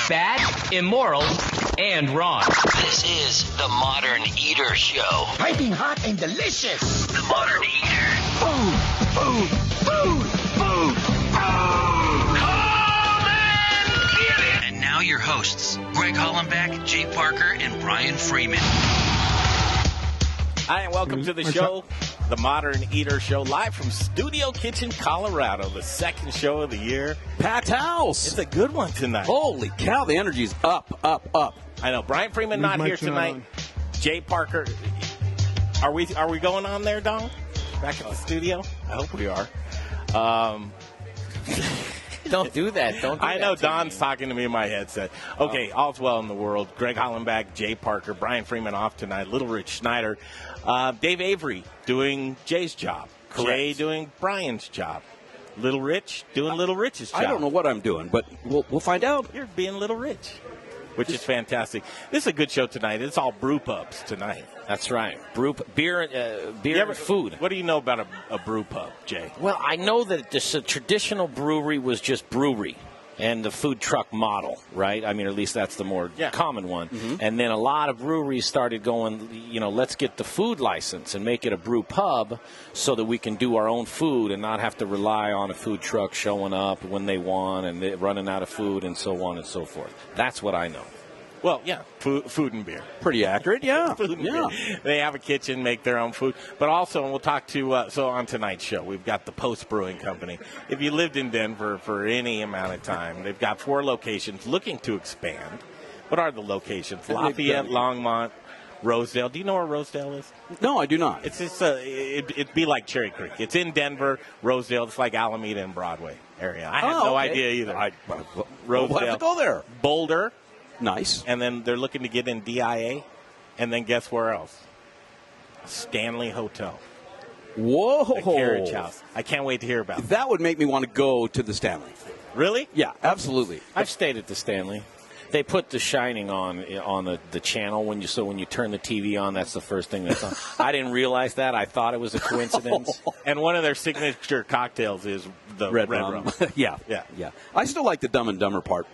bad, immoral, and wrong. This is the Modern Eater Show. Piping hot and delicious. The Modern Eater. Food, food, food, food, food. Come and get it. And now your hosts, Greg Hollenback, Jay Parker, and Brian Freeman. Hi, and welcome to the show, the Modern Eater Show, live from Studio Kitchen, Colorado, the second show of the year. Packed house. It's a good one tonight. Holy cow, the energy's up, up, up. I know. Brian Freeman not here tonight. Jay Parker, are we going on there, Don? Back at the studio? I hope we are. Don't do that. I know Don's talking to me in my headset. Okay, all's well in the world. Greg Hollenback, Jay Parker, Brian Freeman off tonight, Little Rich Schneider, Dave Avery doing Jay's job, Correct. Jay doing Brian's job, Little Rich doing Little Rich's job. I don't know what I'm doing, but we'll find out. You're being Little Rich, which is fantastic. This is a good show tonight. It's all brew pubs tonight. That's right. Beer and food. What do you know about a brew pub, Jay? Well, I know that the traditional brewery was just brewery and the food truck model, right? I mean, at least that's the more common one. Mm-hmm. And then a lot of breweries started going, let's get the food license and make it a brew pub so that we can do our own food and not have to rely on a food truck showing up when they want and they're running out of food and so on and so forth. That's what I know. Well, yeah, food and beer. Pretty accurate, yeah. Food and beer. They have a kitchen, make their own food. But also, and we'll talk to, so on tonight's show, we've got the Post Brewing Company. If you lived in Denver for any amount of time, they've got 4 locations looking to expand. What are the locations? Lafayette, Longmont, Rosedale. Do you know where Rosedale is? No, I do not. It's just it'd be like Cherry Creek. It's in Denver, Rosedale. It's like Alameda and Broadway area. I had no idea either. Rosedale. We'll have to go there. Boulder. Nice. And then they're looking to get in DIA. And then guess where else? Stanley Hotel. Whoa. The carriage house. I can't wait to hear about it. That would make me want to go to the Stanley. Really? Yeah, absolutely. I've stayed at the Stanley. They put The Shining on the channel when you turn the TV on. That's the first thing that's on. I didn't realize that. I thought it was a coincidence. And one of their signature cocktails is the red rum. Yeah. I still like the Dumb and Dumber part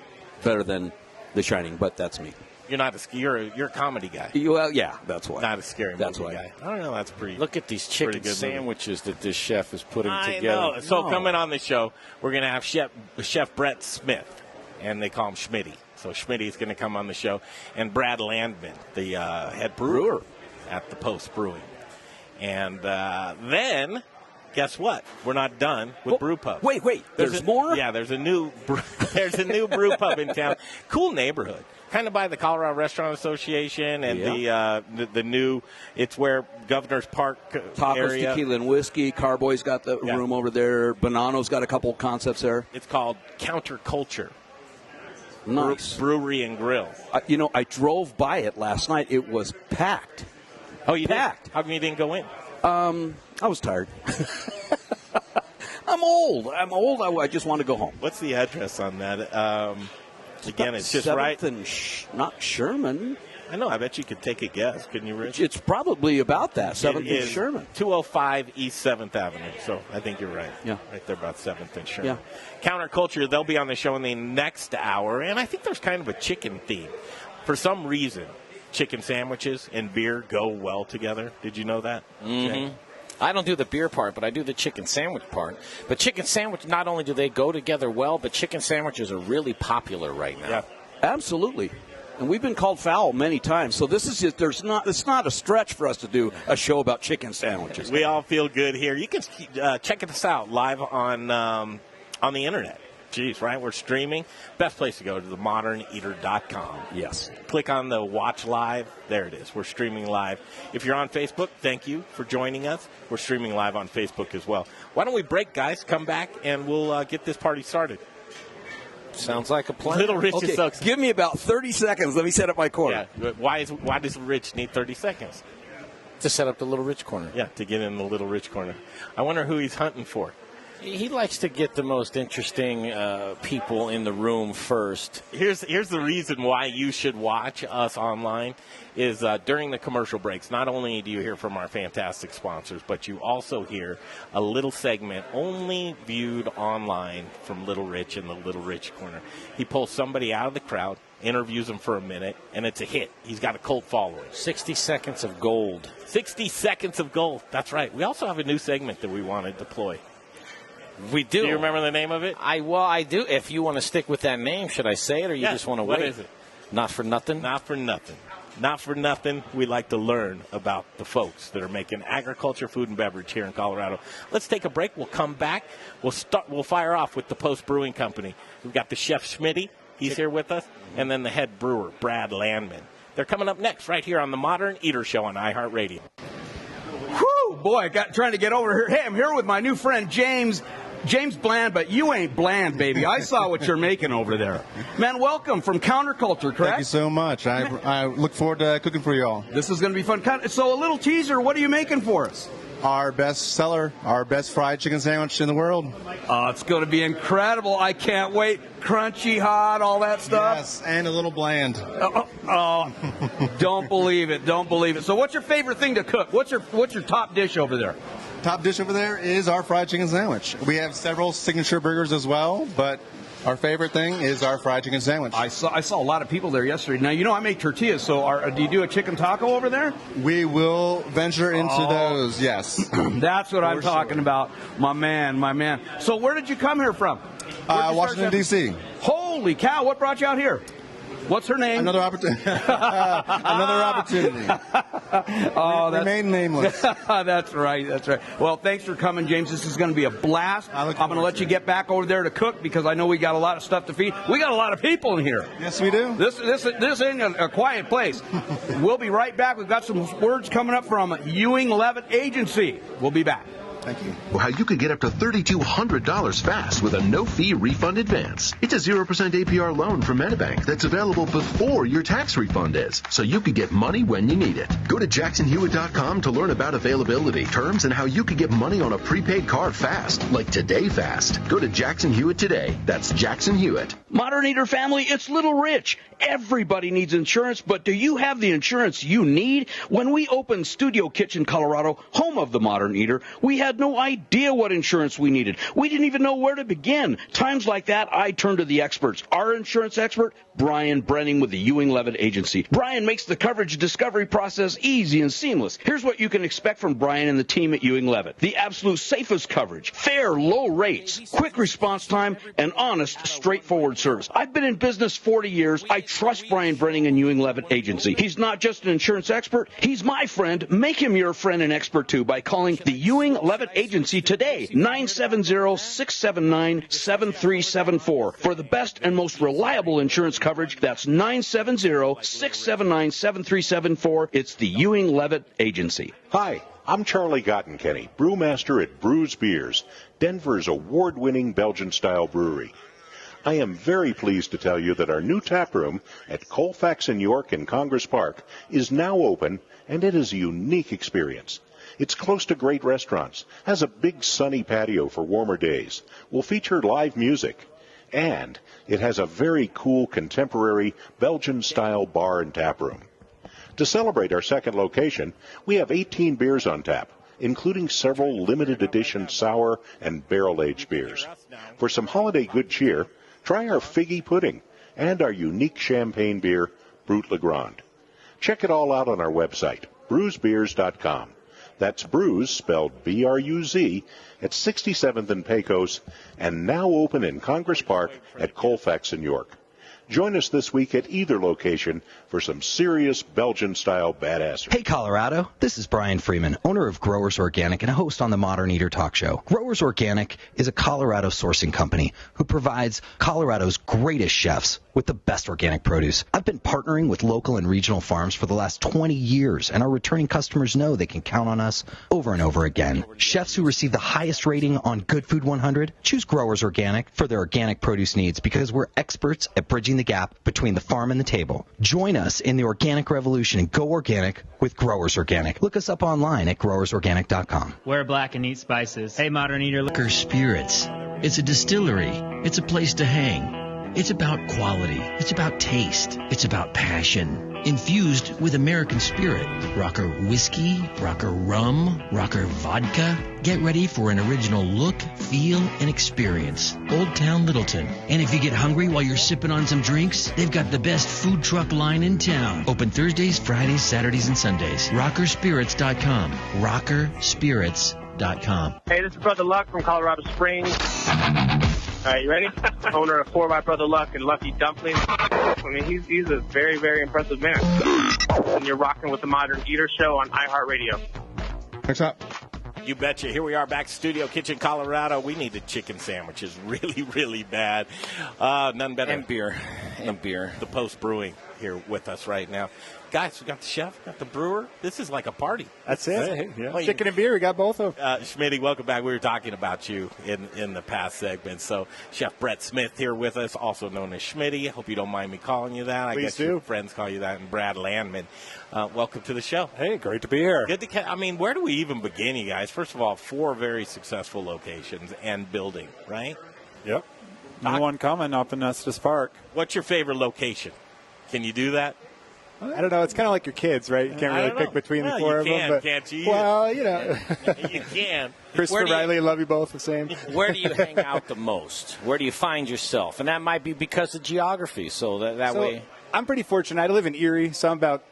better than The Shining, but that's me. You're not you're a comedy guy. Well, yeah, that's why. Not a scary movie guy. I don't know. That's pretty. Look at these chicken sandwiches that this chef is putting together. I know. So coming on the show, we're going to have Chef Brett Smith, and they call him Schmitty. So Schmitty is going to come on the show, and Brad Landman, the head brewer at the Post Brewing, and then. Guess what? We're not done with brew pub. Wait. There's more? Yeah, there's a new brew pub in town. Cool neighborhood. Kind of by the Colorado Restaurant Association and the new. It's where Governor's Park Tacos, area. Tequila, and Whiskey. Carboy's got the room over there. Bonanno's got a couple concepts there. It's called Counterculture. Nice. Brewery and Grille. I drove by it last night. It was packed. Oh, you packed. Did? How come you didn't go in? I was tired. I'm old. I just want to go home. What's the address on that? Again, it's just 7th right. And not Sherman. I know. I bet you could take a guess. Couldn't you, Rich? It's probably about that. 7th and Sherman. 205 East 7th Avenue. So I think you're right. Yeah. Right there about 7th and Sherman. Yeah. Counterculture, they'll be on the show in the next hour. And I think there's kind of a chicken theme. For some reason, chicken sandwiches and beer go well together. Did you know that? Mm-hmm. I don't do the beer part, but I do the chicken sandwich part. But chicken sandwich, not only do they go together well, but chicken sandwiches are really popular right now. Yeah. Absolutely. And we've been called foul many times. So this is just, it's not a stretch for us to do a show about chicken sandwiches. We all feel good here. You can check us out live on the internet. Jeez, right? We're streaming. Best place to go to themoderneater.com. Yes. Click on the watch live. There it is. We're streaming live. If you're on Facebook, thank you for joining us. We're streaming live on Facebook as well. Why don't we break, guys? Come back, and we'll get this party started. Sounds like a plan. Little Rich is so give me about 30 seconds. Let me set up my corner. Yeah. Why does Rich need 30 seconds? To set up the Little Rich corner. Yeah, to get in the Little Rich corner. I wonder who he's hunting for. He likes to get the most interesting people in the room first. Here's the reason why you should watch us online is during the commercial breaks, not only do you hear from our fantastic sponsors, but you also hear a little segment only viewed online from Little Rich in the Little Rich Corner. He pulls somebody out of the crowd, interviews them for a minute, and it's a hit. He's got a cult following. 60 seconds of gold. 60 seconds of gold. That's right. We also have a new segment that we want to deploy. We do. Do you remember the name of it? I do. If you want to stick with that name, should I say it, or you just want to wait? What is it? Not for nothing? Not for nothing. Not for nothing. We like to learn about the folks that are making agriculture, food, and beverage here in Colorado. Let's take a break. We'll come back. We'll fire off with the Post Brewing Company. We've got the chef Schmitty. He's here with us. And then the head brewer, Brad Landman. They're coming up next right here on the Modern Eater Show on iHeartRadio. Whew, boy, trying to get over here. Hey, I'm here with my new friend, James Bland, but you ain't bland, baby. I saw what you're making over there. Man, welcome from Counterculture, correct? Thank you so much. I look forward to cooking for you all. This is going to be fun. So a little teaser, what are you making for us? Our best seller, our best fried chicken sandwich in the world. Oh, it's going to be incredible. I can't wait. Crunchy, hot, all that stuff. Yes, and a little bland. Don't believe it. Don't believe it. So what's your favorite thing to cook? What's your top dish over there? Top dish over there is our fried chicken sandwich. We have several signature burgers as well, but our favorite thing is our fried chicken sandwich. I saw a lot of people there yesterday. Now, I make tortillas, so do you do a chicken taco over there? We will venture into those, yes. That's what I'm talking about, my man. So where did you come here from? Washington, D.C. Holy cow, what brought you out here? What's her name? Another opportunity. Remain nameless. That's right. Well, thanks for coming, James. This is going to be a blast. I'm going to let you get back over there to cook because I know we got a lot of stuff to feed. We got a lot of people in here. Yes, we do. This ain't a quiet place. We'll be right back. We've got some words coming up from Ewing Levitt Agency. We'll be back. Thank you. How you could get up to $3,200 fast with a no-fee refund advance. It's a 0% APR loan from MetaBank that's available before your tax refund is, so you could get money when you need it. Go to jacksonhewitt.com to learn about availability, terms, and how you could get money on a prepaid card fast, like Today Fast. Go to Jackson Hewitt today. That's Jackson Hewitt. Modern Eater family, it's Little Rich. Everybody needs insurance, but do you have the insurance you need? When we opened Studio Kitchen, Colorado, home of the Modern Eater, we had no idea what insurance we needed. We didn't even know where to begin. Times like that, I turn to the experts. Our insurance expert, Brian Brenning with the Ewing Levitt Agency. Brian makes the coverage discovery process easy and seamless. Here's what you can expect from Brian and the team at Ewing Levitt. The absolute safest coverage, fair, low rates, quick response time, and honest, straightforward service. I've been in business 40 years. I trust Brian Brenning and Ewing Levitt Agency. He's not just an insurance expert. He's my friend. Make him your friend and expert too by calling the Ewing Levitt Agency today, 970-679-7374. For the best and most reliable insurance coverage, that's 970-679-7374. It's the Ewing Levitt Agency. Hi, I'm Charlie Gottenkenny, brewmaster at Brews Beers, Denver's award-winning Belgian-style brewery. I am very pleased to tell you that our new tap room at Colfax and York in Congress Park is now open, and it is a unique experience. It's close to great restaurants, has a big sunny patio for warmer days, will feature live music, and it has a very cool contemporary Belgian-style bar and tap room. To celebrate our second location, we have 18 beers on tap, including several limited edition sour and barrel-aged beers. For some holiday good cheer, try our figgy pudding and our unique champagne beer, Brut Le Grand. Check it all out on our website, brewsbeers.com. That's Brews, spelled B-R-U-Z, at 67th and Pecos, and now open in Congress Park at Colfax and York. Join us this week at either location for some serious Belgian-style badassery. Hey, Colorado. This is Brian Freeman, owner of Growers Organic and a host on the Modern Eater Talk Show. Growers Organic is a Colorado sourcing company who provides Colorado's greatest chefs with the best organic produce. I've been partnering with local and regional farms for the last 20 years, and our returning customers know they can count on us over and over again. Chefs who receive the highest rating on Good Food 100 choose Growers Organic for their organic produce needs because we're experts at bridging the the gap between the farm and the table. Join us in the organic revolution and go organic with Growers Organic. Look us up online at growersorganic.com. Wear black and eat spices. Hey, Modern Eater. Encore Spirits. It's a distillery. It's a place to hang. It's about quality. It's about taste. It's about passion. Infused with American spirit. Rocker whiskey, rocker rum, rocker vodka. Get ready for an original look, feel, and experience. Old Town Littleton. And if you get hungry while you're sipping on some drinks, they've got the best food truck line in town. Open Thursdays, Fridays, Saturdays, and Sundays. Rockerspirits.com. Rockerspirits.com. Hey, this is Brother Luck from Colorado Springs. All right, you ready? Owner of 4 by Brother Luck and Lucky Dumplings. I mean, he's a very, very impressive man. And you're rocking with the Modern Eater Show on iHeartRadio. Thanks up. You betcha. Here we are back, Studio Kitchen, Colorado. We needed chicken sandwiches really, really bad. None better. And beer. The Post Brewing here with us right now. Guys, we got the chef, got the brewer. This is like a party. That's it. Hey, yeah. Chicken and beer, we got both of them. Schmitty, welcome back. We were talking about you in the past segment. So, Chef Brett Smith here with us, also known as Schmitty. Hope you don't mind me calling you that. Please I guess do. your friends call you that. And Brad Landman. Welcome to the show. Hey, great to be here. Good to I mean, where do we even begin, you guys? First of all, 4 very successful locations and building, right? Yep. New one coming up in Estes Park. What's your favorite location? Can you do that? I don't know. It's kind of like your kids, right? You can't really pick between the 4 of them. But, can't you? Well, you know. You can. Christopher Riley, love you both the same. Where do you hang out the most? Where do you find yourself? And that might be because of geography. So that way. I'm pretty fortunate. I live in Erie, so I'm about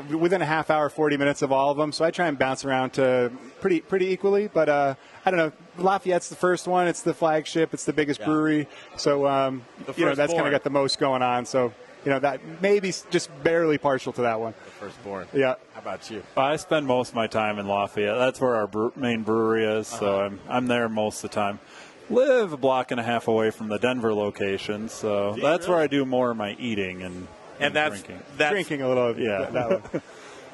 within a half hour, 40 minutes of all of them. So I try and bounce around to pretty equally. But I don't know. Lafayette's the first one. It's the flagship. It's the biggest brewery. So that's kind of got the most going on. So. That maybe just barely partial to that one. The firstborn. Yeah. How about you? I spend most of my time in Lafayette. That's where our main brewery is, so I'm there most of the time. Live a block and a half away from the Denver location, so that's where I do more of my eating and drinking. That's drinking a little. Yeah. That one.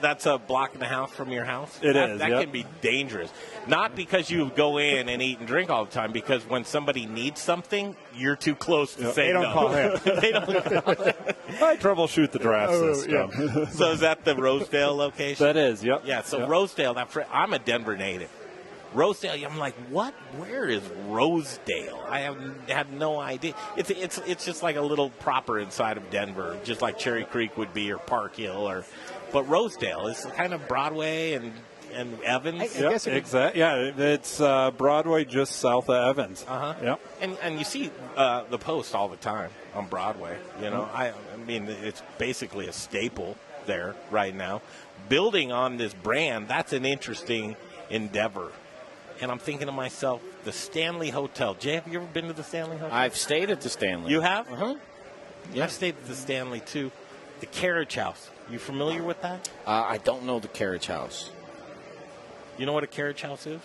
That's a block and a half from your house? It is. That can be dangerous. Not because you go in and eat and drink all the time, because when somebody needs something, you're too close to say no. They don't call him. They don't call him. I troubleshoot the draft system. Yeah. So is that the Rosedale location? That is, yep. Yeah, so yep. Rosedale, I'm a Denver native. Rosedale, I'm like, what? Where is Rosedale? I had no idea. It's just like a little proper inside of Denver, just like Cherry Creek would be, or Park Hill, but Rosedale is kind of Broadway and Evans. I guess exactly. Yeah, it's Broadway just south of Evans. Yep. And you see the Post all the time on Broadway. I mean, it's basically a staple there right now. Building on this brand, that's an interesting endeavor. And I'm thinking to myself, the Stanley Hotel. Jay, have you ever been to the Stanley Hotel? I've stayed at the Stanley. You have? Uh-huh. Yeah. I've stayed at the Stanley, too. The Carriage House. You familiar with that? I don't know the Carriage House. You know what a carriage house is?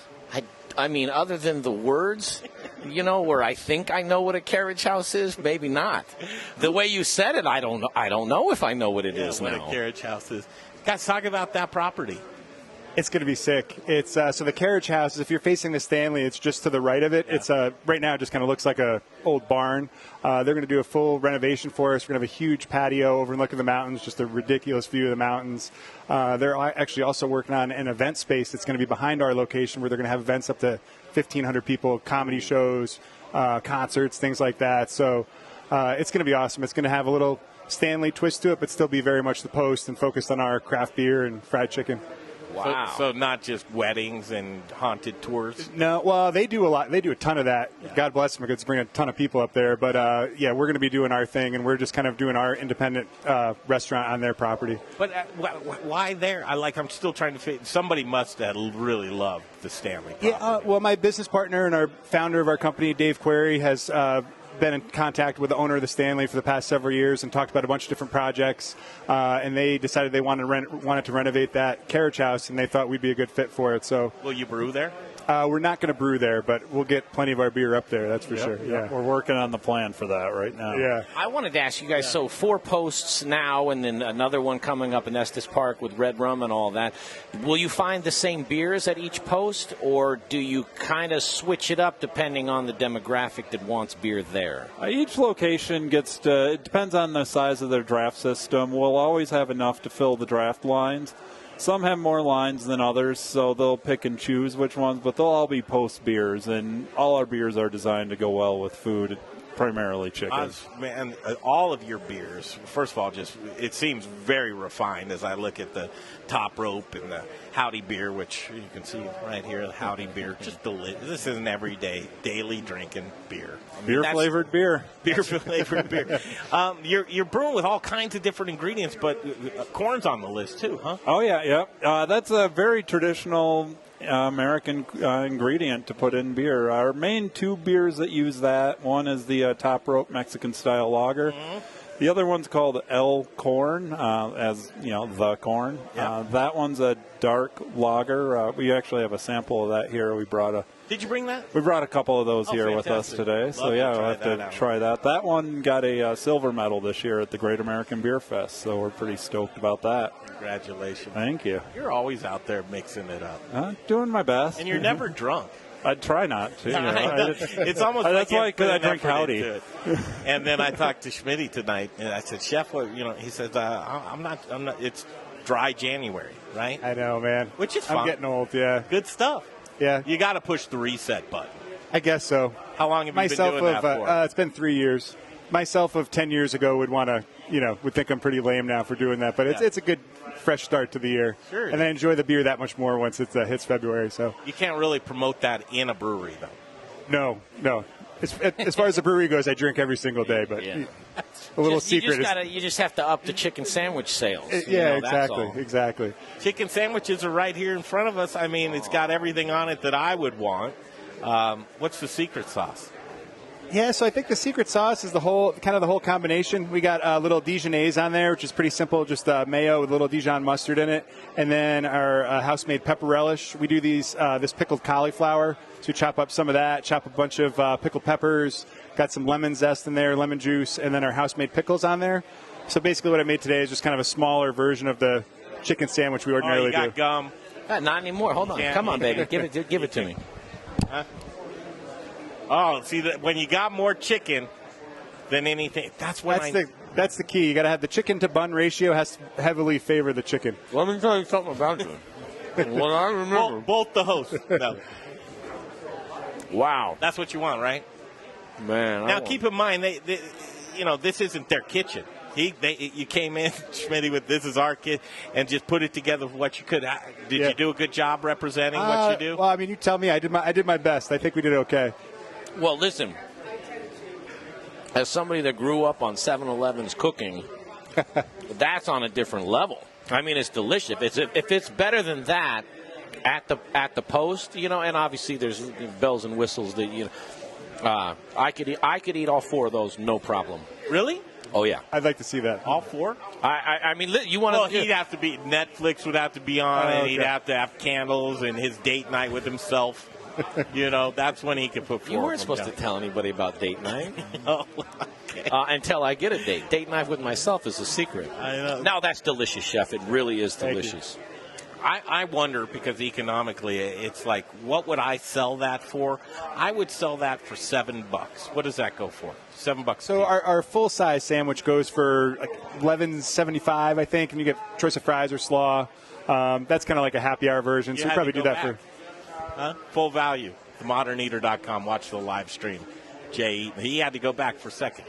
I mean, other than the words, where I think I know what a carriage house is, maybe not. The way you said it, I don't know if I know what it is what now. A carriage house is. Guys, talk about that property. It's going to be sick. It's so the carriage house, if you're facing the Stanley, it's just to the right of it. Yeah. It's right now it just kind of looks like a old barn. They're going to do a full renovation for us. We're going to have a huge patio overlooking the mountains, just a ridiculous view of the mountains. They're actually also working on an event space that's going to be behind our location, where they're going to have events up to 1,500 people, comedy shows, concerts, things like that. So it's going to be awesome. It's going to have a little Stanley twist to it, but still be very much the Post and focused on our craft beer and fried chicken. Wow. So not just weddings and haunted tours? No, well, they do a lot. They do a ton of that. Yeah. God bless them, because bring a ton of people up there. But, we're going to be doing our thing, and we're just kind of doing our independent restaurant on their property. But why there? I'm still trying to figure. Somebody must have really loved the Stanley property. Yeah, well, my business partner and our founder of our company, Dave Query, has been in contact with the owner of the Stanley for the past several years and talked about a bunch of different projects, and they decided they wanted to renovate that carriage house, and they thought we'd be a good fit for it. So, will you brew there? We're not going to brew there, but we'll get plenty of our beer up there. That's for sure. Yeah, we're working on the plan for that right now. Yeah. I wanted to ask you guys, so 4 posts now and then another one coming up in Estes Park with red rum and all that. Will you find the same beers at each post, or do you kind of switch it up depending on the demographic that wants beer there? Each location it depends on the size of their draft system. We'll always have enough to fill the draft lines. Some have more lines than others, so they'll pick and choose which ones, but they'll all be post beers, and all our beers are designed to go well with food, primarily chicken. Man, all of your beers, first of all, it seems very refined as I look at the Top Rope and the Howdy beer, which you can see right here, the Howdy beer, just delicious. This is an everyday, daily drinking beer. Beer-flavored beer. Beer-flavored beer. You're brewing with all kinds of different ingredients, but corn's on the list too, huh? Oh, yeah. That's a very traditional American ingredient to put in beer. Our main 2 beers that use that, one is the Top Rope Mexican-style lager. Mm-hmm. The other one's called El Corn, as you know, the corn. Yep. That one's a dark lager. We actually have a sample of that here. Did you bring that? We brought a couple of those here fantastic. with us today. Love So yeah, we'll have to out. try that. That one got a silver medal this year at the Great American Beer Fest, so we're pretty stoked about that. Congratulations. Thank you. You're always out there mixing it up. Doing my best. And you're never drunk. I'd try not to. It's almost like that's why I drink Howdy. And then I talked to Schmitty tonight, and I said, "Chef, he says, I'm not. It's dry January, right? I know, man. Which is fun. I'm getting old. Yeah. Good stuff. Yeah. You got to push the reset button. I guess so. How long have you been doing that for? It's been 3 years. Myself of 10 years ago would want to, would think I'm pretty lame now for doing that, but it's a good fresh start to the year. Sure. And I enjoy the beer that much more once it hits February. So you can't really promote that in a brewery, though. No. As far as the brewery goes, I drink every single day, but a little secret is you just have to up the chicken sandwich sales. Exactly. Chicken sandwiches are right here in front of us. I mean, it's got everything on it that I would want. What's the secret sauce? Yeah, so I think the secret sauce is the whole combination. We got little Dijonnaise on there, which is pretty simple, just mayo with a little Dijon mustard in it, and then our house-made pepper relish. We do this pickled cauliflower, so we chop up some of that, chop a bunch of pickled peppers, got some lemon zest in there, lemon juice, and then our house-made pickles on there. So basically what I made today is just kind of a smaller version of the chicken sandwich we ordinarily do. You got gum. Not anymore. Hold on. Come on, baby. Give it to me. Huh? Oh, see, when you got more chicken than anything, that's the key. You got to have the chicken to bun ratio has to heavily favor the chicken. Let me tell you something about you. What I remember. Both the hosts. No. Wow. That's what you want, right? Man. Now, keep in mind, this isn't their kitchen. You came in, Schmitty, with this is our kid, and just put it together for what you could. Did you do a good job representing what you do? Well, I mean, you tell me. I did my best. I think we did okay. Well, listen, as somebody that grew up on 7-Eleven's cooking, that's on a different level. I mean, it's delicious. If it's better than that at the post, and obviously there's bells and whistles that I could eat all 4 of those, no problem. Really? Oh yeah, I'd like to see that. All 4? I mean, you want to? Well, he'd have to be. Netflix would have to be on, and he'd have to have candles and his date night with himself. That's when he could put 4. You weren't supposed to tell anybody about date night. Oh, okay. Until I get a date. Date night with myself is a secret. I know. Now that's delicious, Chef. It really is delicious. I wonder, because economically, it's like, what would I sell that for? I would sell that for $7. What does that go for? $7. So our full size sandwich goes for like $11.75, I think, and you get choice of fries or slaw. That's kind of like a happy hour version. So we probably do that for. Full value. TheModernEater.com. Watch the live stream. Jay, he had to go back for seconds.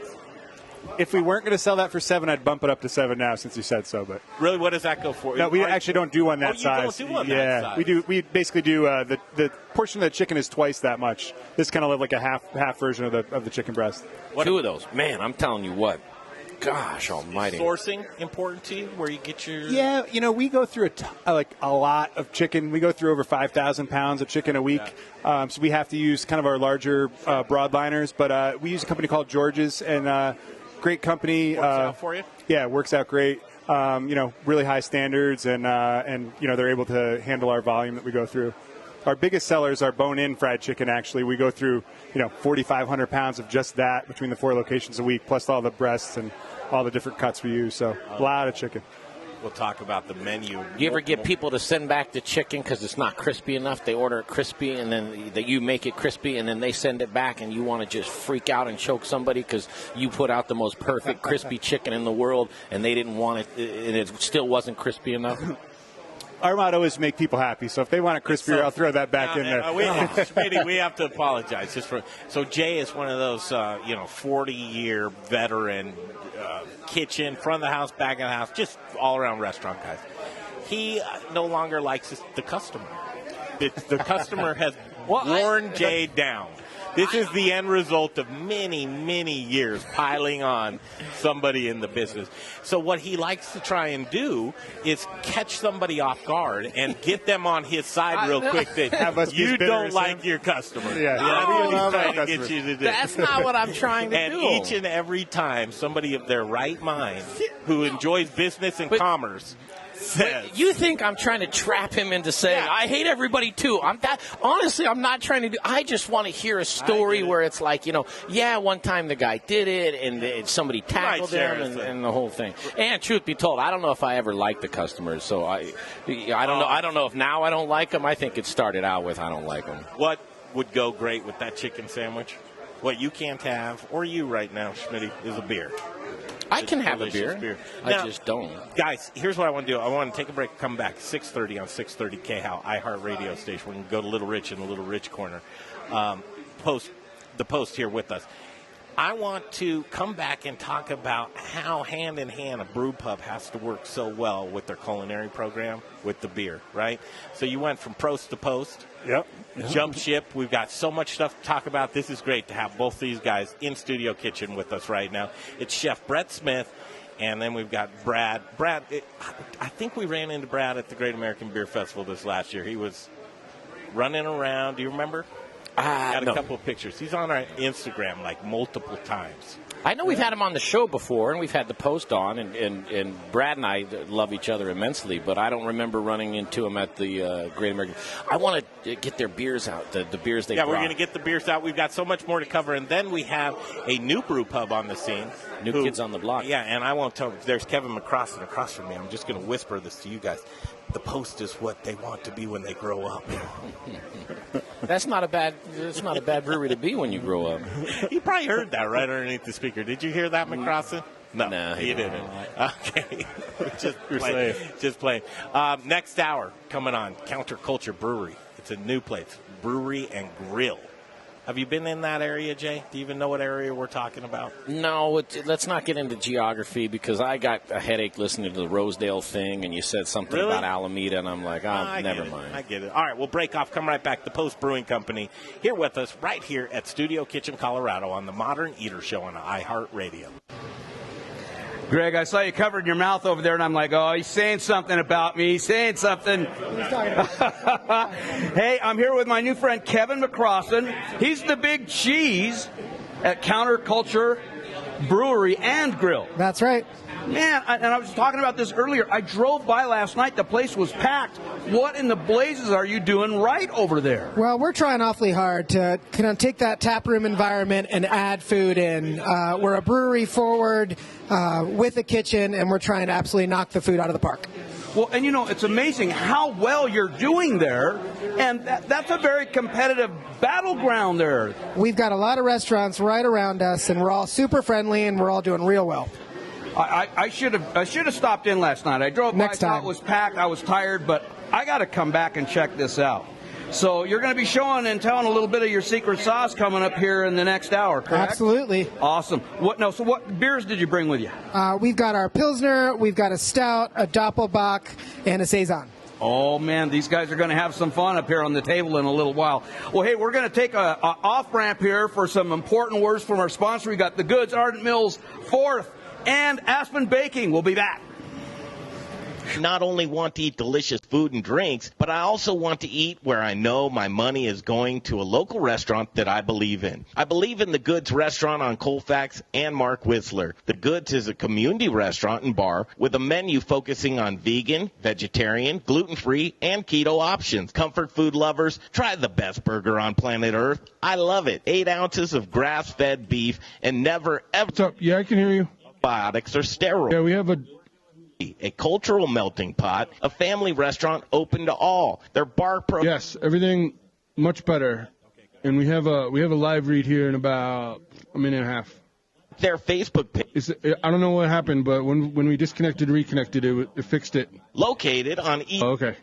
If we weren't going to sell that for $7, I'd bump it up to $7 now since you said so. But really, what does that go for? No, we actually don't do one that size. You don't do one that size. We do. We basically do the portion of the chicken is twice that much. This kind of like a half version of the chicken breast. 2 of those, man. I'm telling you what. Gosh almighty. Sourcing important to you, where you get your... Yeah, we go through a lot of chicken. We go through over 5,000 pounds of chicken a week. Yeah. So we have to use kind of our larger broadliners. But we use a company called George's, and great company. Works out for you? Yeah, it works out great. Really high standards, and they're able to handle our volume that we go through. our biggest sellers are bone-in fried chicken, actually. We go through, 4,500 pounds of just that between the 4 locations a week, plus all the breasts and all the different cuts we use. So a lot of chicken. We'll talk about the menu. You ever get people to send back the chicken because it's not crispy enough? They order it crispy, and then you make it crispy, and then they send it back, and you want to just freak out and choke somebody because you put out the most perfect crispy chicken in the world, and they didn't want it, and it still wasn't crispy enough? Our motto is make people happy. So if they want it crispier, I'll throw that back in there. Smitty, we have to apologize. So Jay is one of those, 40-year veteran kitchen, front of the house, back of the house, just all-around restaurant guys. He no longer likes the customer. The customer has worn Jay down. This is the end result of many, many years piling on somebody in the business. So what he likes to try and do is catch somebody off guard and get them on his side real quick that you don't like your customer. Yeah, what he's trying to get you to do. That's not what I'm trying to do. And each and every time somebody of their right mind who enjoys business and commerce says. You think I'm trying to trap him into saying, I hate everybody too. Honestly, I'm not trying to do. I just want to hear a story where it's like, one time the guy did it and somebody tackled him and the whole thing. And truth be told, I don't know if I ever liked the customers. So I don't know. I don't know if now I don't like them. I think it started out with I don't like them. What would go great with that chicken sandwich? What you can't have, or you right now, Schmitty, is a beer. I can have a beer. Now, I just don't. Guys, here's what I want to do. I want to take a break, come back 6:30 on 630 KHOW, iHeart Radio station. We can go to Little Rich in the Little Rich corner. Post here with us. I want to come back and talk about how hand in hand a brew pub has to work so well with their culinary program with the beer, right? So you went from post to post. Yep. Jump ship. We've got so much stuff to talk about. This is great to have both these guys in Studio Kitchen with us right now. It's Chef Brett Smith, and then we've got Brad. Brad, I think we ran into Brad at the Great American Beer Festival this last year. He was running around. Do you remember? Got a couple of pictures. He's on our Instagram like multiple times. I know we've had him on the show before, and we've had the Post on, and Brad and I love each other immensely, but I don't remember running into him at the Great American. I want to get their beers out, the beers they brought. Yeah, we're going to get the beers out. We've got so much more to cover, and then we have a new brew pub on the scene. New kids on the block. Yeah, and I won't tell them. There's Kevin McCrossin across from me. I'm just going to whisper this to you guys. The Post is what they want to be when they grow up. That's not a bad brewery to be when you grow up. You probably heard that right underneath the speaker. Did you hear that, McCrossin? No, he didn't. Okay. Just playing. Next hour coming on, Counterculture Brewery. It's a new place, Brewery and Grille. Have you been in that area, Jay? Do you even know what area we're talking about? No, let's not get into geography because I got a headache listening to the Rosedale thing, and you said something about Alameda, and I'm like, never mind. I get it. All right, we'll break off, come right back. The Post Brewing Company here with us right here at Studio Kitchen, Colorado on the Modern Eater Show on iHeart Radio. Greg, I saw you covering your mouth over there, and I'm like, oh, he's saying something about me. He's saying something. Hey, I'm here with my new friend, Kevin McCrossin. He's the big cheese at Counterculture Brewery and Grille. That's right. Man, and I was talking about this earlier. I drove by last night. The place was packed. What in the blazes are you doing right over there? Well, we're trying awfully hard to kind of take that taproom environment and add food in. We're a brewery forward with a kitchen, and we're trying to absolutely knock the food out of the park. Well, and it's amazing how well you're doing there, and that's a very competitive battleground there. We've got a lot of restaurants right around us, and we're all super friendly, and we're all doing real well. I should have stopped in last night. I drove by, thought it was packed. I was tired, but I got to come back and check this out. So you're going to be showing and telling a little bit of your secret sauce coming up here in the next hour, correct? Absolutely. Awesome. So what beers did you bring with you? We've got our Pilsner, we've got a Stout, a Doppelbock, and a Saison. Oh, man, these guys are going to have some fun up here on the table in a little while. Well, hey, we're going to take a off-ramp here for some important words from our sponsor. We got the Goods, Ardent Mills, 4th, and Aspen Baking. We'll be back. Not only want to eat delicious food and drinks, but I also want to eat where I know my money is going to a local restaurant that I believe in. I believe in the Goods restaurant on Colfax and Mark Whistler. The Goods is a community restaurant and bar with a menu focusing on vegan, vegetarian, gluten-free, and keto options. Comfort food lovers, try the best burger on planet Earth. I love it. 8 ounces of grass-fed beef and never ever. What's up? Yeah, I can hear you. Antibiotics or steroids. Yeah, we have a cultural melting pot, a family restaurant open to all. Their bar Yes, everything much better. And we have a live read here in about a minute and a half. Their Facebook page. I don't know what happened, but when we disconnected and reconnected, it fixed it. Located on Oh, okay.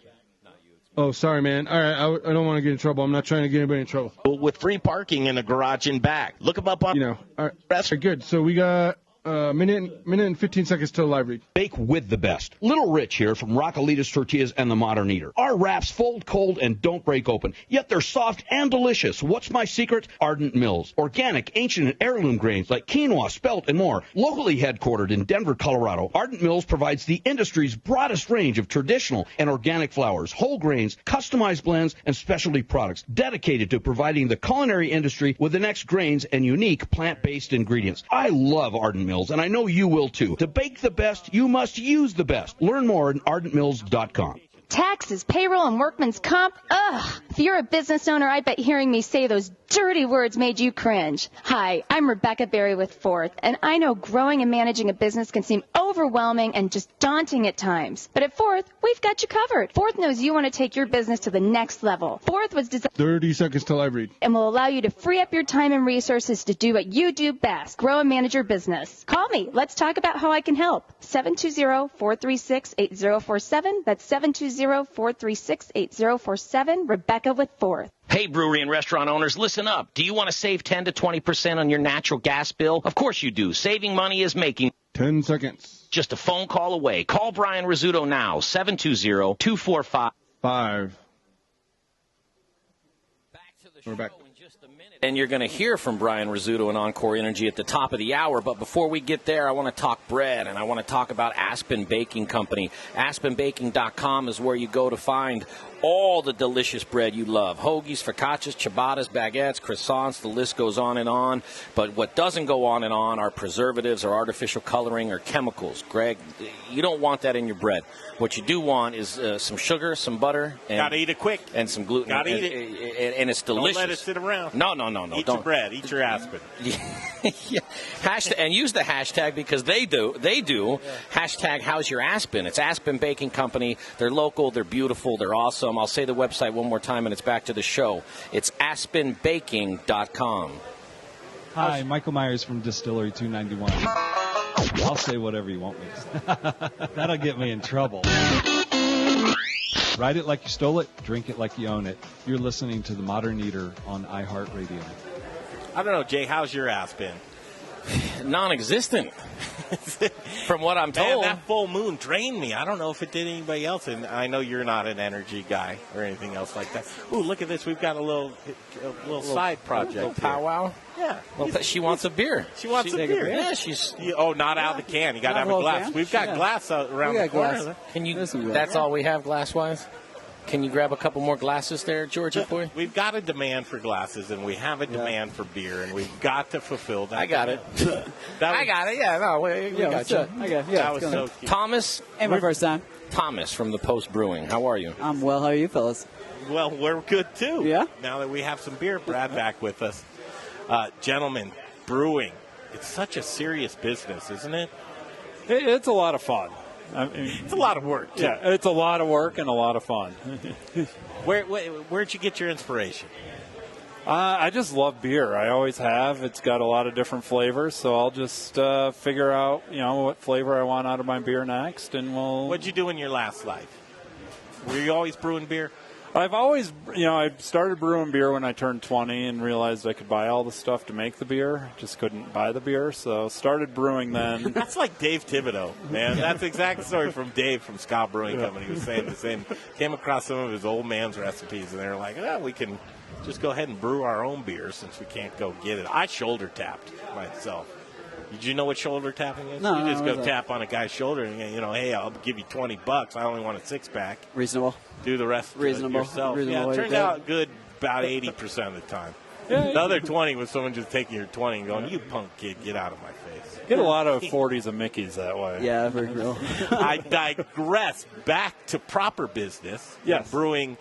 Oh, sorry, man. All right, I don't want to get in trouble. I'm not trying to get anybody in trouble. With free parking in the garage and back. Look them up on. All right, good. So we got minute and 15 seconds till live read. Bake with the best. Little Rich here from Raquelitas Tortillas and the Modern Eater. Our wraps fold cold and don't break open, yet they're soft and delicious. What's my secret? Ardent Mills. Organic, ancient, and heirloom grains like quinoa, spelt, and more. Locally headquartered in Denver, Colorado, Ardent Mills provides the industry's broadest range of traditional and organic flours, whole grains, customized blends, and specialty products dedicated to providing the culinary industry with the next grains and unique plant-based ingredients. I love Ardent Mills, and I know you will too. To bake the best, you must use the best. Learn more at ardentmills.com. Taxes, payroll, and workman's comp? Ugh. If you're a business owner, I bet hearing me say those dirty words made you cringe. Hi, I'm Rebecca Berry with Forth, and I know growing and managing a business can seem overwhelming and just daunting at times. But at Forth, we've got you covered. Forth knows you want to take your business to the next level. Forth was designed 30 seconds till live read. And will allow you to free up your time and resources to do what you do best, grow and manage your business. Call me. Let's talk about how I can help. 720-436-8047. That's 720-436-8047. Rebecca with Forth. Hey, brewery and restaurant owners, listen up. Do you want to save 10 to 20% on your natural gas bill? Of course you do. Saving money is making 10 seconds. Just a phone call away. Call Brian Rizzuto now, 720-245. We're back. And you're going to hear from Brian Rizzuto and Encore Energy at the top of the hour. But before we get there, I want to talk bread, and I want to talk about Aspen Baking Company. AspenBaking.com is where you go to find all the delicious bread you love. Hoagies, focaccias, ciabattas, baguettes, croissants, the list goes on and on. But what doesn't go on and on are preservatives or artificial coloring or chemicals. Greg, you don't want that in your bread. What you do want is some sugar, some butter. Gotta eat it quick. And some gluten. Gotta eat it. And it's delicious. Don't let it sit around. No. Eat your bread. Eat your Aspen. Yeah. And use the hashtag because they do. Yeah. Hashtag How's Your Aspen? It's Aspen Baking Company. They're local. They're beautiful. They're awesome. I'll say the website one more time, and it's back to the show. It's aspenbaking.com. Hi, Michael Myers from Distillery 291. I'll say whatever you want me to. That'll get me in trouble. Ride it like you stole it, drink it like you own it. You're listening to The Modern Eater on iHeartRadio. I don't know, Jay, how's your Aspen? Non-existent, from what I'm told. Man, that full moon drained me. I don't know if it did anybody else, and I know you're not an energy guy or anything else like that. Ooh, look at this. We've got a little side project. A little powwow? Yeah. Well, she wants a beer. She wants a beer. Yeah, she's... not out of the can. You got to have a glass. We've got glass around the corner. Can you... That's all we have glass-wise? Can you grab a couple more glasses there, Georgia, for you? We've got a demand for glasses, and we have a demand for beer, and we've got to fulfill that. I got it. I got it. Yeah, no, we got you. That was so cute. Thomas. Hey, my first time. Thomas from the Post Brewing. How are you? I'm well. How are you, fellas? Well, we're good, too. Yeah? Now that we have some beer, Brad back with us. Gentlemen, brewing. It's such a serious business, isn't it? It's a lot of fun. I mean, it's a lot of work, too. Yeah, it's a lot of work and a lot of fun. Where'd you get your inspiration? I just love beer. I always have. It's got a lot of different flavors, so I'll just figure out, what flavor I want out of my beer next, and we'll... What'd you do in your last life? Were you always brewing beer? I've always, I started brewing beer when I turned 20 and realized I could buy all the stuff to make the beer. Just couldn't buy the beer, so started brewing then. That's like Dave Thibodeau, man. That's the exact story from Dave from Scott Brewing Company. He was saying the same. Came across some of his old man's recipes, and they were like, we can just go ahead and brew our own beer since we can't go get it. I shoulder tapped myself. Did you know what shoulder tapping is? No, you just no, go tap on a guy's shoulder and, hey, I'll give you $20. I only want a 6-pack. Reasonable. Do the rest Reasonable. yourself. Reasonable it turns out good about 80% of the time. The other 20 was someone just taking your 20 and going, you punk kid, get out of my face. Get a lot of 40s and Mickeys that way. Yeah, for real. I digress. Back to proper business. Yes. Brewing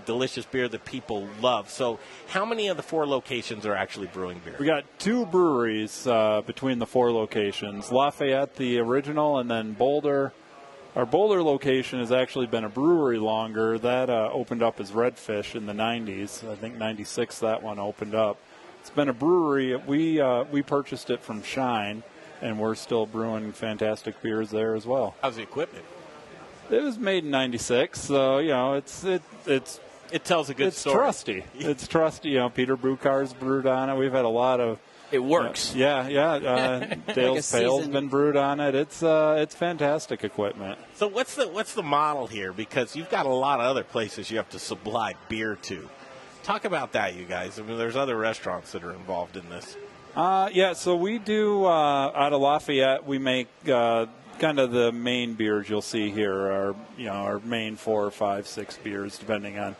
delicious beer that people love. So how many of the 4 locations are actually brewing beer? We got 2 breweries between the 4 locations. Lafayette, the original, and then Boulder. Our Boulder location has actually been a brewery longer. That opened up as Redfish in the 90s. I think 96 that one opened up. It's been a brewery. We purchased it from Shine, and we're still brewing fantastic beers there as well. How's the equipment? It was made in 96, so, it tells a good story. It's trusty. It's trusty. Peter Brucar's brewed on it. We've had a lot of... It works. Dale's Pale's been brewed on it. It's fantastic equipment. So what's the model here? Because you've got a lot of other places you have to supply beer to. Talk about that, you guys. I mean, there's other restaurants that are involved in this. So we do out of Lafayette. We make kind of the main beers you'll see here. Our main 4, 5, 6 beers, depending on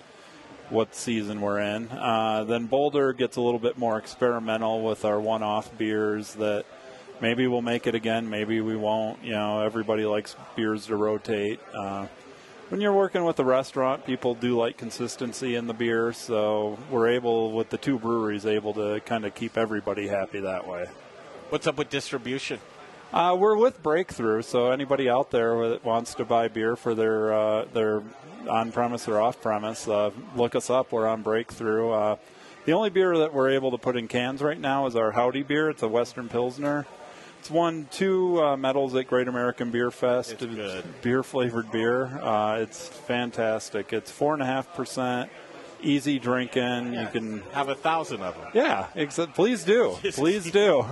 what season we're in. Then Boulder gets a little bit more experimental with our one-off beers that maybe we'll make it again, maybe we won't. Everybody likes beers to rotate. When you're working with a restaurant, people do like consistency in the beer, so we're able, with the 2 breweries, able to kind of keep everybody happy that way. What's up with distribution? We're with Breakthrough, so anybody out there that wants to buy beer for their on-premise or off-premise, look us up. We're on Breakthrough. The only beer that we're able to put in cans right now is our Howdy beer. It's a Western Pilsner. It's won 2 medals at Great American Beer Fest. It's good. Beer-flavored beer. It's fantastic. It's 4.5%. Easy drinking. Yeah. You can have 1,000 of them. Yeah, please do. Please do.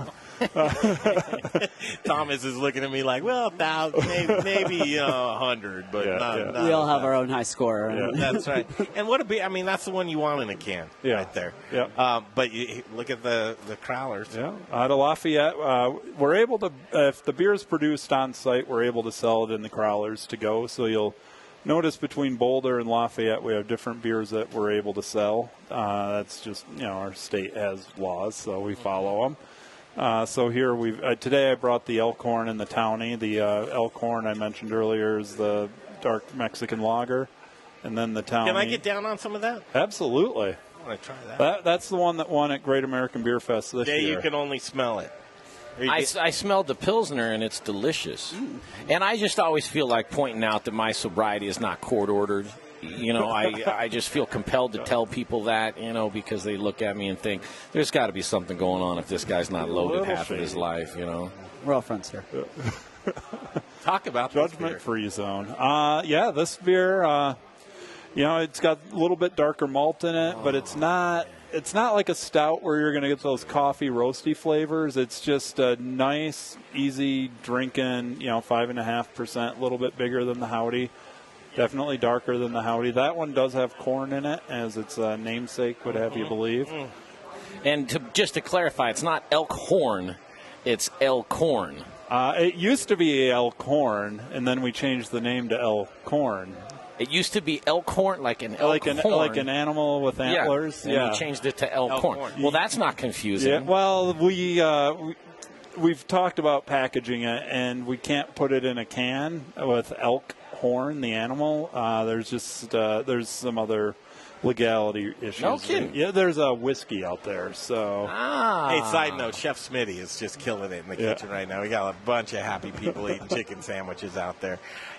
Thomas is looking at me like, well, 1,000, maybe 100, but not we all have our own high score. Yeah, that's right. And what a beer! I mean, that's the one you want in a can, right there. Yeah. But you look at the crowlers. Yeah. Out of Lafayette, we're able to, if the beer is produced on site, we're able to sell it in the crowlers to go. So you'll notice between Boulder and Lafayette, we have different beers that we're able to sell. That's just, our state has laws, so we follow them. So here today I brought the Elkhorn and the Townie. The Elkhorn I mentioned earlier is the dark Mexican lager, and then the Townie. Can I get down on some of that? Absolutely. I want to try that. That's the one that won at Great American Beer Fest this year. You can only smell it. I smelled the Pilsner, and it's delicious. And I just always feel like pointing out that my sobriety is not court-ordered. I just feel compelled to tell people that, because they look at me and think, there's got to be something going on if this guy's not loaded half of his life, We're all friends here. Talk about judgment-free zone. This beer, it's got a little bit darker malt in it, but it's not like a stout where you're going to get those coffee roasty flavors. It's just a nice, easy drinking, 5.5%, a little bit bigger than the Howdy. Definitely darker than the Howdy. That one does have corn in it, as its namesake would have you believe. And just to clarify, it's not Elkhorn, it's Elkhorn. It used to be Elkhorn, and then we changed the name to Elkhorn. It used to be Elkhorn, like an Elkhorn. Like an animal with antlers. Yeah, and we changed it to Elkhorn. Well, that's not confusing. Yeah, well, we've talked about packaging it, and we can't put it in a can with Elkhorn, the animal. There's some other legality issues. No kidding. Yeah, there's a whiskey out there. So, Hey, side note, Chef Smitty is just killing it in the kitchen right now. We got a bunch of happy people eating chicken sandwiches out there.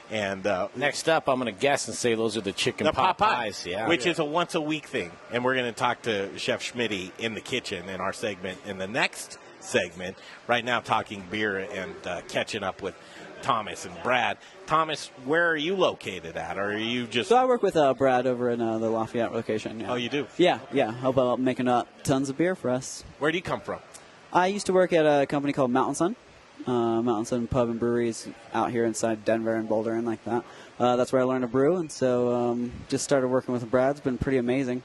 And next up, I'm going to guess and say those are the chicken pot pies. Yeah, which is a once-a-week thing. And we're going to talk to Chef Schmitty in the kitchen in our segment in the next segment. Right now, talking beer and catching up with Thomas and Brad. Thomas, where are you located at? Or are you just... So I work with Brad over in the Lafayette location. Yeah. Oh, you do? Yeah. Help out making up tons of beer for us. Where do you come from? I used to work at a company called Mountain Sun. Mountain Sun Pub and Breweries out here inside Denver and Boulder and like that. That's where I learned to brew, and so just started working with Brad. It's been pretty amazing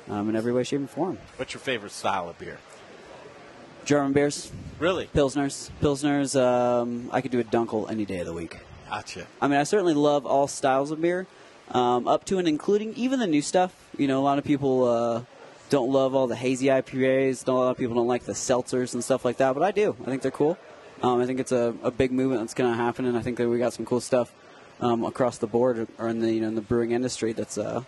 in every way, shape, and form. What's your favorite style of beer? German beers. Really? Pilsners. I could do a Dunkel any day of the week. Gotcha. I mean, I certainly love all styles of beer, up to and including even the new stuff. You know, a lot of people don't love all the hazy IPAs. A lot of people don't like the seltzers and stuff like that, but I do. I think they're cool. I think it's a big movement that's going to happen, and I think that we got some cool stuff across the board or in the in the brewing industry that's I'm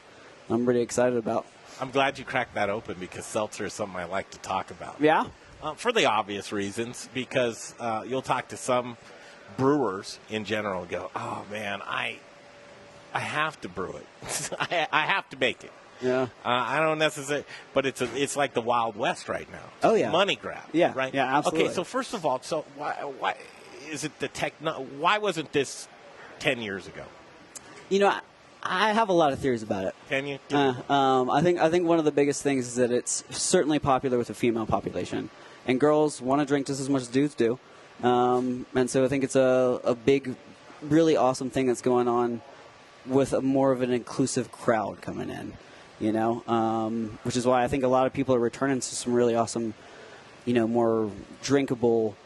really excited about. I'm glad you cracked that open because seltzer is something I like to talk about. Yeah? For the obvious reasons, because you'll talk to some brewers in general and go, oh, man, I have to brew it. I have to make it. Yeah. I don't necessarily, but it's like the Wild West right now. It's Oh, yeah. a money grab. Yeah, right? yeah, absolutely. Okay, so first of all, why is it why wasn't this 10 years ago? You know, I have a lot of theories about it. Can you? I think one of the biggest things is that it's certainly popular with the female population, and girls want to drink just as much as dudes do, and so I think it's a big, really awesome thing that's going on with more of an inclusive crowd coming in, you know, which is why I think a lot of people are returning to some really awesome, you know, more drinkable,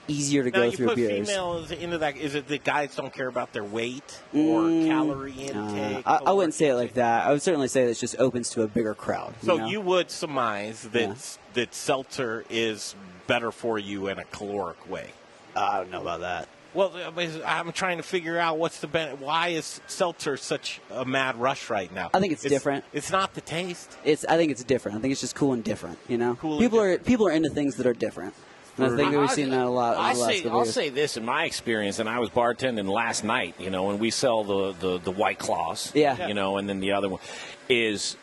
easier to go through beers. Now, you put females into that. Is it that guys don't care about their weight or calorie intake? I wouldn't say it like that. I would certainly say that it just opens to a bigger crowd. So you would surmise that seltzer is better for you in a caloric way. I don't know about that. Well, I'm trying to figure out why is seltzer such a mad rush right now? I think it's different. It's not the taste. I think it's different. I think it's just cool and different. You know, Cool and people are into things that are different. And I think that we've seen that a lot. I'll say this in my experience, and I was bartending last night, you know, and we sell the White Claws, Yeah. you know, and then the other one is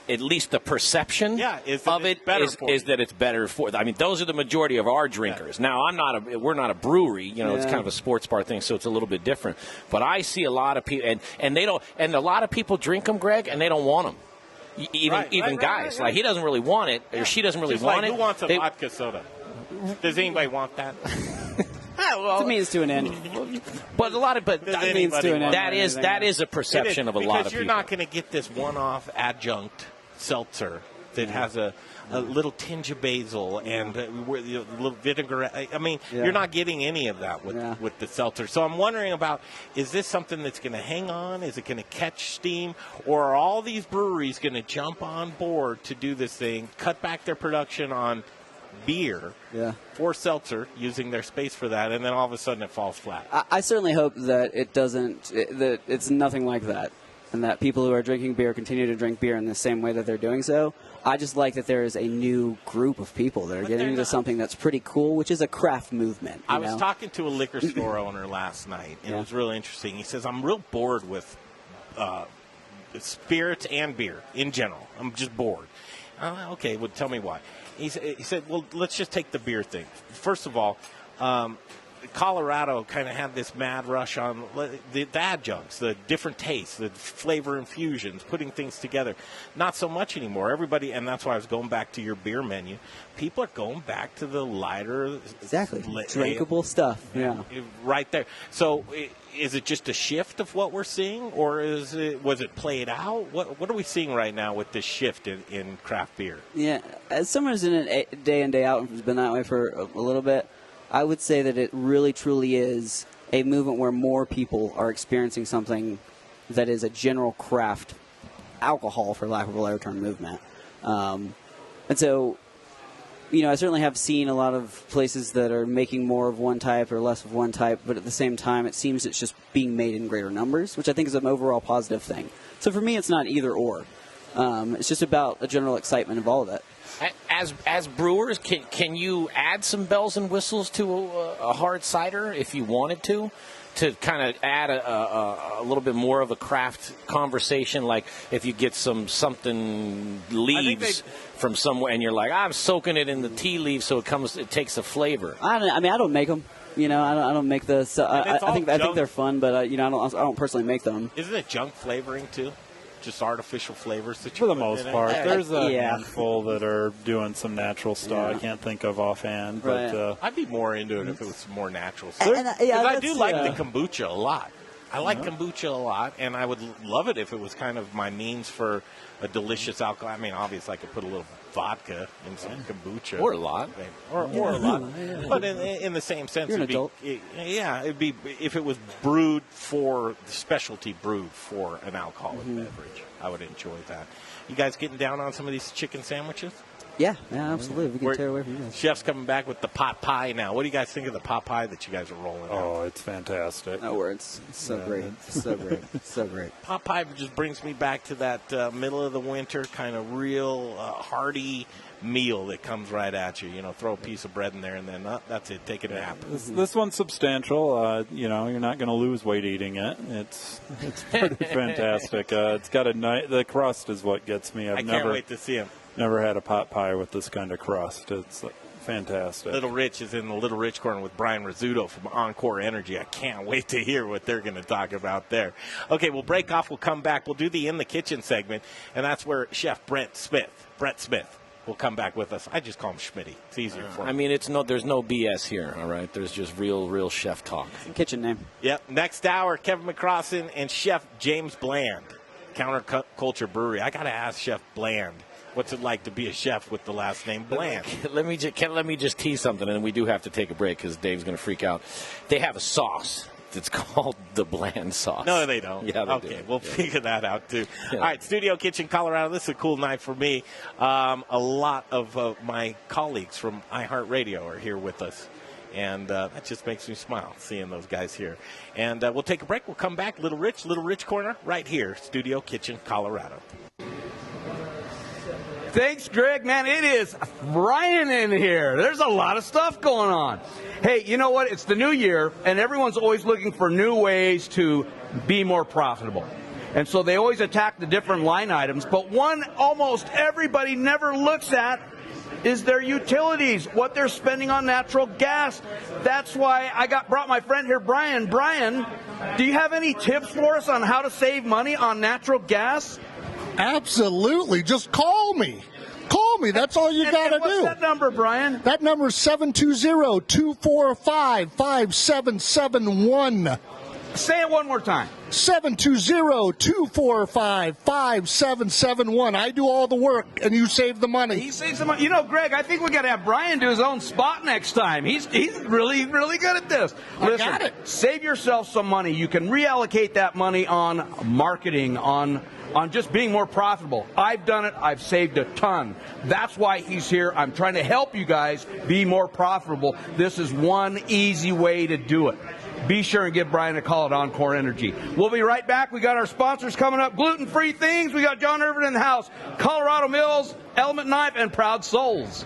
at least the perception of it is that it's better for. I mean, those are the majority of our drinkers. Now, we're not a brewery, you know, it's kind of a sports bar thing, so it's a little bit different. But I see a lot of people, and they don't, and a lot of people drink them, Greg, and they don't want them. Even guys, like he doesn't really want it, or she doesn't really want it. Who wants a vodka soda? Does anybody want that? It's a means to an end. But that means to an end. That is a perception of a lot of people. Because you're not going to get this one-off adjunct seltzer that has a little tinge of basil and a little vinegar. I mean, you're not getting any of that with the seltzer. So I'm wondering about, is this something that's going to hang on? Is it going to catch steam? Or are all these breweries going to jump on board to do this thing, cut back their production on beer for seltzer, using their space for that, and then all of a sudden it falls flat? I certainly hope that that it's nothing like that, and that people who are drinking beer continue to drink beer in the same way that they're doing so. I just like that there is a new group of people that are getting into something that's pretty cool, which is a craft movement. I was talking to a liquor store owner last night, and it was really interesting. He says, I'm real bored with spirits and beer in general. I'm just bored. Okay, well, tell me why. He said, well, let's just take the beer thing. First of all, Colorado kind of had this mad rush on the adjuncts, the different tastes, the flavor infusions, putting things together. Not so much anymore. Everybody, and that's why I was going back to your beer menu. People are going back to the lighter, drinkable stuff. Yeah, right there. So, is it just a shift of what we're seeing, or was it played out? What are we seeing right now with this shift in craft beer? Yeah, as someone who's in it day in, day out and has been that way for a little bit, I would say that it really, truly is a movement where more people are experiencing something that is a general craft alcohol, for lack of a better term, movement. And so, you know, I certainly have seen a lot of places that are making more of one type or less of one type, but at the same time, it seems it's just being made in greater numbers, which I think is an overall positive thing. So for me, it's not either or. It's just about a general excitement of all of it. As brewers, can you add some bells and whistles to a hard cider if you wanted to kind of add a little bit more of a craft conversation? Like if you get something leaves from somewhere and you're like, I'm soaking it in the tea leaves so it takes the flavor. I don't make them. You know, I don't make the. I think they're fun, but you know, I don't personally make them. Isn't it junk flavoring too? Just artificial flavors that for the most part. There's a handful that are doing some natural stuff. I can't think of offhand, but I'd be more into it if it was more natural stuff. Because I do like the kombucha a lot. I like kombucha a lot, and I would love it if it was kind of my means for a delicious alcohol. I mean, obviously, I could put a little vodka and some kombucha. Or a lot. Or a lot. But in the same sense, You're an adult. It'd be if it was specialty brewed for an alcoholic beverage. I would enjoy that. You guys getting down on some of these chicken sandwiches? Yeah, absolutely. We can tear away from this. Chef's coming back with the pot pie now. What do you guys think of the pot pie that you guys are rolling out? Oh, it's fantastic. No words. It's so great. So great. So great. Pot pie just brings me back to that middle of the winter kind of real hearty meal that comes right at you. Throw a piece of bread in there, and then that's it. Take a nap. This one's substantial. You're not going to lose weight eating it. It's pretty fantastic. It's got the crust is what gets me. I can't wait to see him. Never had a pot pie with this kind of crust. It's fantastic. Little Rich is in the Little Rich corner with Brian Rizzuto from Encore Energy. I can't wait to hear what they're going to talk about there. Okay, we'll break off. We'll come back. We'll do the In the Kitchen segment, and that's where Chef Brett Smith will come back with us. I just call him Schmitty. It's easier for me. I mean, there's no BS here, all right? There's just real chef talk. Kitchen name. Yep. Next hour, Kevin McCrossin and Chef James Bland, Counterculture Brewery. I got to ask Chef Bland, what's it like to be a chef with the last name Bland? Let me just tease something, and we do have to take a break because Dave's going to freak out. They have a sauce. It's called the Bland sauce. No, they don't. Yeah, they okay, do. We'll figure that out, too. Yeah. All right, Studio Kitchen, Colorado. This is a cool night for me. A lot of my colleagues from iHeartRadio are here with us, and that just makes me smile, seeing those guys here. And we'll take a break. We'll come back. Little Rich Corner, right here, Studio Kitchen, Colorado. Thanks, Greg. Man, it is Brian in here. There's a lot of stuff going on. Hey, you know what? It's the new year, and everyone's always looking for new ways to be more profitable. And so they always attack the different line items. But one almost everybody never looks at is their utilities, what they're spending on natural gas. That's why I brought my friend here, Brian. Brian, do you have any tips for us on how to save money on natural gas? Absolutely. Just call me. Call me. That's all you got to do. What's that number, Brian? That number is 720-245-5771. Say it one more time. 720-245-5771. I do all the work, and you save the money. He saves the money. You know, Greg, I think we got to have Brian do his own spot next time. He's really, really good at this. Listen, got it. Save yourself some money. You can reallocate that money on marketing, on just being more profitable. I've done it. I've saved a ton. That's why he's here. I'm trying to help you guys be more profitable. This is one easy way to do it. Be sure and give Brian a call at Encore Energy. We'll be right back. We got our sponsors coming up. Gluten-free things. We got John Irvin in the house. Colorado Mills, Element Knife, and Proud Souls.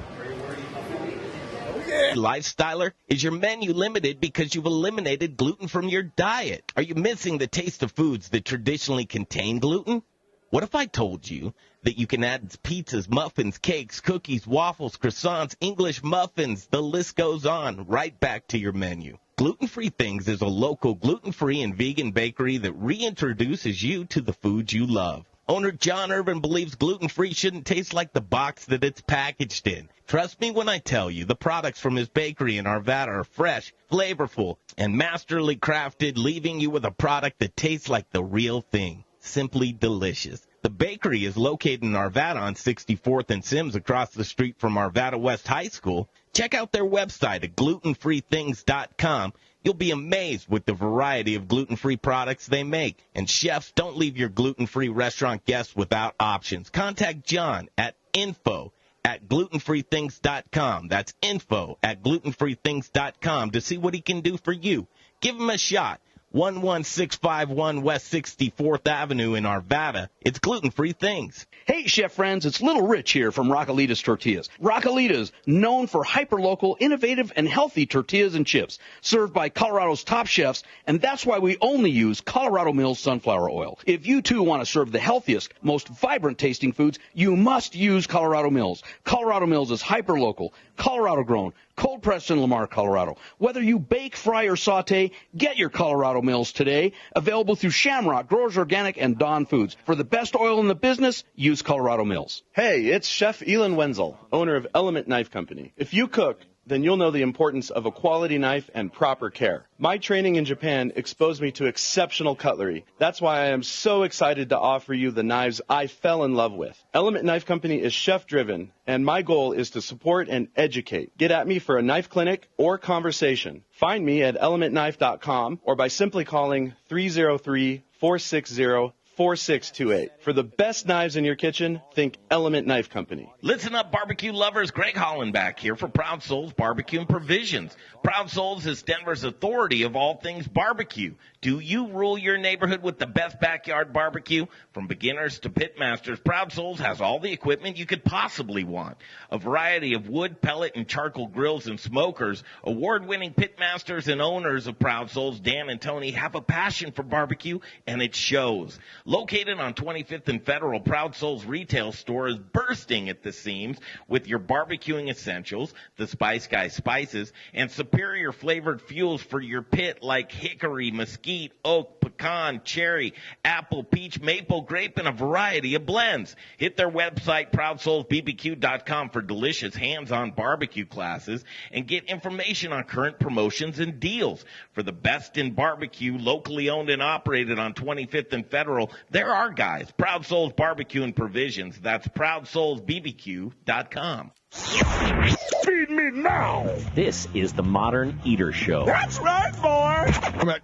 Lifestyler, is your menu limited because you've eliminated gluten from your diet? Are you missing the taste of foods that traditionally contain gluten? What if I told you that you can add pizzas, muffins, cakes, cookies, waffles, croissants, English muffins, the list goes on, right back to your menu? Gluten-Free Things is a local gluten-free and vegan bakery that reintroduces you to the foods you love. Owner John Irvin believes gluten-free shouldn't taste like the box that it's packaged in. Trust me when I tell you, the products from his bakery in Arvada are fresh, flavorful, and masterly crafted, leaving you with a product that tastes like the real thing. Simply delicious. The bakery is located in Arvada on 64th and Sims across the street from Arvada West High School. Check out their website at glutenfreethings.com. You'll be amazed with the variety of gluten-free products they make. And chefs, don't leave your gluten-free restaurant guests without options. Contact John at info@glutenfreethings.com. That's info@glutenfreethings.com to see what he can do for you. Give him a shot. 11651 West 64th Avenue in Arvada. It's Gluten-Free Things. Hey, chef friends, it's Little Rich here from Raquelitas Tortillas. Raquelitas, known for hyper-local, innovative, and healthy tortillas and chips, served by Colorado's top chefs, and that's why we only use Colorado Mills sunflower oil. If you, too, want to serve the healthiest, most vibrant-tasting foods, you must use Colorado Mills. Colorado Mills is hyper-local, Colorado-grown, cold-pressed in Lamar, Colorado. Whether you bake, fry, or saute, get your Colorado Mills today. Available through Shamrock, Growers Organic, and Dawn Foods. For the best oil in the business, use Colorado Mills. Hey, it's Chef Elon Wenzel, owner of Element Knife Company. If you cook, then you'll know the importance of a quality knife and proper care. My training in Japan exposed me to exceptional cutlery. That's why I am so excited to offer you the knives I fell in love with. Element Knife Company is chef-driven, and my goal is to support and educate. Get at me for a knife clinic or conversation. Find me at elementknife.com or by simply calling 303-460-4628. For the best knives in your kitchen, think Element Knife Company. Listen up, barbecue lovers. Greg Hollenback here for Proud Souls Barbecue and Provisions. Proud Souls is Denver's authority of all things barbecue. Do you rule your neighborhood with the best backyard barbecue? From beginners to pit masters, Proud Souls has all the equipment you could possibly want. A variety of wood, pellet, and charcoal grills and smokers. Award-winning pit masters and owners of Proud Souls, Dan and Tony, have a passion for barbecue, and it shows. Located on 25th and Federal, Proud Souls retail store is bursting at the seams with your barbecuing essentials, the Spice Guy spices, and superior flavored fuels for your pit like hickory, mesquite, oak, pecan, cherry, apple, peach, maple, grape, and a variety of blends. Hit their website, ProudSoulsBBQ.com, for delicious hands-on barbecue classes and get information on current promotions and deals. For the best in barbecue, locally owned and operated on 25th and Federal, there are guys. Proud Souls Barbecue and Provisions. That's ProudSoulsBBQ.com. Feed me now! This is the Modern Eater Show. That's right, boy!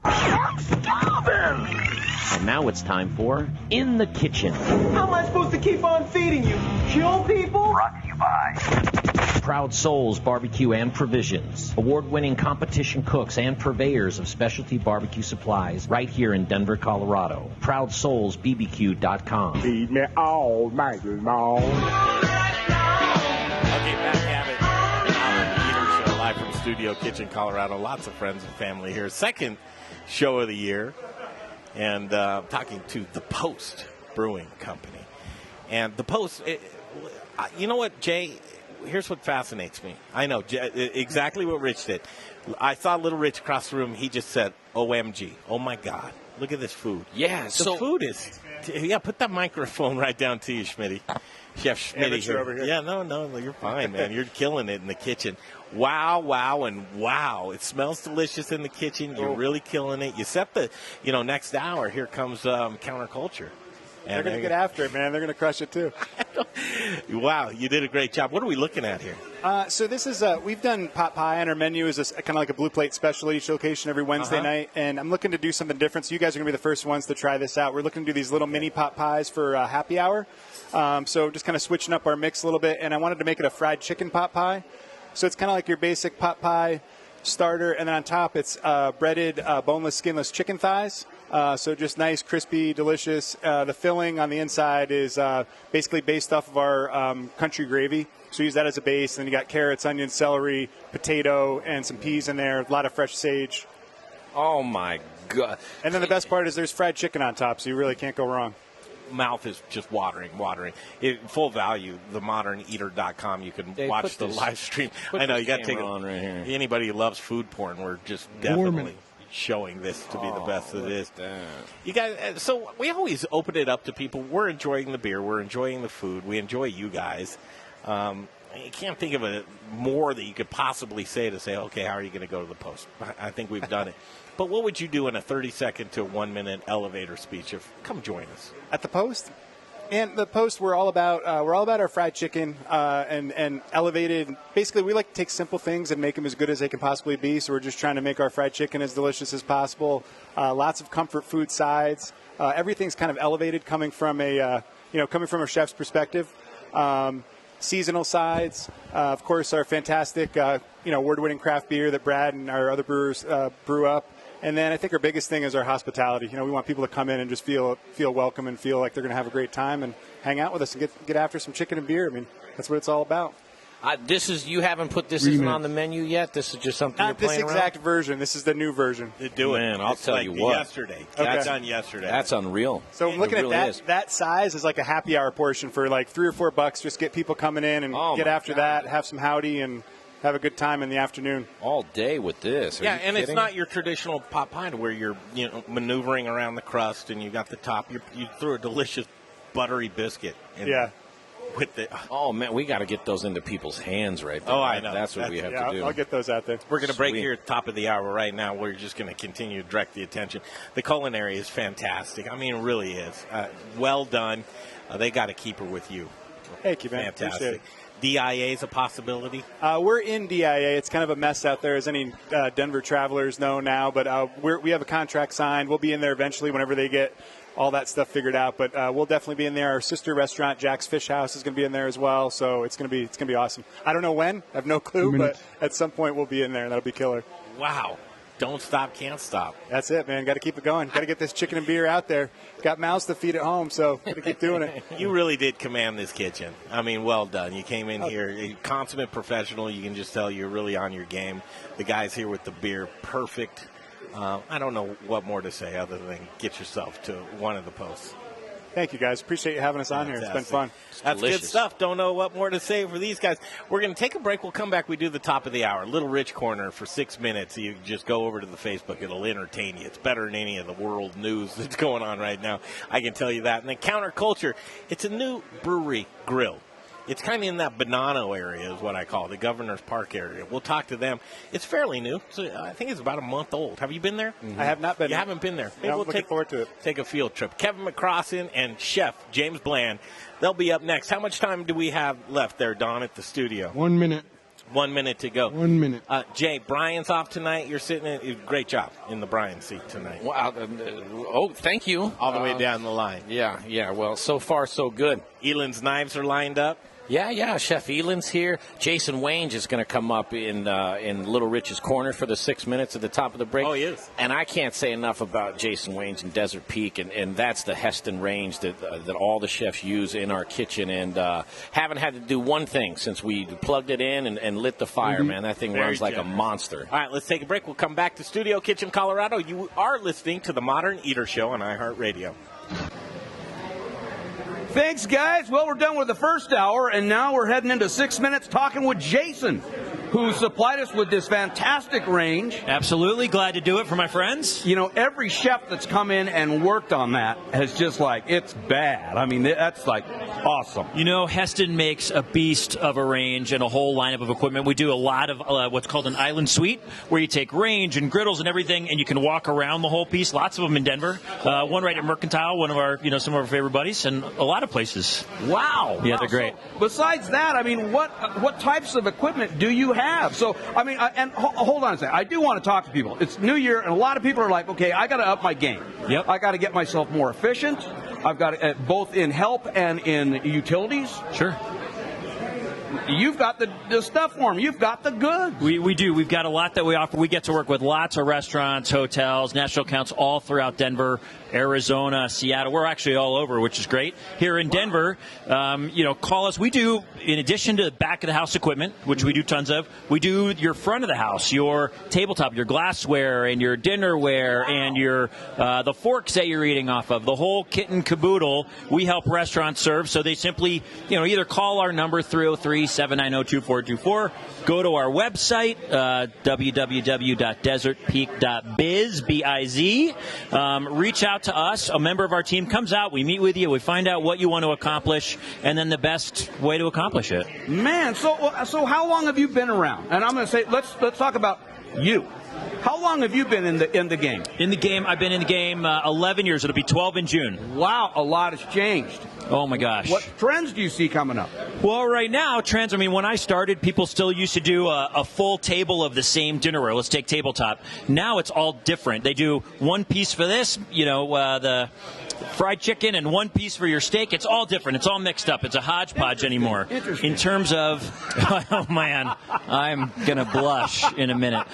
I'm starving! And now it's time for In the Kitchen. How am I supposed to keep on feeding you? Kill people? Brought to you by Proud Souls Barbecue and Provisions. Award-winning competition cooks and purveyors of specialty barbecue supplies right here in Denver, Colorado. ProudSoulsBBQ.com. Feed me all night long. Okay, back at it. Modern Eater Show, live from Studio Kitchen, Colorado. Lots of friends and family here. Second show of the year. And talking to the Post Brewing Company. And the Post, you know what, Jay? Here's what fascinates me. I know exactly what Rich did. I saw little Rich across the room. He just said, OMG. Oh, my God. Look at this food. Yeah. The food is, put that microphone right down to you, Schmitty. Chef Schmitty here. Over here. Yeah, no, you're fine, man. You're killing it in the kitchen. Wow, and wow. It smells delicious in the kitchen. You're really killing it. You set the, next hour, here comes Counterculture. And they're going to get after it, man. They're going to crush it, too. Wow, you did a great job. What are we looking at here? So this is, we've done pot pie on our menu is kind of like a blue plate special each location every Wednesday night. And I'm looking to do something different. So you guys are going to be the first ones to try this out. We're looking to do these little mini pot pies for happy hour. So just kind of switching up our mix a little bit. And I wanted to make it a fried chicken pot pie. So it's kind of like your basic pot pie starter. And then on top, it's breaded boneless, skinless chicken thighs. So just nice, crispy, delicious. The filling on the inside is basically based off of our country gravy. So use that as a base. And then you got carrots, onions, celery, potato, and some peas in there. A lot of fresh sage. Oh, my God. And then the best part is there's fried chicken on top, so you really can't go wrong. Mouth is just watering. Full value, themoderneater.com. You can watch the live stream. I know, you got to take it on right here. Anybody who loves food porn, we're just definitely showing this to be the best that it is. You guys, so we always open it up to people. We're enjoying the beer. We're enjoying the food. We enjoy you guys. You can't think of it more that you could possibly say, okay, how are you going to go to the Post? I think we've done it. But what would you do in a 30-second to 1-minute elevator speech of come join us? At the Post? And the Post, we're all about our fried chicken and elevated. Basically, we like to take simple things and make them as good as they can possibly be. So we're just trying to make our fried chicken as delicious as possible. Lots of comfort food sides. Everything's kind of elevated, coming from a chef's perspective. Seasonal sides, of course, our fantastic award-winning craft beer that Brad and our other brewers brew up. And then I think our biggest thing is our hospitality. We want people to come in and just feel welcome and feel like they're going to have a great time and hang out with us and get after some chicken and beer. I mean, that's what it's all about. You haven't put this isn't on the menu yet? This is just something Not you're playing this exact version. This is the new version. Do it. Man, I'll tell you what. Yesterday. Okay. That's done yesterday. That's unreal. So I'm looking at that size is like a happy hour portion for like $3 or $4. Just get people coming in and get after that, have some howdy, and have a good time in the afternoon. All day with this. Yeah, and it's not your traditional pot pie where you're maneuvering around the crust and you got the top. You threw a delicious buttery biscuit in. Yeah. with the. Oh man, we got to get those into people's hands right there. Oh, I know. That's what we have to do. I'll get those out there. We're going to break here at the top of the hour right now. We're just going to continue to direct the attention. The culinary is fantastic. I mean, it really is. Well done. They got a keeper with you. Thank you, man. Fantastic. DIA is a possibility? We're in DIA. It's kind of a mess out there, as any Denver travelers know now. But we have a contract signed. We'll be in there eventually whenever they get all that stuff figured out. But we'll definitely be in there. Our sister restaurant, Jack's Fish House, is going to be in there as well. So it's going to be awesome. I don't know when. I have no clue. But at some point we'll be in there, and that'll be killer. Wow. Don't stop, can't stop. That's it, man. Got to keep it going. Got to get this chicken and beer out there. Got mouths to feed at home, so got to keep doing it. You really did command this kitchen. I mean, well done. You came in here, a consummate professional. You can just tell you're really on your game. The guys here with the beer, perfect. I don't know what more to say other than get yourself to one of the posts. Thank you, guys. Appreciate you having us on here. It's been fun. That's delicious. Good stuff. Don't know what more to say for these guys. We're going to take a break. We'll come back. We do the top of the hour. Little Rich Corner for 6 minutes. You just go over to the Facebook. It'll entertain you. It's better than any of the world news that's going on right now. I can tell you that. And then Counterculture. It's a new brewery grill. It's kind of in that Bonanno area is what I call it, the Governor's Park area. We'll talk to them. It's fairly new. So I think it's about a month old. Have you been there? Mm-hmm. I have not been. You haven't been there. Maybe we'll looking forward to it. Take a field trip. Kevin McCrossin and Chef James Bland, they'll be up next. How much time do we have left there, Don, at the studio? 1 minute. 1 minute to go. 1 minute. Jay, Brian's off tonight. You're sitting in. Great job in the Brian seat tonight. Wow. Thank you. All the way down the line. Yeah. Well, so far, so good. Elan's knives are lined up. Yeah. Chef Elan's here. Jason Wange is going to come up in Little Rich's Corner for the 6 minutes at the top of the break. Oh, he is. And I can't say enough about Jason Wange and Desert Peak, and that's the Heston range that all the chefs use in our kitchen. And haven't had to do one thing since we plugged it in and lit the fire, man. That thing runs like a monster. All right, let's take a break. We'll come back to Studio Kitchen, Colorado. You are listening to the Modern Eater Show on iHeartRadio. Thanks, guys. Well, we're done with the first hour, and now we're heading into 6 minutes talking with Jason, who supplied us with this fantastic range. Absolutely. Glad to do it for my friends. You know, every chef that's come in and worked on that has just it's bad. I mean, that's awesome. You know, Heston makes a beast of a range and a whole lineup of equipment. We do a lot of what's called an island suite, where you take range and griddles and everything, and you can walk around the whole piece. Lots of them in Denver. One right at Mercantile, one of our, some of our favorite buddies, and a lot of places. Wow. Yeah, they're great. So, besides that, I mean, what types of equipment do you have? So, I mean, hold on a second. I do want to talk to people. It's New Year, and a lot of people are like, okay, I got to up my game. Yep. I got to get myself more efficient. I've got to, both in help and in utilities. Sure. You've got the stuff for them. You've got the goods. We do. We've got a lot that we offer. We get to work with lots of restaurants, hotels, national accounts all throughout Denver, Arizona, Seattle. We're actually all over, which is great. Here in Denver, call us. We do, in addition to back of the house equipment, which we do tons of, we do your front of the house, your tabletop, your glassware, and your dinnerware, and your the forks that you're eating off of, the whole kit and caboodle. We help restaurants serve, so they simply, either call our number 303-790-2424, go to our website, www.desertpeak.biz, B-I-Z, reach out to us. A member of our team comes out, we meet with you, we find out what you want to accomplish, and then the best way to accomplish it. Man, so how long have you been around? And I'm going to say, let's talk about you. How long have you been in the game? In the game, I've been in the game 11 years. It'll be 12 in June. Wow, a lot has changed. Oh, my gosh. What trends do you see coming up? Well, right now, trends, when I started, people still used to do a full table of the same dinnerware. Let's take tabletop. Now it's all different. They do one piece for this, the fried chicken, and one piece for your steak. It's all different. It's all mixed up. It's a hodgepodge anymore. Interesting. In terms of, oh, man, I'm going to blush in a minute.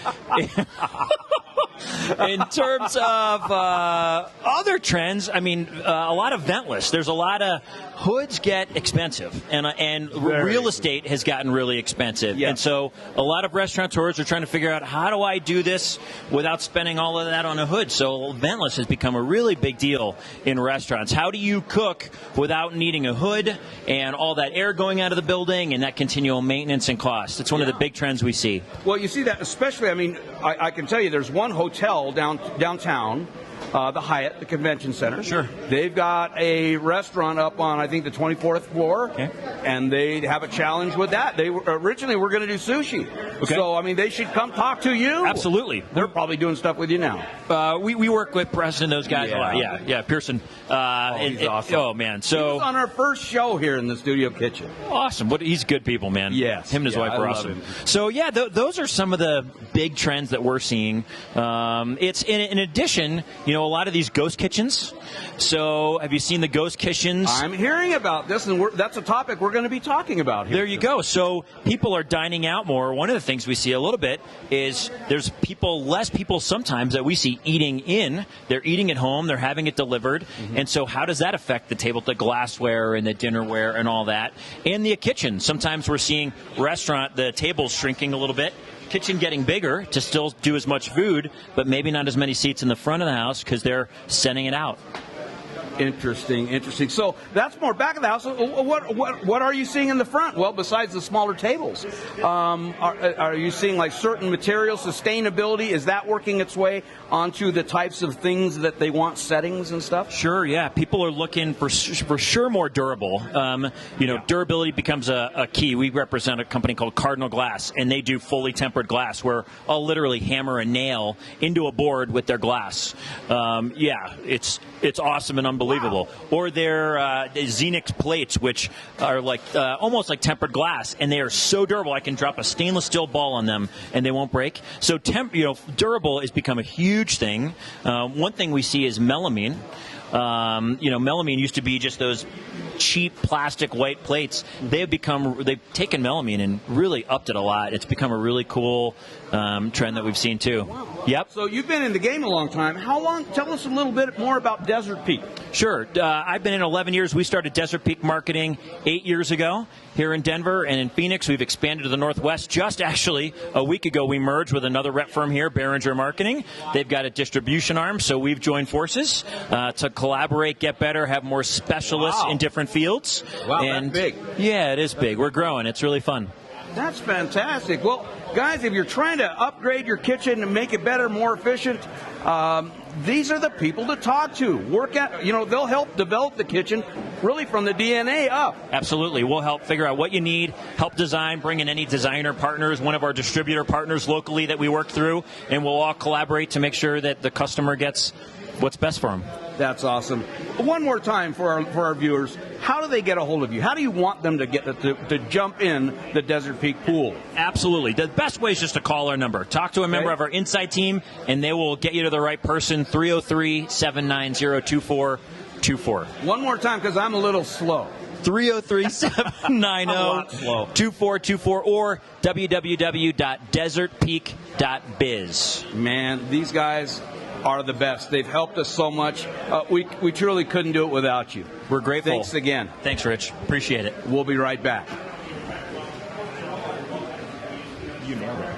In terms of other trends, a lot of ventless. There's a lot of hoods get expensive, and real estate has gotten really expensive. Yeah. And so a lot of restaurateurs are trying to figure out, how do I do this without spending all of that on a hood? So ventless has become a really big deal in restaurants. How do you cook without needing a hood and all that air going out of the building and that continual maintenance and cost? It's one of the big trends we see. Well, you see that especially, I can tell you there's one hotel downtown the Hyatt, the convention center. Sure. They've got a restaurant up on, I think, the 24th floor, and they have a challenge with that. They originally were going to do sushi. Okay. So, I mean, they should come talk to you. Absolutely. They're probably doing stuff with you now. We work with Preston and those guys a lot. Yeah, Pearson. He's awesome. Oh, man. So he was on our first show here in the studio kitchen. Awesome. He's good people, man. Yes. Him and his wife are I love awesome. him. So, yeah, those are some of the big trends that we're seeing. It's in addition, a lot of these ghost kitchens. So, have you seen the ghost kitchens? I'm hearing about this, and that's a topic we're going to be talking about here. There you go. So, people are dining out more. One of the things we see a little bit is there's less people sometimes that we see eating in. They're eating at home. They're having it delivered. Mm-hmm. And so, how does that affect the table, the glassware and the dinnerware and all that? And the kitchen. Sometimes we're seeing the tables shrinking a little bit. Kitchen getting bigger to still do as much food, but maybe not as many seats in the front of the house because they're sending it out. Interesting. So that's more back of the house. What are you seeing in the front? Well, besides the smaller tables, are you seeing like certain materials, sustainability? Is that working its way onto the types of things that they want, settings and stuff? Sure, yeah. People are looking for sure more durable. Durability becomes a key. We represent a company called Cardinal Glass, and they do fully tempered glass where I'll literally hammer a nail into a board with their glass. It's awesome and unbelievable. Or their Xenix plates, which are like almost like tempered glass, and they are so durable. I can drop a stainless steel ball on them, and they won't break. So, durable has become a huge thing. One thing we see is melamine. Melamine used to be just those cheap plastic white plates. They've taken melamine and really upped it a lot. It's become a really cool trend that we've seen too. Wow. Yep. So you've been in the game a long time. How long? Tell us a little bit more about Desert Peak. Sure. I've been in 11 years. We started Desert Peak Marketing 8 years ago here in Denver and in Phoenix. We've expanded to the Northwest. Just actually a week ago, we merged with another rep firm here, Behringer Marketing. They've got a distribution arm, so we've joined forces to collaborate, get better, have more specialists in different fields. Wow, and that's big. Yeah, it is big. We're growing. It's really fun. That's fantastic. Well, guys, if you're trying to upgrade your kitchen and make it better, more efficient, these are the people to talk to. They'll help develop the kitchen really from the DNA up. Absolutely. We'll help figure out what you need, help design, bring in any designer partners, one of our distributor partners locally that we work through, and we'll all collaborate to make sure that the customer gets what's best for them. That's awesome. One more time for our viewers, how do they get a hold of you? How do you want them to get to jump in the Desert Peak pool? Absolutely. The best way is just to call our number. Talk to a member of our inside team, and they will get you to the right person, 303-790-2424. One more time, because I'm a little slow. 303-790-2424 or www.desertpeak.biz. Man, these guys are the best. They've helped us so much. We truly couldn't do it without you. We're grateful. Thanks again. Thanks, Rich. Appreciate it. We'll be right back. You nailed it.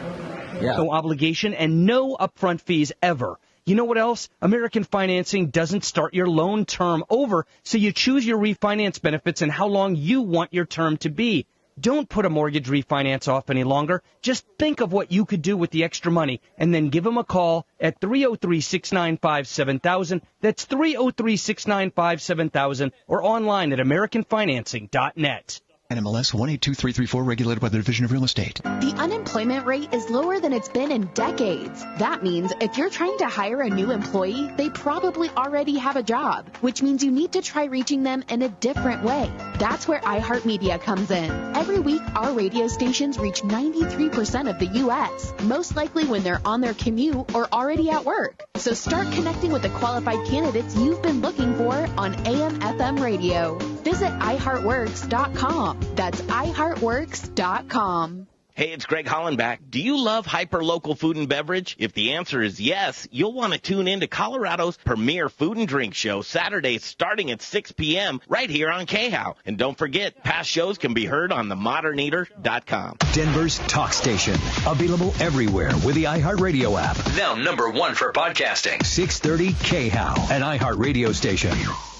Yeah. No obligation and no upfront fees ever. You know what else? American Financing doesn't start your loan term over, so you choose your refinance benefits and how long you want your term to be. Don't put a mortgage refinance off any longer. Just think of what you could do with the extra money and then give them a call at 303-695-7000. That's 303-695-7000 or online at AmericanFinancing.net. NMLS 182334, regulated by the Division of Real Estate. The unemployment rate is lower than it's been in decades. That means if you're trying to hire a new employee, they probably already have a job, which means you need to try reaching them in a different way. That's where iHeartMedia comes in. Every week, our radio stations reach 93% of the U.S., most likely when they're on their commute or already at work. So start connecting with the qualified candidates you've been looking for on AM/FM radio. Visit iHeartWorks.com. That's iHeartWorks.com. Hey, it's Greg Hollenback. Do you love hyper-local food and beverage? If the answer is yes, you'll want to tune in to Colorado's premier food and drink show Saturdays starting at 6 p.m. right here on KHOW. And don't forget, past shows can be heard on themoderneater.com. Denver's talk station. Available everywhere with the iHeartRadio app. Now #1 for podcasting. 630 KHOW, an iHeartRadio station.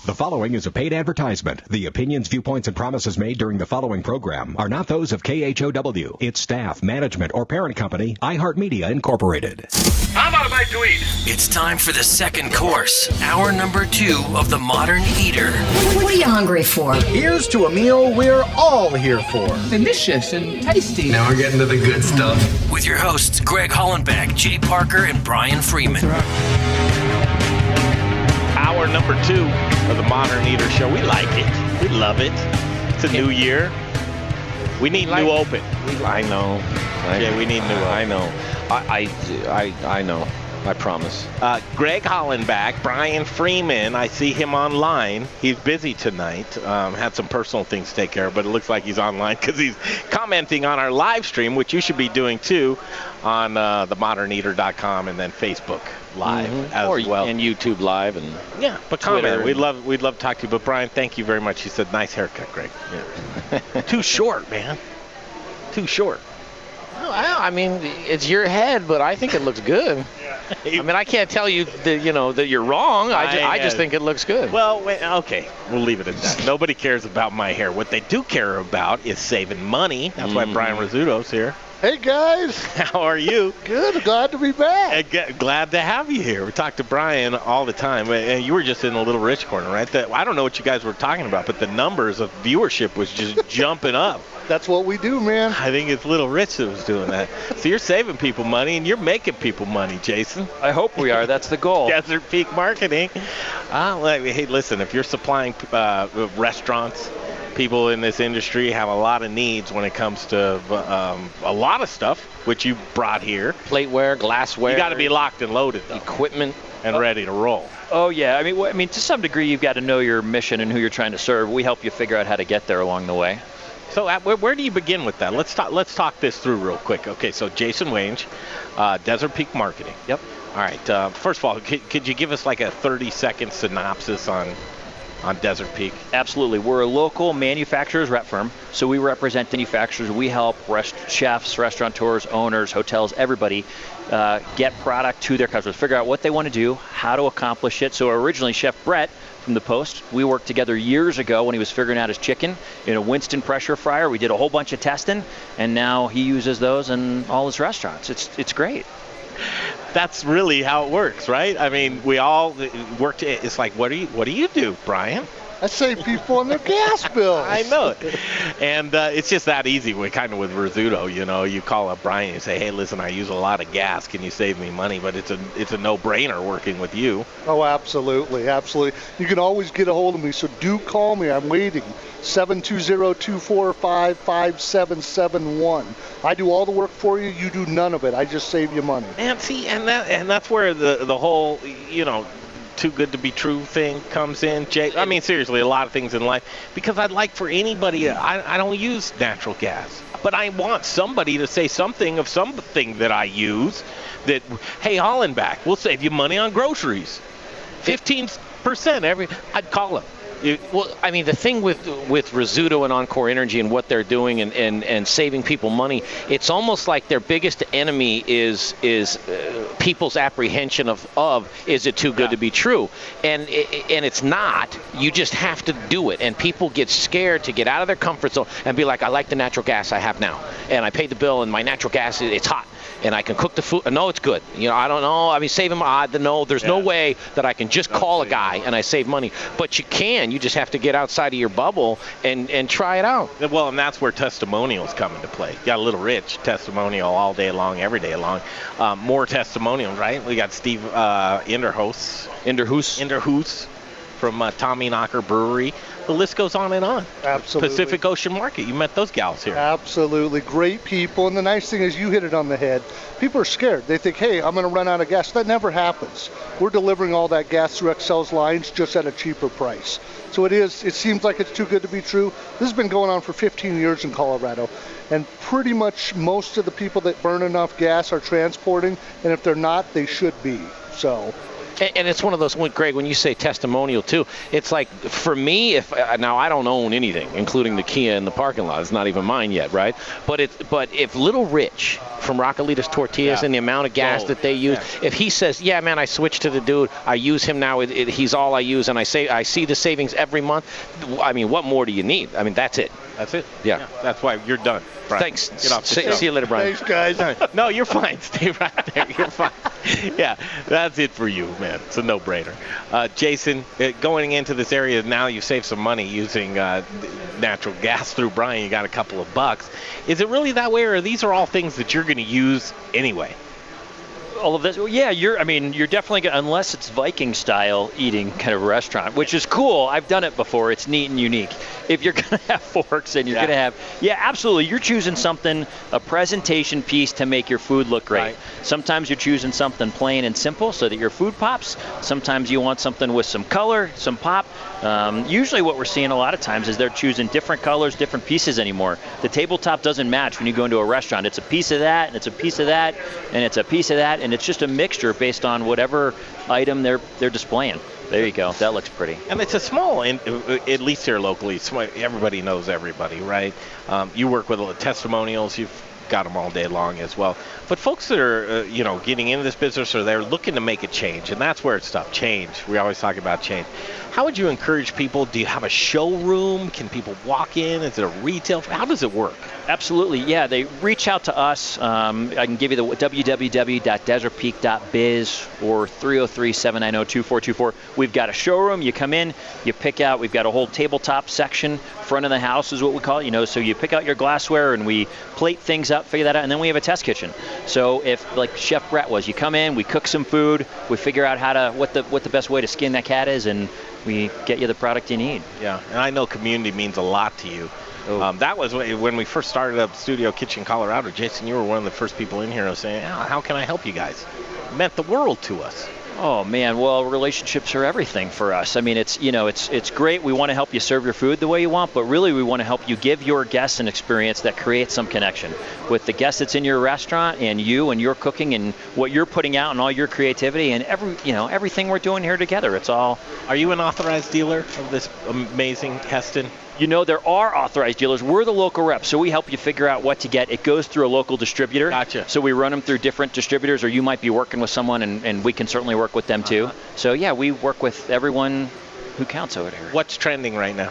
The following is a paid advertisement. The opinions, viewpoints, and promises made during the following program are not those of KHOW, its staff, management, or parent company, iHeartMedia Incorporated. How about a bite to eat? It's time for the second course, hour number 2 of The Modern Eater. What are you hungry for? Here's to a meal we're all here for. Delicious and tasty. Now we're getting to the good stuff. With your hosts, Greg Hollenback, Jay Parker, and Brian Freeman. Hour number 2 of the Modern Eater Show. We like it. We love it. It's a new year. We need new open. I know. Yeah, we need new open. I know. I know. I promise. Greg Hollenback, Brian Freeman. I see him online. He's busy tonight. Had some personal things to take care of, but it looks like he's online because he's commenting on our live stream, which you should be doing too, on themoderneater.com and then Facebook Live as well, and YouTube Live, and yeah. But comment. We'd love to talk to you. But Brian, thank you very much. He said, "Nice haircut, Greg." Yeah. Too short, man. Too short. I mean, it's your head, but I think it looks good. I mean, I can't tell you that that you're wrong. I just think it looks good. Well, okay, we'll leave it at that. Nobody cares about my hair. What they do care about is saving money. That's why Brian Rizzuto's here. Hey, guys. How are you? Good. Glad to be back. Glad to have you here. We talk to Brian all the time. And you were just in the Little Rich Corner, right? I don't know what you guys were talking about, but the numbers of viewership was just jumping up. That's what we do, man. I think it's Little Rich that was doing that. So you're saving people money, and you're making people money, Jason. I hope we are. That's the goal. Desert Peak Marketing. Hey, listen, if you're supplying restaurants, people in this industry have a lot of needs when it comes to a lot of stuff, which you brought here. Plateware, glassware. You got to be locked and loaded, though. Equipment. And ready to roll. Oh, yeah. I mean, to some degree, you've got to know your mission and who you're trying to serve. We help you figure out how to get there along the way. So where do you begin with that? Let's talk this through real quick. Okay, so Jason Wange, Desert Peak Marketing. Yep. All right. First of all, could you give us like a 30-second synopsis on Desert Peak? Absolutely. We're a local manufacturer's rep firm, so we represent manufacturers. We help chefs, restaurateurs, owners, hotels, everybody get product to their customers, figure out what they want to do, how to accomplish it. So originally, Chef Brett from the Post, we worked together years ago when he was figuring out his chicken in a Winston pressure fryer. We did a whole bunch of testing, and now he uses those in all his restaurants. It's great. That's really how it works, right? I mean, we all worked. It's like, what do you do, Brian? I save people on their gas bills. I know it. And it's just that easy. With Rizzuto, you call up Brian and say, hey, listen, I use a lot of gas. Can you save me money? But it's a no-brainer working with you. Oh, absolutely. Absolutely. You can always get a hold of me, so do call me. I'm waiting. 720-245-5771. I do all the work for you. You do none of it. I just save you money. And see, and that's where the whole, too good to be true thing comes in, Jay. I mean, seriously, a lot of things in life. Because I'd like for anybody, I don't use natural gas, but I want somebody to say something of something that I use that, hey, Hollenback, we'll save you money on groceries. 15% I'd call them. Well, I mean, the thing with Rizzuto and Encore Energy and what they're doing and saving people money, it's almost like their biggest enemy is people's apprehension of is it too good to be true, and it's not. You just have to do it, and people get scared to get out of their comfort zone and be like, I like the natural gas I have now, and I paid the bill, and my natural gas it's hot. And I can cook the food. No, it's good. I don't know. I mean, save him. No, there's no way that I can just call a guy and I save money. But you can. You just have to get outside of your bubble and try it out. Well, and that's where testimonials come into play. You got a Little Rich testimonial all day long, every day long. More testimonials, right? We got Steve Inderhoos from Tommy Knocker Brewery. The list goes on and on. Absolutely. Pacific Ocean Market. You met those gals here. Absolutely. Great people. And the nice thing is you hit it on the head. People are scared. They think, hey, I'm going to run out of gas. That never happens. We're delivering all that gas through Excel's lines just at a cheaper price. So it seems like it's too good to be true. This has been going on for 15 years in Colorado. And pretty much most of the people that burn enough gas are transporting. And if they're not, they should be. So And it's one of those, Greg, when you say testimonial too, it's like, for me, now I don't own anything, including the Kia in the parking lot. It's not even mine yet, right? But if Little Rich from Raquelitas Tortillas and the amount of gas that they use, if he says, yeah, man, I switched to the dude, I use him now, he's all I use, and I see the savings every month, I mean, what more do you need? I mean, that's it. That's it. Yeah. That's why you're done, Brian. Thanks. Get off the show. See you later, Brian. Thanks, guys. No, you're fine. Stay right there. You're fine. Yeah, that's it for you, man. It's a no-brainer. Jason, going into this area now, you save some money using natural gas through Brian. You got a couple of bucks. Is it really that way, or these are all things that you're going to use anyway? All of this, yeah, you're definitely gonna, unless it's Viking style eating kind of restaurant, which is cool. I've done it before. It's neat and unique. If you're gonna have forks and you're gonna have, absolutely, you're choosing something, a presentation piece to make your food look great. Right. Sometimes you're choosing something plain and simple so that your food pops. Sometimes you want something with some color, some pop. Usually what we're seeing a lot of times is they're choosing different colors, different pieces anymore. The tabletop doesn't match when you go into a restaurant. It's a piece of that, and it's a piece of that, and it's a piece of that, and it's just a mixture based on whatever item they're displaying. There you go. That looks pretty. And it's a small, at least here locally, everybody knows everybody, right? You work with testimonials. You've got them all day long as well. But folks that are, getting into this business, or they're looking to make a change, and that's where it's tough. Change. We always talk about change. How would you encourage people? Do you have a showroom? Can people walk in? Is it a retail? How does it work? Absolutely, yeah. They reach out to us. I can give you the www.desertpeak.biz or 303-790-2424. We've got a showroom. You come in, you pick out. We've got a whole tabletop section. Front of the house is what we call it. So you pick out your glassware and we plate things up, figure that out, and then we have a test kitchen. So if, like Chef Brett was, you come in, we cook some food, we figure out what the best way to skin that cat is, and we get you the product you need. Yeah, and I know community means a lot to you. That was when we first started up Studio Kitchen Colorado. Jason, you were one of the first people in here saying, how can I help you guys? It meant the world to us. Oh man, well, relationships are everything for us. I mean, it's great. We want to help you serve your food the way you want, but really we want to help you give your guests an experience that creates some connection with the guest that's in your restaurant and you and your cooking and what you're putting out and all your creativity and everything we're doing here together. It's all. Are you an authorized dealer of this amazing Heston? There are authorized dealers. We're the local rep, so we help you figure out what to get. It goes through a local distributor. Gotcha. So we run them through different distributors, or you might be working with someone, and we can certainly work with them too. So yeah, we work with everyone who counts over here. What's trending right now?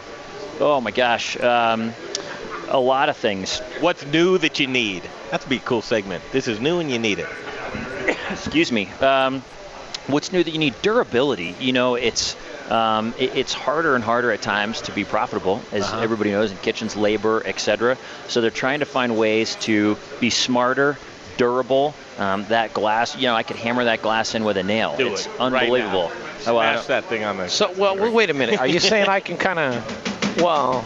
Oh my gosh, a lot of things. What's new that you need? That'd be a cool segment. This is new and you need it. Excuse me. What's new that you need? Durability. It's harder and harder at times to be profitable, as everybody knows, in kitchens, labor, etc. So they're trying to find ways to be smarter, durable. That glass, I could hammer that glass in with a nail. It's unbelievable. Right now. Smash that thing on there. So, wait a minute. Are you saying I can kind of, that'll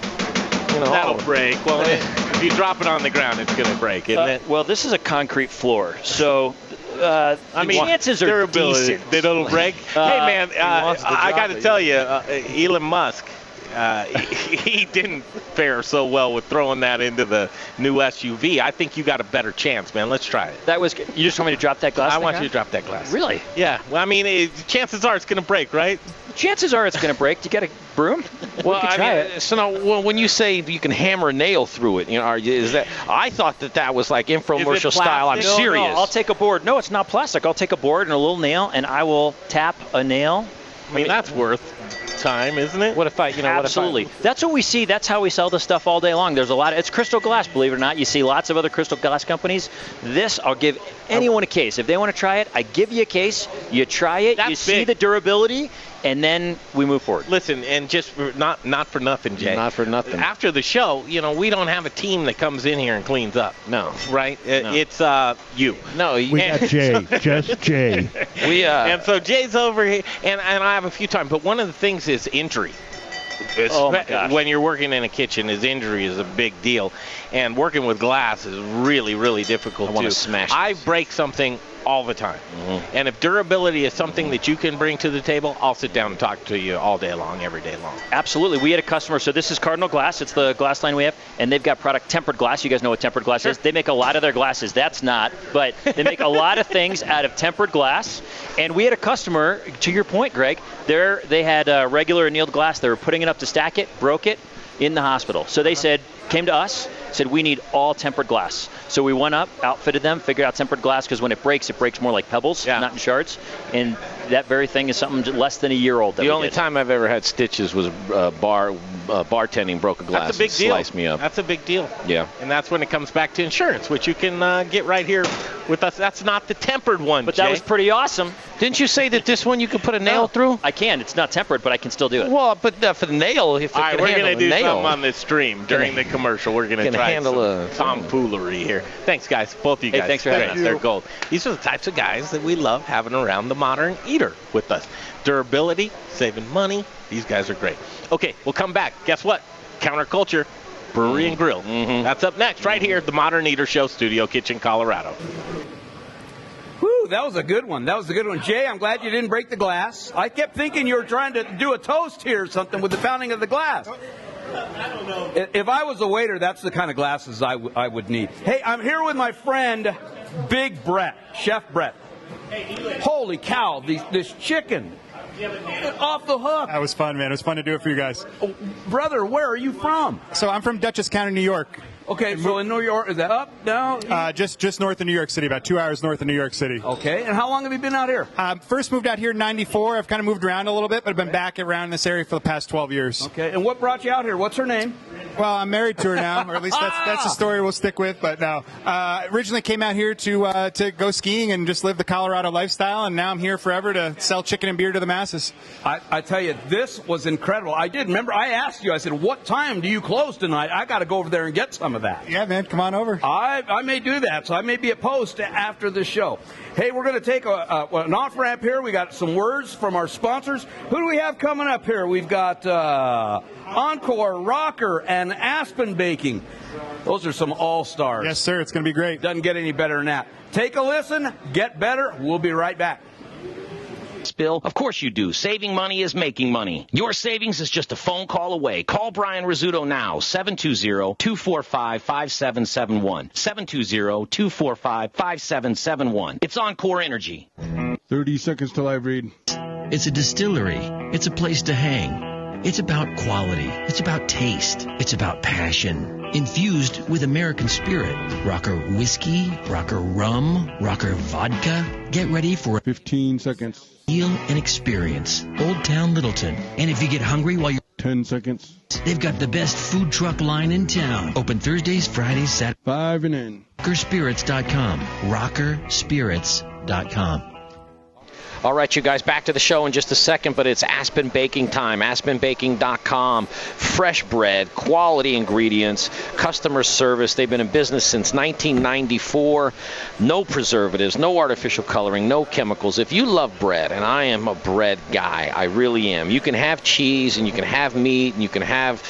break. Well, if you drop it on the ground, it's going to break, isn't it? Well, this is a concrete floor, so. Chances are decent. That it'll break. Hey, man, I got to tell you, Elon Musk, he didn't fare so well with throwing that into the new SUV. I think you got a better chance, man. Let's try it. That was good. You just want me to drop that glass? I want you to drop that glass. Really? Yeah. Well, I mean, chances are it's going to break, right? Chances are it's going to break. Do you get a broom? Well, so now, when you say you can hammer a nail through it, is that? I thought that was like infomercial style. I'm serious. No, I'll take a board. No, it's not plastic. I'll take a board and a little nail, and I will tap a nail. I mean, that's worth time, isn't it? What if I, absolutely. That's what we see. That's how we sell this stuff all day long. There's a lot of, it's crystal glass, believe it or not. You see lots of other crystal glass companies. This, I'll give anyone a case. If they want to try it, I give you a case. You try it. You see the durability, and then we move forward. Listen, and just not for nothing, Jay. Not for nothing. After the show, we don't have a team that comes in here and cleans up. No. Right? No. It's you. No. We got Jay. Just Jay. And so Jay's over here, and I have a few times, but one of the things is injury. Oh my gosh. When you're working in a kitchen, injury is a big deal, and working with glass is really, really difficult. I want to smash. I break something all the time. And if durability is something that you can bring to the table, I'll sit down and talk to you all day long, every day long. Absolutely. We had a customer, so this is Cardinal Glass. It's the glass line we have, and they've got product tempered glass. You guys know what tempered glass is? They make a lot of their glasses. That's not, but they make a lot of things out of tempered glass. And we had a customer, to your point, Greg, they had regular annealed glass. They were putting it up to stack it, broke it in the hospital. So they came to us, said, we need all tempered glass. So we went up, outfitted them, figured out tempered glass, because when it breaks more like pebbles, not in shards. And that very thing is something less than a year old. The only time I've ever had stitches was bartending, broke a glass. That's a big deal. Sliced me up. That's a big deal. Yeah. And that's when it comes back to insurance, which you can get right here with us. That's not the tempered one, But Jay. that was pretty awesome. Didn't you say that this one you could put a nail through? I can. It's not tempered, but I can still do it. Well, but for the nail, if it All right, can we're handle going to do a nail. something on this stream during the commercial. We're going to try some tomfoolery here. Thanks, guys. Both of you guys. Hey, thanks for having us. They're gold. These are the types of guys that we love having around the Modern Eater with us. Durability, saving money. These guys are great. Okay, we'll come back. Guess what? Counterculture, Brewery and Grille. That's up next right here at the Modern Eater Show, Studio Kitchen, Colorado. Whew, that was a good one. That was a good one. Jay, I'm glad you didn't break the glass. I kept thinking you were trying to do a toast here or something with the pounding of the glass. I don't know. If I was a waiter, that's the kind of glasses I would need. Hey, I'm here with my friend, Big Brett, Chef Brett. Holy cow, this chicken. Off the hook. That was fun, man. It was fun to do it for you guys. Oh, brother, where are you from? So I'm from Dutchess County, New York. Okay, so in New York, is that up, down? Just north of New York City, about 2 hours north of New York City. Okay, and how long have you been out here? First moved out here in 94. I've kind of moved around a little bit, but I've been back around this area for the past 12 years. Okay, and what brought you out here? What's her name? Well, I'm married to her now, or at least that's the story we'll stick with. But no, originally came out here to go skiing and just live the Colorado lifestyle, and now I'm here forever to sell chicken and beer to the masses. I tell you, this was incredible. I did remember. I asked you. I said, "What time do you close tonight?" I got to go over there and get some of that. Yeah, man, come on over. I may do that, so I may be at Post after the show. Hey, we're going to take an off ramp here. We got some words from our sponsors. Who do we have coming up here? We've got Encore, Rocker, and Aspen Baking. Those are some all-stars. Yes, sir. It's going to be great. Doesn't get any better than that. Take a listen. Get better. We'll be right back. Bill? Of course you do. Saving money is making money. Your savings is just a phone call away. Call Brian Rizzuto now, 720-245-5771. 720-245-5771. It's Encore Energy. 30 seconds till I read. It's a distillery. It's a place to hang. It's about quality. It's about taste. It's about passion. Infused with American spirit. Rocker whiskey, Rocker rum, Rocker vodka. Get ready for 15 seconds. Feel and experience. Old Town Littleton. And if you get hungry while you're 10 seconds. They've got the best food truck line in town. Open Thursdays, Fridays, Saturdays. 5 and in. Rockerspirits.com. Rockerspirits.com. All right, you guys, back to the show in just a second, but it's Aspen Baking time. AspenBaking.com. Fresh bread, quality ingredients, customer service. They've been in business since 1994. No preservatives, no artificial coloring, no chemicals. If you love bread, and I am a bread guy, I really am. You can have cheese, and you can have meat, and you can have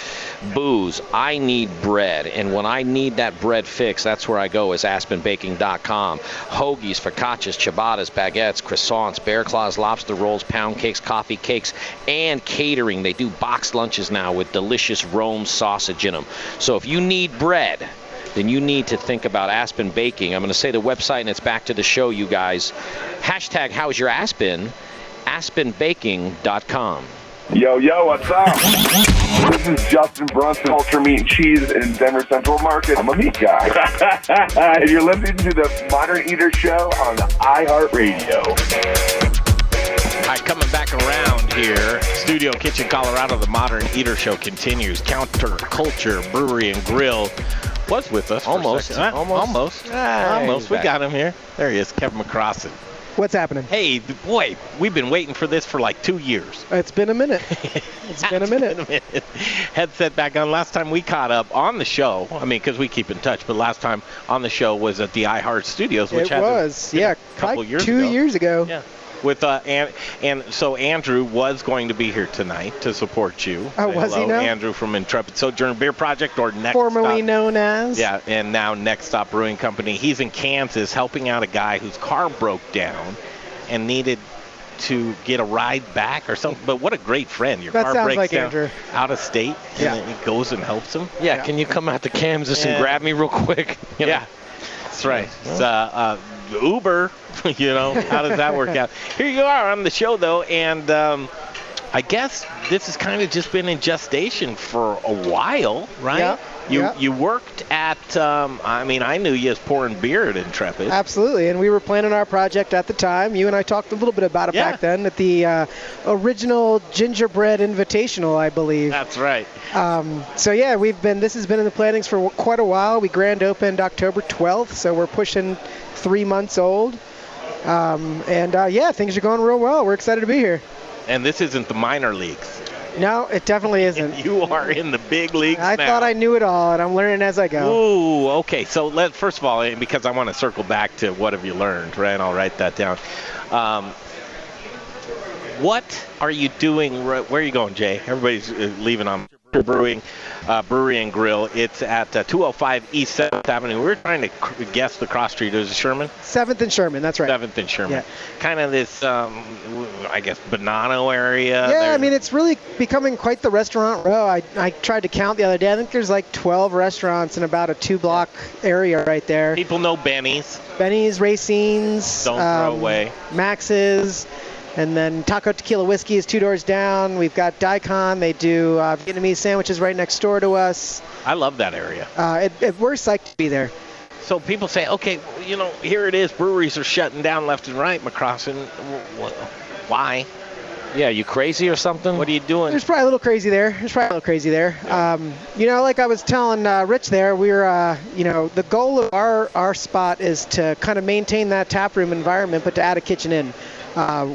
booze. I need bread, and when I need that bread fix, that's where I go, is AspenBaking.com. Hoagies, focaccias, ciabattas, baguettes, croissants, bear claws, lobster rolls, pound cakes, coffee cakes, and catering. They do boxed lunches now with delicious Rome sausage in them. So if you need bread, then you need to think about Aspen Baking. I'm going to say the website, and it's back to the show, you guys. Hashtag how's your Aspen? AspenBaking.com. Yo, what's up? This is Justin Brunson, Ultra Meat and Cheese in Denver Central Market. I'm a meat guy. And you're listening to the Modern Eater Show on iHeartRadio. All right, coming back around here, Studio Kitchen, Colorado, the Modern Eater Show continues. Counterculture, Brewery and Grille was with us. Almost. Almost. We got him here. There he is, Kevin McCrossin. What's happening? Hey, boy, we've been waiting for this for like 2 years. It's been a minute. It's been a minute. Headset back on. Last time we caught up on the show, I mean, because we keep in touch, but last time on the show was at the iHeart Studios, which a couple years ago. Yeah. With and so Andrew was going to be here tonight to support you. Oh, was he now? Andrew from Intrepid Sojourner Beer Project, or Next formerly Stop, known as. Yeah, and now Next Stop Brewing Company. He's in Kansas helping out a guy whose car broke down and needed to get a ride back or something. But what a great friend. Your that car sounds breaks like down Andrew. out of state, and then he goes and helps him. Yeah, can you come out to Kansas and grab me real quick? Yeah, that's right. It's, Uber, how does that work out? Here you are on the show, though, and I guess this has kind of just been in gestation for a while, right? Yeah. You worked at, I knew you was pouring beer at Intrepid. Absolutely, and we were planning our project at the time. You and I talked a little bit about it back then at the original Gingerbread Invitational, I believe. That's right. This has been in the plannings for quite a while. We grand opened October 12th, so we're pushing 3 months old. Things are going real well. We're excited to be here. And this isn't the minor leagues. No, it definitely isn't. You are in the big leagues I now. thought I knew it all, and I'm learning as I go. Ooh, okay. So first of all, because I want to circle back to what have you learned, right? I'll write that down. What are you doing? Where are you going, Jay? Everybody's leaving on Brewing, Brewery and Grille. It's at 205 East 7th Avenue. We're trying to guess the cross street. Is it Sherman? 7th and Sherman, that's right. 7th and Sherman. Yeah. Kind of this, I guess, Bonanno area. Yeah, it's really becoming quite the restaurant row. I tried to count the other day. I think there's like 12 restaurants in about a 2-block area right there. People know Benny's. Benny's, Racine's. Don't throw away. Max's. And then Taco Tequila Whiskey is 2 doors down. We've got Daikon. They do Vietnamese sandwiches right next door to us. I love that area. We're psyched to be there. So people say, okay, here it is. Breweries are shutting down left and right, McCrossin. Why? Yeah, you crazy or something? What are you doing? There's probably a little crazy there. Yeah. Like I was telling Rich there, we're, the goal of our spot is to kind of maintain that taproom environment, but to add a kitchen in.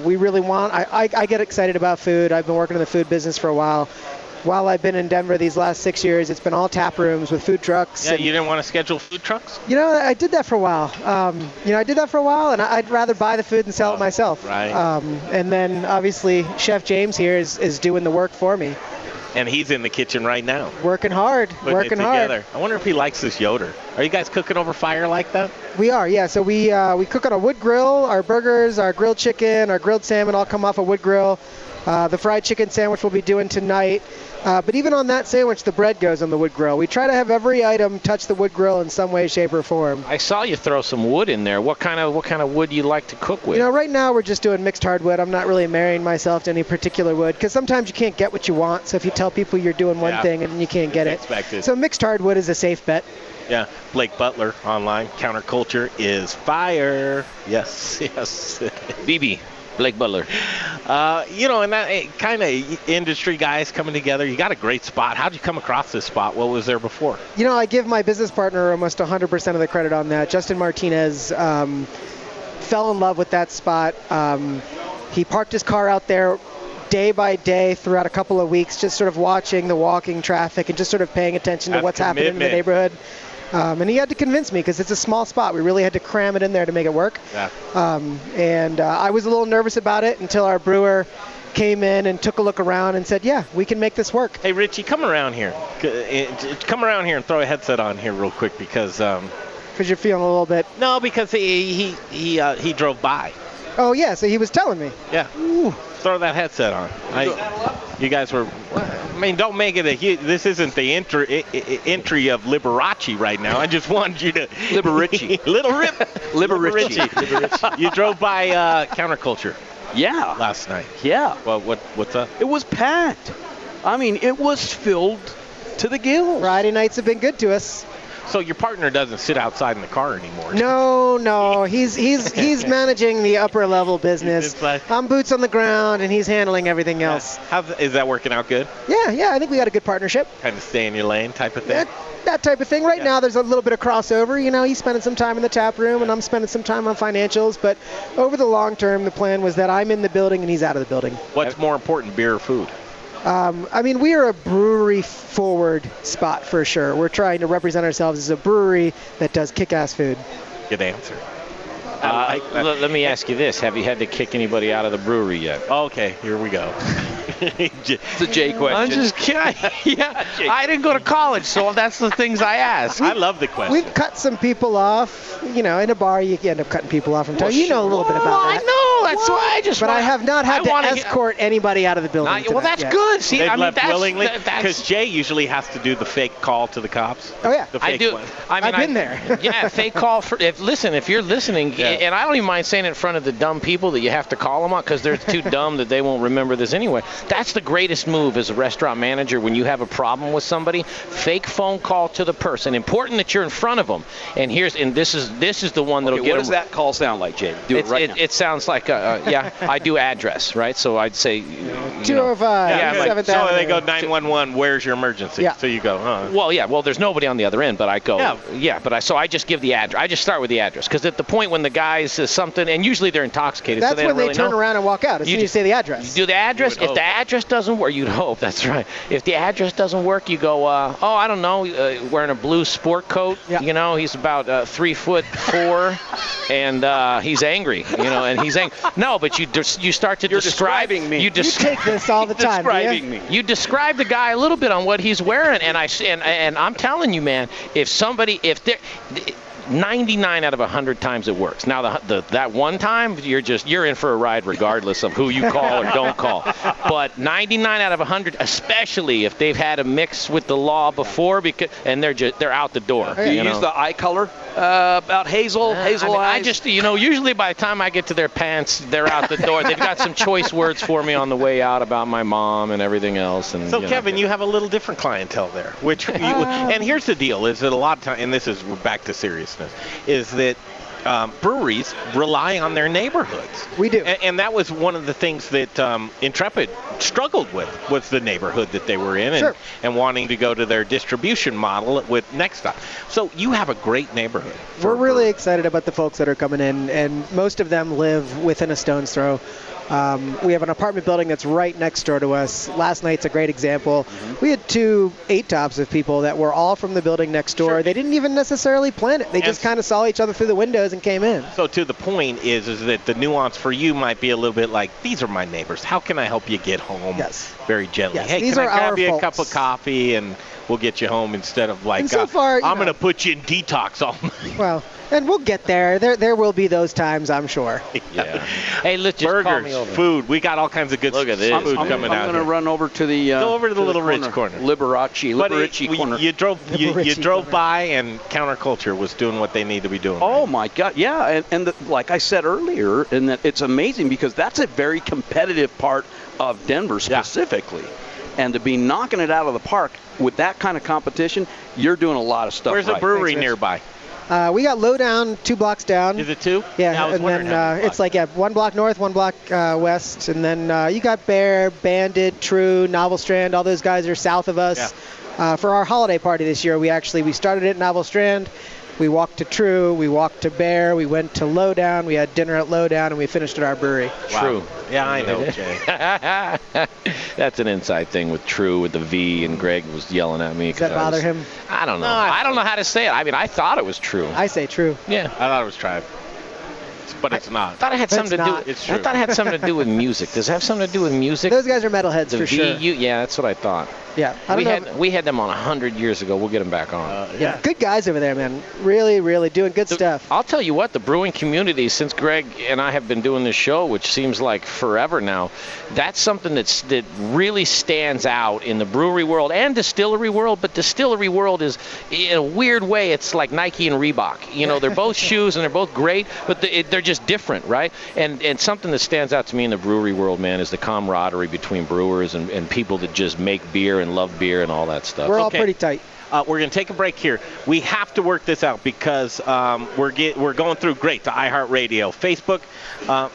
We really want, I get excited about food. I've been working in the food business for a while. While I've been in Denver these last 6 years, it's been all tap rooms with food trucks. Yeah, you didn't want to schedule food trucks? I did that for a while. And I'd rather buy the food and sell it myself. Right. And then, obviously, Chef James here is doing the work for me. And he's in the kitchen right now. Working hard. Putting it together. I wonder if he likes this Yoder. Are you guys cooking over fire like that? We are, yeah. So we cook on a wood grill. Our burgers, our grilled chicken, our grilled salmon all come off a wood grill. The fried chicken sandwich we'll be doing tonight. But even on that sandwich, the bread goes on the wood grill. We try to have every item touch the wood grill in some way, shape, or form. I saw you throw some wood in there. What kind of wood do you like to cook with? Right now we're just doing mixed hardwood. I'm not really marrying myself to any particular wood because sometimes you can't get what you want. So if you tell people you're doing one thing and you can't get it. So mixed hardwood is a safe bet. Yeah, Blake Butler online. Counterculture is fire. Yes. BB. Blake Butler. And that kind of industry guys coming together. You got a great spot. How'd you come across this spot? What was there before? I give my business partner almost 100% of the credit on that. Justin Martinez fell in love with that spot. He parked his car out there day by day throughout a couple of weeks, just sort of watching the walking traffic and just sort of paying attention to what's happening in the neighborhood. And he had to convince me because it's a small spot. We really had to cram it in there to make it work. Yeah. I was a little nervous about it until our brewer came in and took a look around and said, yeah, we can make this work. Hey, Richie, come around here. Come around here and throw a headset on here real quick because you're feeling a little bit... No, because he drove by. Oh, yeah, so he was telling me. Yeah. Ooh. Throw that headset on. You guys were... don't make it this isn't the entry of Liberace right now. I just wanted you to... Liberace. Little Rip. Liberace. You drove by Counterculture. Yeah. Last night. Yeah. Well, what's up? It was packed. It was filled to the gills. Friday nights have been good to us. So your partner doesn't sit outside in the car anymore. No. He's managing the upper level business. I'm boots on the ground, and he's handling everything else. Is that working out good? Yeah. I think we got a good partnership. Kind of stay in your lane type of thing? That type of thing. Right now, there's a little bit of crossover. He's spending some time in the tap room, and I'm spending some time on financials. But over the long term, the plan was that I'm in the building and he's out of the building. What's more important, beer or food? We are a brewery-forward spot for sure. We're trying to represent ourselves as a brewery that does kick-ass food. Good answer. Let me ask you this: have you had to kick anybody out of the brewery yet? Okay, here we go. It's a Jay question. I'm just kidding. Yeah, I didn't go to college, so that's the things I ask. I love the question. We've cut some people off. In a bar, you end up cutting people off from time. You know a little bit about that. I know. That's why I just. But I have not had to escort anybody out of the building. Well, that's good. See, They've left that's willingly because Jay usually has to do the fake call to the cops. Oh yeah, I do. One. I've been there. Yeah, fake call for. If you're listening, and I don't even mind saying it in front of the dumb people that you have to call them on because they're too dumb that they won't remember this anyway. That's the greatest move as a restaurant manager when you have a problem with somebody. Fake phone call to the person. Important that you're in front of them. And this is the one that'll get. What does that call sound like, Jay? Do it right now. It sounds like I do address, right? So I'd say 205. like, so they go 911. Where's your emergency? Yeah. So you go, Well, there's nobody on the other end, but I go. So I just give the address. I just start with the address because at the point when the guy says something, and usually they're intoxicated, that's so they when don't they turn around and walk out. As soon as you say the address. You do the address. If the address doesn't work, you'd hope. That's right. If the address doesn't work, you go. I don't know. Wearing a blue sport coat. Yeah. He's about 3'4", and he's angry. And he's angry. No, but you start to describe. Describing me. You take this all the time. Describing me. You describe the guy a little bit on what he's wearing, and I'm telling you, man, if 99 out of 100 times it works. Now that one time you're in for a ride regardless of who you call or don't call. But 99 out of 100, especially if they've had a mix with the law before, and they're out the door. You use the eye color about hazel eyes. I just usually by the time I get to their pants, they're out the door. They've got some choice words for me on the way out about my mom and everything else. And So Kevin, you have a little different clientele there, and here's the deal: is that a lot of time, and this is back to seriousness, is that breweries rely on their neighborhoods. We do. And that was one of the things that Intrepid struggled with, was the neighborhood that they were in and wanting to go to their distribution model with Next Stop. So you have a great neighborhood. We're really excited about the folks that are coming in, and most of them live within a stone's throw. We have an apartment building that's right next door to us. Last night's a great example. We had 2 8-tops of people that were all from the building next door. They didn't even necessarily plan it. They just kind of saw each other through the windows and came in. So to the point is that the nuance for you might be a little bit like, these are my neighbors. How can I help you get home? Yes. Very gently. Yes, hey, these can are I grab our you folks. a cup of coffee and we'll get you home instead of like, And so far, I'm going to put you in detox all night. Well, and we'll get there. There will be those times, I'm sure. Yeah. Hey, let's just call me Burgers, over. food. We got all kinds of good stuff food coming out. I'm going to run over to the go over to the Little Ridge corner. Liberace corner. You drove by and Counterculture was doing what they need to be doing. Oh my God, yeah, and like I said earlier, and that it's amazing because that's a very competitive part of Denver specifically, and to be knocking it out of the park with that kind of competition, you're doing a lot of stuff. Where's right. a brewery nearby? We got Lowdown 2 blocks down. Is it 2? Yeah, and then it's like 1 block north, 1 block west, and then you got Bear, Bandit, True, Novel Strand. All those guys are south of us. Yeah. For our holiday party this year, we started at Novel Strand. We walked to True, we walked to Bear, we went to Lowdown, we had dinner at Lowdown, and we finished at our brewery. Wow. True. Yeah, I know, Jay. That's an inside thing with True with the V, and Greg was yelling at me. Does that bother him? I don't know. I don't know how to say it. I mean, I thought it was True. I say True. Yeah. I thought it was Tribe. But it's not. I thought it had something to do. It's true. I thought it had something to do with music. Does it have something to do with music? Those guys are metalheads for sure. Yeah, that's what I thought. Yeah, We had them on 100 years ago. We'll get them back on. Yeah, good guys over there, man. Really, really doing good stuff. I'll tell you what, the brewing community, since Greg and I have been doing this show, which seems like forever now, that's something that really stands out in the brewery world and distillery world. But distillery world is, in a weird way, it's like Nike and Reebok. You know, they're both shoes and they're both great, but they're just different, right? And something that stands out to me in the brewery world, man, is the camaraderie between brewers and people that just make beer and love beer and all that stuff. We're all pretty tight. We're going to take a break here. We have to work this out because we're going through the iHeartRadio. Facebook,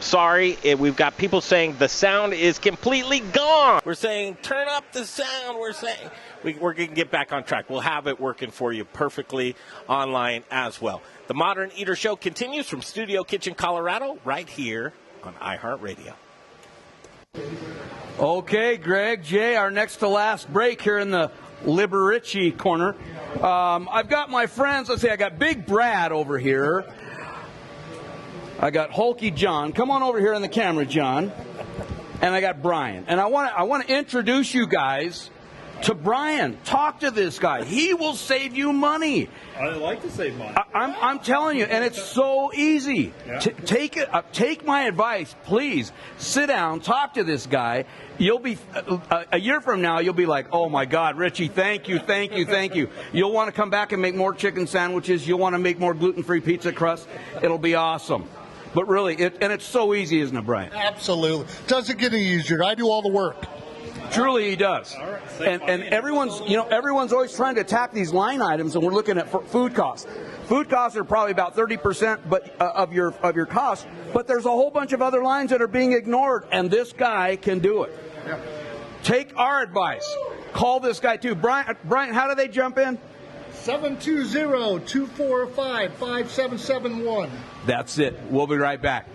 sorry, we've got people saying the sound is completely gone. We're saying turn up the sound. We're saying we're going to get back on track. We'll have it working for you perfectly online as well. The Modern Eater Show continues from Studio Kitchen, Colorado, right here on iHeartRadio. Okay, Greg, Jay, our next to last break here in the Liberace corner. I've got my friends. Let's see, I got Big Brad over here. I got Hulky John. Come on over here in the camera, John. And I got Brian. And I want to introduce you guys to Brian. Talk to this guy. He will save you money. I like to save money. I'm telling you, and it's so easy. Yeah. Take my advice, please. Sit down, talk to this guy. You'll be a year from now. You'll be like, oh my God, Richie, thank you. You'll want to come back and make more chicken sandwiches. You'll want to make more gluten-free pizza crust. It'll be awesome. But really, it's so easy, isn't it, Brian? Absolutely. Doesn't get any easier. I do all the work. Truly, he does. And everyone's always trying to attack these line items, and we're looking at food costs. Food costs are probably about 30% of your cost, but there's a whole bunch of other lines that are being ignored, and this guy can do it. Yeah. Take our advice. Call this guy too. Brian, how do they jump in? 720-245-5771. That's it. We'll be right back.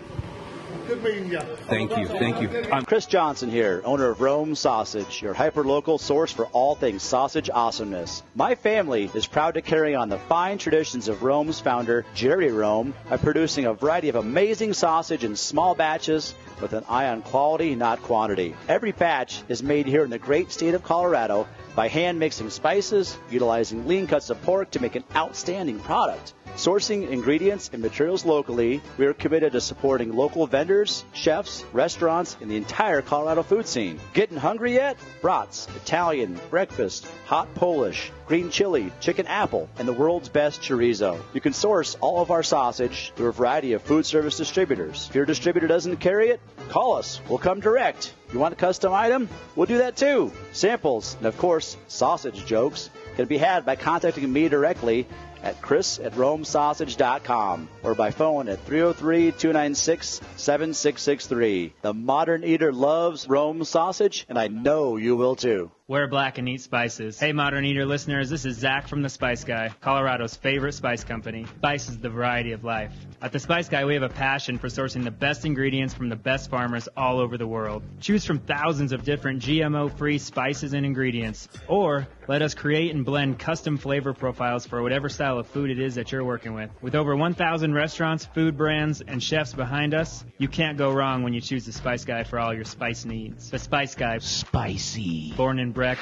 Good meeting you. Thank you. I'm Chris Johnson here, owner of Rome Sausage, your hyper-local source for all things sausage awesomeness. My family is proud to carry on the fine traditions of Rome's founder, Jerry Rome, by producing a variety of amazing sausage in small batches with an eye on quality, not quantity. Every batch is made here in the great state of Colorado by hand mixing spices, utilizing lean cuts of pork to make an outstanding product. Sourcing ingredients and materials locally, we are committed to supporting local vendors, chefs, restaurants, and the entire Colorado food scene. Getting hungry yet? Brats, Italian, breakfast, hot Polish, green chili, chicken apple, and the world's best chorizo. You can source all of our sausage through a variety of food service distributors. If your distributor doesn't carry it, call us. We'll come direct. You want a custom item? We'll do that too. Samples, and of course, sausage jokes, can be had by contacting me directly at chris@romesausage.com or by phone at 303-296-7663. The modern eater loves Rome sausage, and I know you will too. Wear black and eat spices. Hey, Modern Eater listeners, this is Zach from The Spice Guy, Colorado's favorite spice company. Spice is the variety of life. At The Spice Guy, we have a passion for sourcing the best ingredients from the best farmers all over the world. Choose from thousands of different GMO-free spices and ingredients, or let us create and blend custom flavor profiles for whatever style of food it is that you're working with. With over 1,000 restaurants, food brands, and chefs behind us, you can't go wrong when you choose The Spice Guy for all your spice needs. The Spice Guy. Spicy. Born in Breck,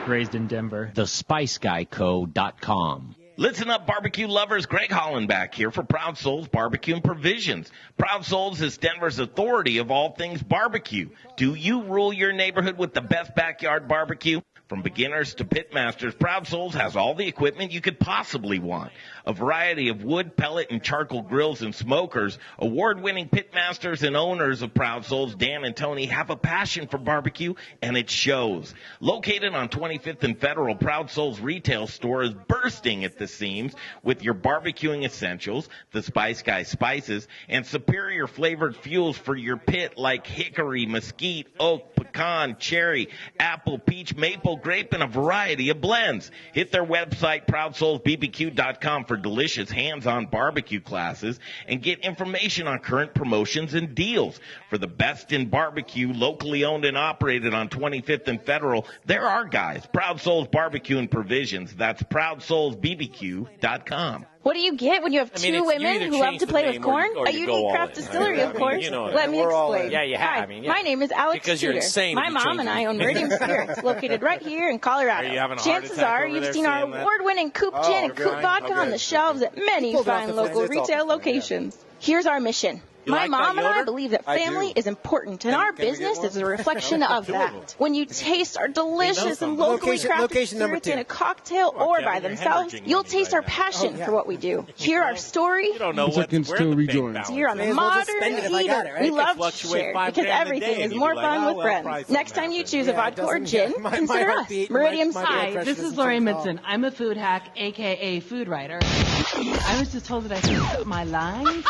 raised in Denver. TheSpiceGuyCo.com. Listen up, barbecue lovers. Greg Hollenback here for Proud Souls Barbecue and Provisions. Proud Souls is Denver's authority of all things barbecue. Do you rule your neighborhood with the best backyard barbecue? From beginners to pit masters, Proud Souls has all the equipment you could possibly want. A variety of wood, pellet, and charcoal grills and smokers. Award-winning pit masters and owners of Proud Souls, Dan and Tony, have a passion for barbecue, and it shows. Located on 25th and Federal, Proud Souls retail store is bursting at the seams with your barbecuing essentials, the Spice Guy spices, and superior flavored fuels for your pit like hickory, mesquite, oak, pecan, cherry, apple, peach, maple, grape, and a variety of blends. Hit their website, ProudSoulsBBQ.com, for delicious hands-on barbecue classes and get information on current promotions and deals. For the best in barbecue, locally owned and operated on 25th and Federal, there are guys. Proud Souls Barbecue and Provisions. That's ProudSoulsBBQ.com. What do you get when you have two women who love to play with corn? A unique craft distillery, of course. Let me explain. Yeah, you have. Hi, my name is Alex Because you're Tudor. insane. My mom and I own Radium Spirits, located right here in Colorado. Are you having a heart Chances attack are over you've there seen our seeing that? award-winning Coop Gin and Coop Vodka on the shelves at many Pulled it off fine the local fridge. It's retail off. locations. Here's our mission. You My like mom that and I yogurt? believe that I family do. is important, and our business is a reflection of that. When you taste our delicious and locally crafted spirits in a cocktail or by themselves, you'll taste our passion for what we do. Hear our story. I can still rejoin. Here on the Modern Eater, we love to share because everything is more fun with friends. Next time you choose a vodka or gin, consider us. Meridian Hi, this is Lori Midson. I'm a food hack, a.k.a. food writer. I was just told that I could put my lines,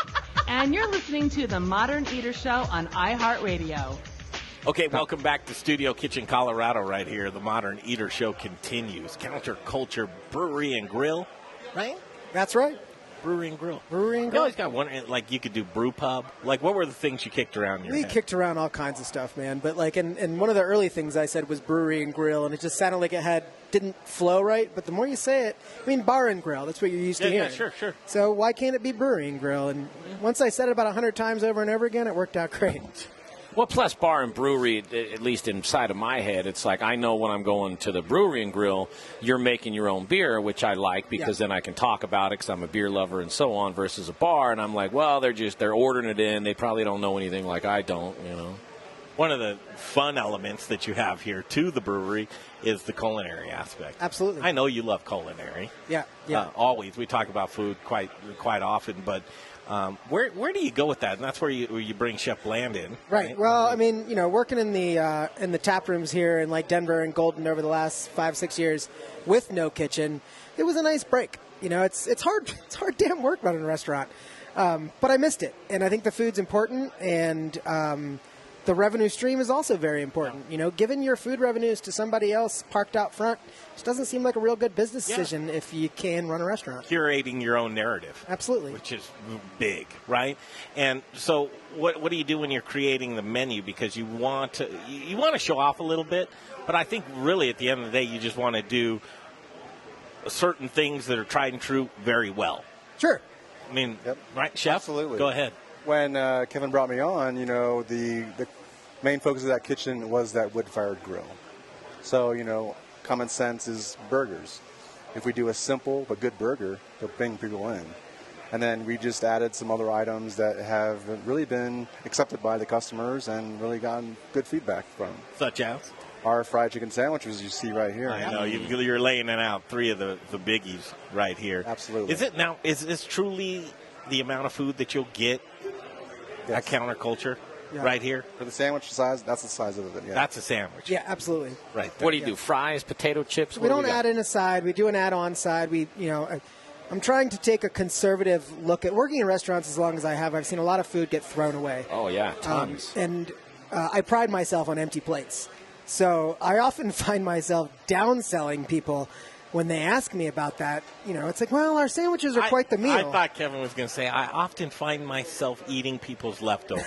and you're listening to the Modern Eater Show on iHeartRadio. Okay, welcome back to Studio Kitchen Colorado right here. The Modern Eater Show continues. Counterculture Brewery and Grille, right? That's right. Brewery and Grille. Brewery and You Grille. always got one, like you could do brew-pub. Like, what were the things you kicked around in your We head? kicked around all kinds of stuff, man. But like, and one of the early things I said was brewery and grill, and it just sounded like it didn't flow right. But the more you say it, I mean, bar and grill. That's what you're used to hearing. Yeah, sure. So why can't it be brewery and grill? And once I said it about 100 times over and over again, it worked out great. Well, plus bar and brewery, at least inside of my head, it's like I know when I'm going to the brewery and grill, you're making your own beer, which I like because then I can talk about it because I'm a beer lover and so on, versus a bar. And I'm like, well, they're ordering it in. They probably don't know anything like I don't, you know. One of the fun elements that you have here to the brewery is the culinary aspect. Absolutely. I know you love culinary. Yeah. Always. We talk about food quite often, but where do you go with that? And that's where you bring Chef Bland in. Right. Well, I mean, you know, working in the tap rooms here in like Denver and Golden over the last 5-6 years with no kitchen, it was a nice break. You know, it's hard damn work running a restaurant, but I missed it, and I think the food's important, and the revenue stream is also very important. You know, giving your food revenues to somebody else parked out front just doesn't seem like a real good business decision if you can run a restaurant. Curating your own narrative. Absolutely. Which is big, right? And so what do you do when you're creating the menu? Because you want to show off a little bit, but I think really at the end of the day you just want to do certain things that are tried and true very well. Sure. I mean, right, Chef? Absolutely. Go ahead. When Kevin brought me on, you know, the main focus of that kitchen was that wood-fired grill. So, you know, common sense is burgers. If we do a simple but good burger, they'll bring people in. And then we just added some other items that have really been accepted by the customers and really gotten good feedback from. Such as? Our fried chicken sandwiches you see right here. I know. You're laying it out, three of the biggies right here. Absolutely. Is this truly the amount of food that you'll get at Counterculture right here? For the sandwich size, that's the size of it, yeah. That's a sandwich. Yeah, absolutely. Right there. What do you do? Fries, potato chips? We don't add in a side. We do an add-on side. I'm trying to take a conservative look at working in restaurants as long as I have. I've seen a lot of food get thrown away. Oh, yeah, tons. And I pride myself on empty plates. So I often find myself downselling people when they ask me about that. You know, it's like, well, our sandwiches are quite the meal. I thought Kevin was going to say, I often find myself eating people's leftovers.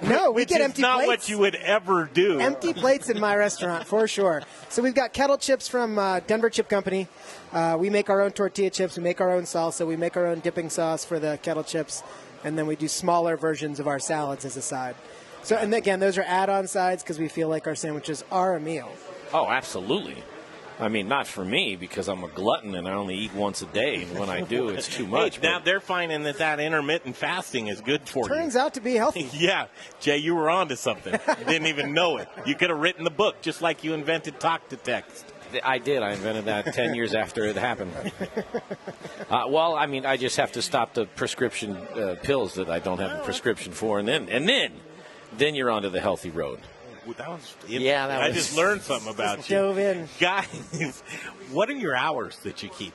No, we get empty plates. Which is not what you would ever do. Empty plates in my restaurant, for sure. So we've got kettle chips from Denver Chip Company. We make our own tortilla chips. We make our own salsa. We make our own dipping sauce for the kettle chips. And then we do smaller versions of our salads as a side. So, and again, those are add-on sides because we feel like our sandwiches are a meal. Oh, absolutely. I mean, not for me because I'm a glutton and I only eat once a day. And when I do, it's too much. Hey, now they're finding that intermittent fasting is good for you. Turns out to be healthy. Yeah. Jay, you were on to something. You didn't even know it. You could have written the book just like you invented talk to text. I did. I invented that 10 years after it happened. Well, I mean, I just have to stop the prescription pills that I don't have a prescription for. And then you're onto the healthy road. I just learned something about you. Dove in. Guys, what are your hours that you keep?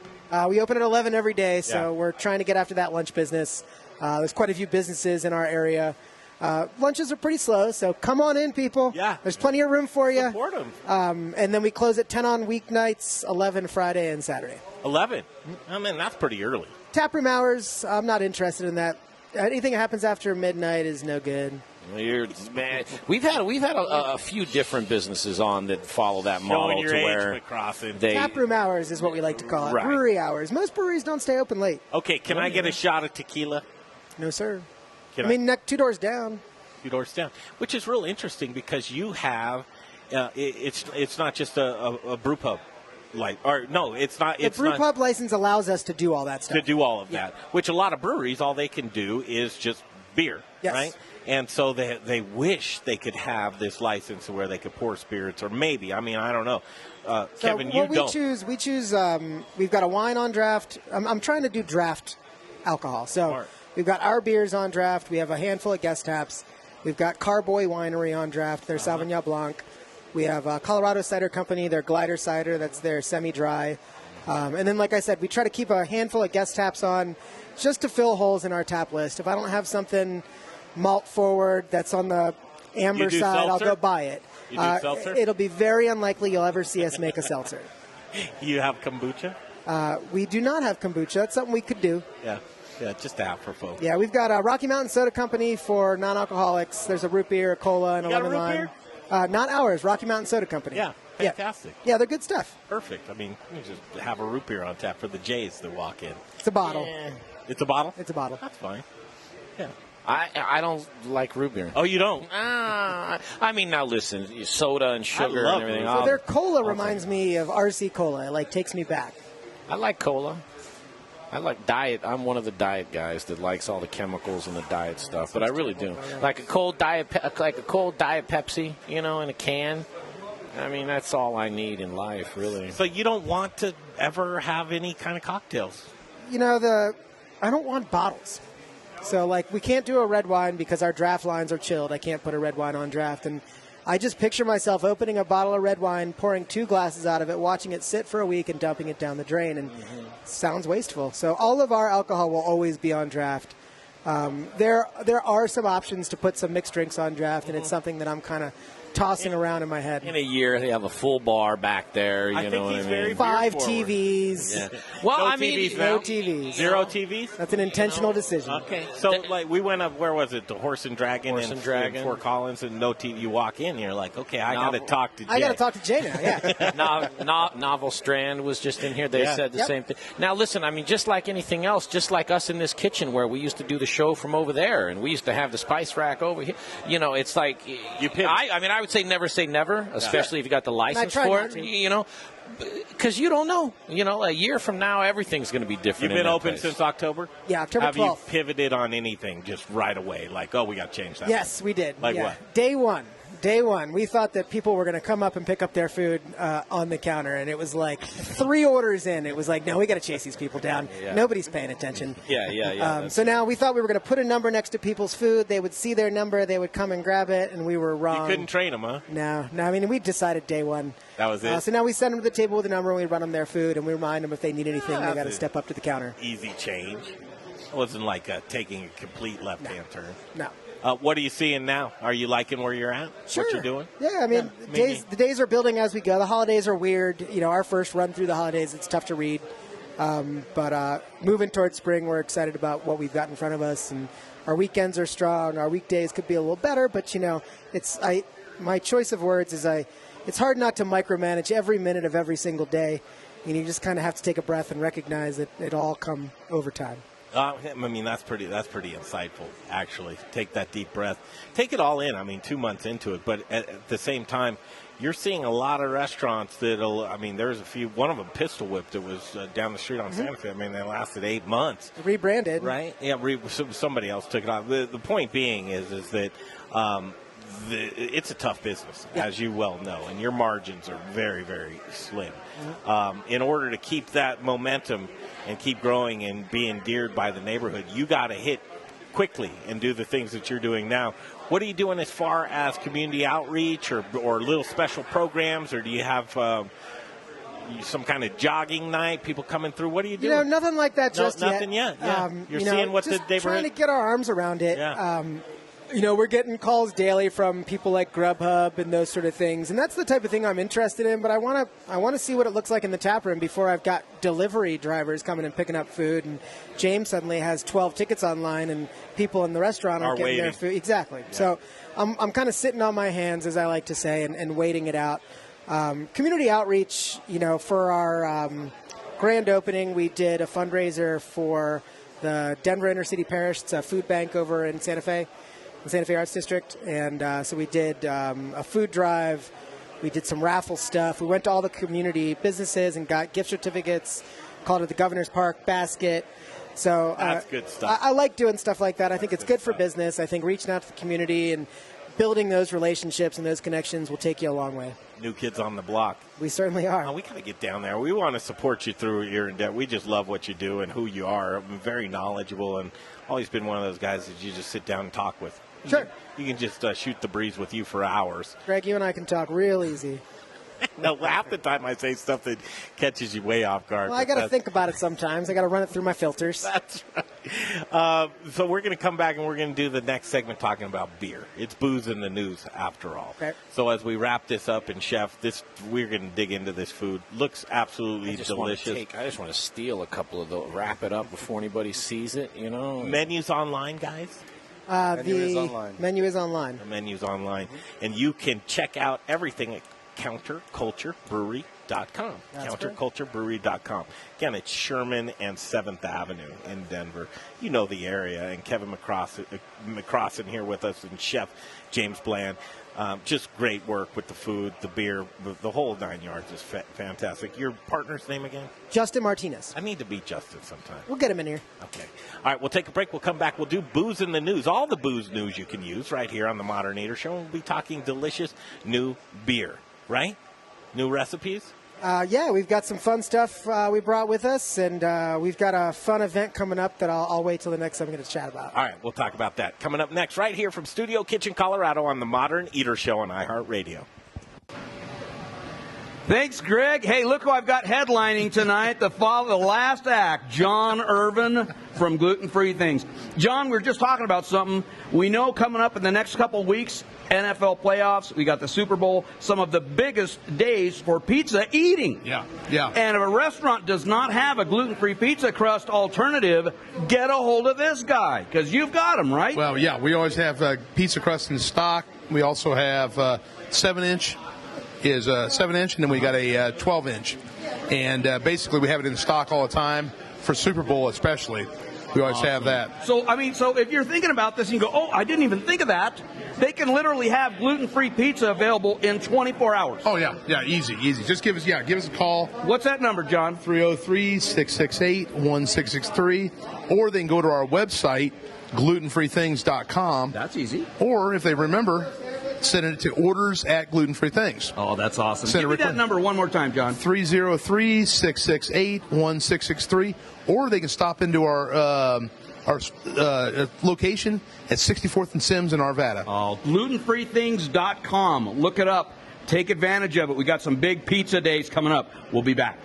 We open at 11 every day, so we're trying to get after that lunch business. There's quite a few businesses in our area. Lunches are pretty slow, so come on in, people. Yeah. There's plenty of room for you. Support them. And then we close at 10 on weeknights, 11 Friday and Saturday. 11? I mean, that's pretty early. Taproom hours, I'm not interested in that. Anything that happens after midnight is no good. We've had a few different businesses on that follow that model your to age, where McCrossin. Taproom hours is what we like to call it. Right. Brewery hours. Most breweries don't stay open late. Okay, can I get a shot of tequila? No, sir. Can I mean, 2 doors down. 2 doors down, which is real interesting because you have it's not just a brew pub. It's not. The brew pub license allows us to do all that stuff. To do all of that, which a lot of breweries, all they can do is just beer, right? And so they wish they could have this license where they could pour spirits, or maybe, I mean, I don't know. Kevin, you don't. We choose. We've got a wine on draft. I'm trying to do draft alcohol. So we've got our beers on draft. We have a handful of guest taps. We've got Carboy Winery on draft. Their Sauvignon Blanc. We have Colorado Cider Company, their Glider Cider. That's their semi-dry. And then, like I said, we try to keep a handful of guest taps on just to fill holes in our tap list. If I don't have something malt forward that's on the amber side, seltzer? I'll go buy it. You do seltzer? It'll be very unlikely you'll ever see us make a seltzer. You have kombucha? We do not have kombucha. That's something we could do. Yeah, just out for folks. Yeah, we've got a Rocky Mountain Soda Company for non-alcoholics. There's a root beer, a cola, and a lemon lime. Not ours, Rocky Mountain Soda Company. Yeah, fantastic. Yeah, they're good stuff. Perfect. I mean, you just have a root beer on tap for the Jays that walk in. It's a bottle. It's a bottle? It's a bottle. That's fine. Yeah. I don't like root beer. Oh, you don't? I mean, now listen, soda and sugar and everything. So their cola reminds me of RC Cola. It, like, takes me back. I like cola. I like diet. I'm one of the diet guys that likes all the chemicals and the diet stuff, but I really do. Like a cold diet Pepsi, in a can. I mean, that's all I need in life, really. So you don't want to ever have any kind of cocktails? I don't want bottles. So, like, we can't do a red wine because our draft lines are chilled. I can't put a red wine on draft. And I just picture myself opening a bottle of red wine, pouring 2 glasses out of it, watching it sit for a week, and dumping it down the drain. And it sounds wasteful. So all of our alcohol will always be on draft. There are some options to put some mixed drinks on draft, and it's something that I'm kind of tossing around in my head. In a year, they have a full bar back there. You know what I mean? 5 TVs. Yeah. Well, no I mean, TVs no now? TVs. 0 TVs? That's an intentional decision. Okay. So, like, we went up, where was it? The Horse and Dragon in Fort Collins, and no TV. You walk in, you're like, okay, I got to talk to Jay. I got to talk to Jay now, yeah. Novel Strand was just in here. They said the same thing. Now, listen, I mean, just like anything else, just like us in this kitchen where we used to do the show from over there, and we used to have the spice rack over here. It's like, I would say never, especially if you got the license for it, because you don't know. A year from now, everything's going to be different. You've been open since October? Yeah, October 12th. Have you pivoted on anything just right away? Like, we got to change that. Yes, we did. Like what? Day one, we thought that people were going to come up and pick up their food on the counter, and it was like 3 orders in. It was like, no, we got to chase these people down. Yeah. Nobody's paying attention. Yeah. So now we thought we were going to put a number next to people's food. They would see their number. They would come and grab it, and we were wrong. You couldn't train them, huh? No. I mean, we decided day one. That was it? So now we send them to the table with a number, and we run them their food, and we remind them if they need anything, they got to step up to the counter. Easy change. It wasn't like taking a complete left-hand turn. No. What are you seeing now? Are you liking where you're at? Sure. What you're doing? Yeah, I mean, the days are building as we go. The holidays are weird. Our first run through the holidays, it's tough to read. But moving towards spring, we're excited about what we've got in front of us. And our weekends are strong. Our weekdays could be a little better. But, my choice of words is it's hard not to micromanage every minute of every single day. You just kind of have to take a breath and recognize that it all come over time. That's pretty insightful, actually. Take that deep breath. Take it all in. 2 months into it. But at the same time, you're seeing a lot of restaurants there's a few. One of them Pistol Whipped. It was down the street on Santa Fe. They lasted 8 months. Rebranded. Right? Yeah, somebody else took it off. The point being is that it's a tough business, as you well know, and your margins are very, very slim. In order to keep that momentum and keep growing and be endeared by the neighborhood, you got to hit quickly and do the things that you're doing now. What are you doing as far as community outreach or little special programs, or do you have some kind of jogging night, people coming through? What are you doing? Nothing like that just yet. Nothing yet. Yeah. You're seeing what the neighborhood... trying to get our arms around it. Yeah. We're getting calls daily from people like Grubhub and those sort of things, and that's the type of thing I'm interested in. But I want to see what it looks like in the tap room before I've got delivery drivers coming and picking up food. And James suddenly has 12 tickets online, and people in the restaurant are getting their food. Exactly. Yeah. So I'm kind of sitting on my hands, as I like to say, and waiting it out. Community outreach, for our grand opening, we did a fundraiser for the Denver Inner City Parish. It's a food bank over in Santa Fe. Santa Fe Arts District, and so we did a food drive. We did some raffle stuff. We went to all the community businesses and got gift certificates, called it the Governor's Park Basket. So that's good stuff. I like doing stuff like that. I think it's good for business. I think reaching out to the community and building those relationships and those connections will take you a long way. New kids on the block. We certainly are. We got to get down there. We want to support you through your endeavor. We just love what you do and who you are. I'm very knowledgeable and always been one of those guys that you just sit down and talk with. Sure. You can just shoot the breeze with you for hours. Greg, you and I can talk real easy. No, half the time I say stuff that catches you way off guard. Well, I got to think about it sometimes. I got to run it through my filters. That's right. So we're going to come back and we're going to do the next segment talking about beer. It's booze in the news after all. Okay. So as we wrap this up, and Chef, we're going to dig into this food. Looks absolutely delicious. I just want to steal a couple of those, wrap it up before anybody sees it, you know. Menus online, guys? Menu is online. The menu's online. And you can check out everything at counterculturebrewery.com. Counterculturebrewery.com. Again, it's Sherman and 7th Avenue in Denver. You know the area. And Kevin McCrossin here with us, and Chef James Bland. Just great work with the food, the beer, the whole 9 yards is fantastic. Your partner's name again? Justin Martinez. I need to beat Justin sometime. We'll get him in here. Okay. All right, we'll take a break. We'll come back. We'll do booze in the news. All the booze news you can use right here on the Modern Eater Show. We'll be talking delicious new beer, right? New recipes? Yeah, we've got some fun stuff we brought with us, and we've got a fun event coming up that I'll wait till the next time we're going to chat about. All right, we'll talk about that. Coming up next, right here from Studio Kitchen, Colorado, on the Modern Eater Show on iHeartRadio. Thanks, Greg. Hey, look who I've got headlining tonight, the last act, John Irvin from Gluten Free Things. John, we were just talking about something. We know coming up in the next couple of weeks, NFL playoffs, we got the Super Bowl, some of the biggest days for pizza eating. Yeah. And if a restaurant does not have a gluten-free pizza crust alternative, get a hold of this guy, because you've got them, right? Well, yeah, we always have pizza crust in stock. We also have 7-inch is 7-inch, and then we got a 12-inch. And basically we have it in stock all the time, for Super Bowl especially. We always have that. So if you're thinking about this and you go, oh, I didn't even think of that, they can literally have gluten-free pizza available in 24 hours. Oh, yeah, easy. Just give us a call. What's that number, John? 303-668-1663. Or they can go to our website, glutenfreethings.com. That's easy. Or if they remember, send it to orders@glutenfreethings. Oh, that's awesome. Give me that number one more time, John. 303-668-1663. Or they can stop into our location at 64th and Sims in Arvada. Oh, glutenfreethings.com. Look it up. Take advantage of it. We got some big pizza days coming up. We'll be back.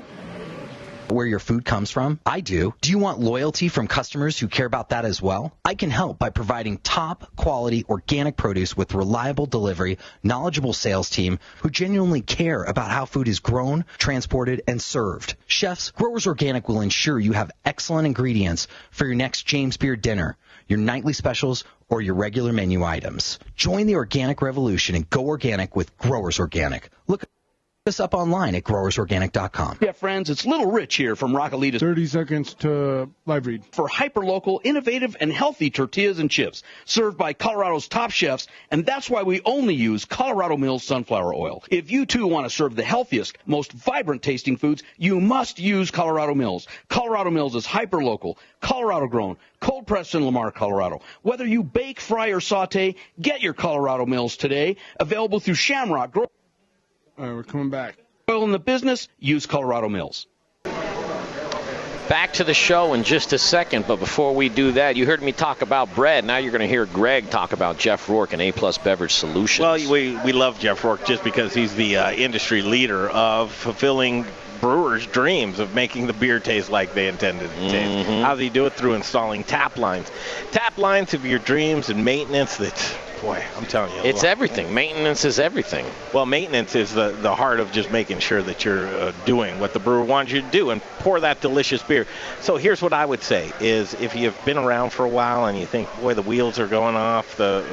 Where your food comes from? I do. Do you want loyalty from customers who care about that as well? I can help by providing top quality organic produce with reliable delivery, knowledgeable sales team who genuinely care about how food is grown, transported, and served. Chefs, Growers Organic will ensure you have excellent ingredients for your next James Beard dinner, your nightly specials, or your regular menu items. Join the organic revolution and go organic with Growers Organic. Look us up online at growersorganic.com. Yeah, friends, it's Little Rich here from Rockalita's 30 seconds to live read. For hyper-local, innovative, and healthy tortillas and chips served by Colorado's top chefs, and that's why we only use Colorado Mills sunflower oil. If you, too, want to serve the healthiest, most vibrant-tasting foods, you must use Colorado Mills. Colorado Mills is hyper-local, Colorado-grown, cold-pressed in Lamar, Colorado. Whether you bake, fry, or saute, get your Colorado Mills today. Available through Shamrock. All right, we're coming back. Oil in the business, use Colorado Mills. Back to the show in just a second, but before we do that, you heard me talk about bread. Now you're going to hear Greg talk about Jeff Rourke and A-Plus Beverage Solutions. Well, we love Jeff Rourke just because he's the industry leader of fulfilling brewers' dreams of making the beer taste like they intended it to taste. How does he do it? Through installing tap lines. Tap lines of your dreams and maintenance that's... Boy, I'm telling you. It's everything. Maintenance is everything. Well, maintenance is the heart of just making sure that you're doing what the brewer wants you to do and pour that delicious beer. So here's what I would say is if you've been around for a while and you think, boy, the wheels are going off, the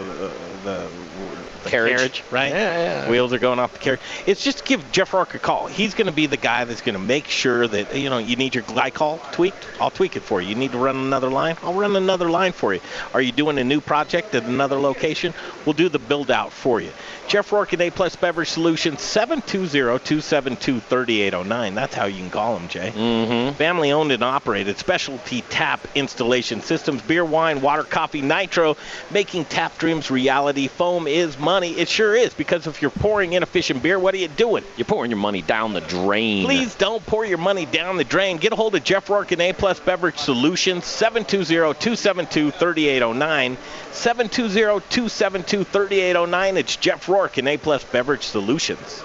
carriage, right? Yeah. Wheels are going off the carriage. It's just give Jeff Rourke a call. He's going to be the guy that's going to make sure that, you need your glycol tweaked. I'll tweak it for you. You need to run another line? I'll run another line for you. Are you doing a new project at another location? We'll do the build out for you. Jeff Rourke and A-Plus Beverage Solutions, 720-272-3809. That's how you can call them, Jay. Family owned and operated, specialty tap installation systems, beer, wine, water, coffee, nitro, making tap dreams reality. Foam is money. It sure is, because if you're pouring inefficient beer, what are you doing? You're pouring your money down the drain. Please don't pour your money down the drain. Get a hold of Jeff Rourke and A-Plus Beverage Solutions, 720-272-3809. 720-272-3809. It's Jeff Rourke and A-Plus Beverage Solutions.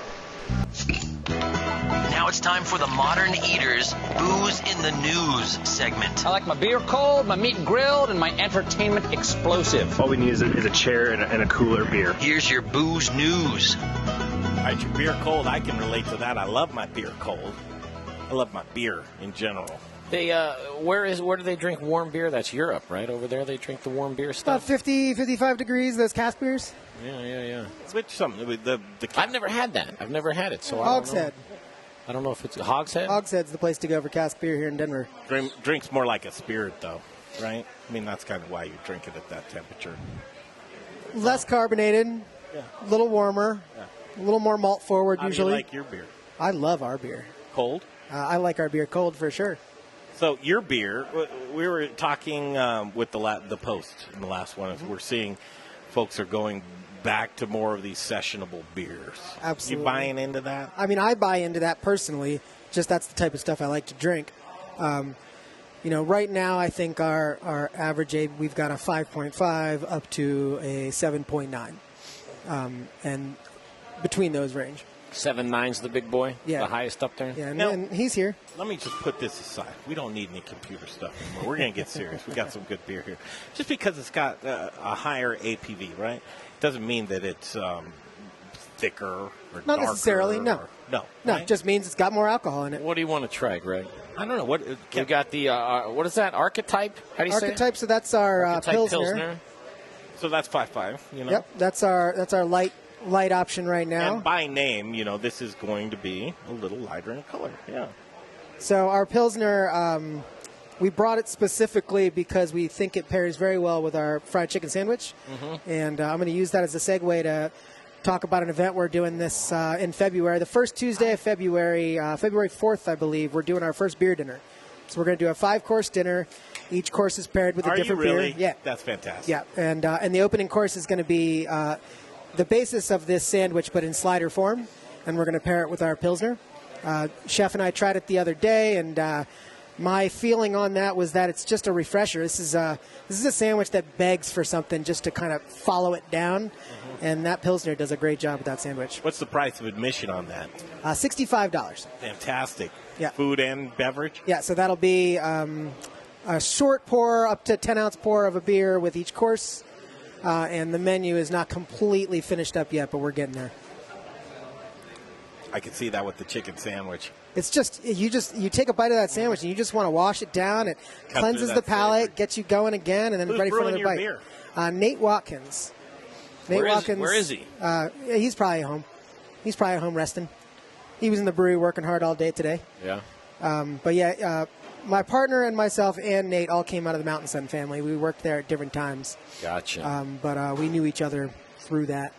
Now it's time for the Modern Eaters Booze in the News segment. I like my beer cold, my meat grilled, and my entertainment explosive. All we need is a chair and a cooler beer. Here's your booze news. All right, your beer cold, I can relate to that. I love my beer cold. I love my beer in general. They where do they drink warm beer? That's Europe, right? Over there they drink the warm beer About stuff. 50, 55 degrees, those cask beers. Yeah. Switch something. I've never had that. I've never had it. So Hogshead. I don't know if it's Hogshead. Hogshead's the place to go for cask beer here in Denver. Drinks more like a spirit, though, right? I mean, that's kind of why you drink it at that temperature. Less carbonated, a little warmer, a little more malt forward How usually. do you like your beer? I love our beer. Cold? I like our beer cold for sure. So your beer, we were talking with the Post in the last one. We're seeing folks are going back to more of these sessionable beers. Absolutely. You buying into that? I mean, I buy into that personally. Just that's the type of stuff I like to drink. Right now I think our average age, we've got a 5.5 up to a 7.9. And between those range. 7.9's the big boy? Yeah. The highest up there? Yeah, and he's here. Let me just put this aside. We don't need any computer stuff anymore. We're going to get serious. We got some good beer here. Just because it's got a higher APV, right, doesn't mean that it's thicker or Not darker. necessarily, no. No, No, right? it just means it's got more alcohol in it. What do you want to try, Greg? I don't know. What we got the what is that? Archetype? How do you say it? Archetype, so that's our Archetype Pilsner. So that's 5.5, you know? Yep, that's our light option right now. And by name, this is going to be a little lighter in color. Yeah. So our Pilsner, we brought it specifically because we think it pairs very well with our fried chicken sandwich. Mm-hmm. And I'm going to use that as a segue to talk about an event we're doing this in February. The first Tuesday of February, February 4th, I believe, we're doing our first beer dinner. So we're going to do a 5-course dinner. Each course is paired with a different Are you really? beer. Yeah. That's fantastic. Yeah, and the opening course is going to be the basis of this sandwich, but in slider form, and we're going to pair it with our Pilsner. Chef and I tried it the other day, and my feeling on that was that it's just a refresher. This is a sandwich that begs for something just to kind of follow it down, and that Pilsner does a great job with that sandwich. What's the price of admission on that? $65. Fantastic. Yeah. Food and beverage? Yeah, so that'll be a short pour up to 10-ounce pour of a beer with each course. And the menu is not completely finished up yet, but we're getting there. I can see that with the chicken sandwich. It's just you take a bite of that sandwich and you just want to wash it down. It cleanses the palate, gets you going again, and then Who's ready for brewing another your bite. beer? Nate Watkins. Nate Watkins. Where is he? He's probably at home. He's probably at home resting. He was in the brewery working hard all day today. Yeah. But yeah, my partner and myself and Nate all came out of the Mountain Sun family. We worked there at different times. Gotcha. But we knew each other through that.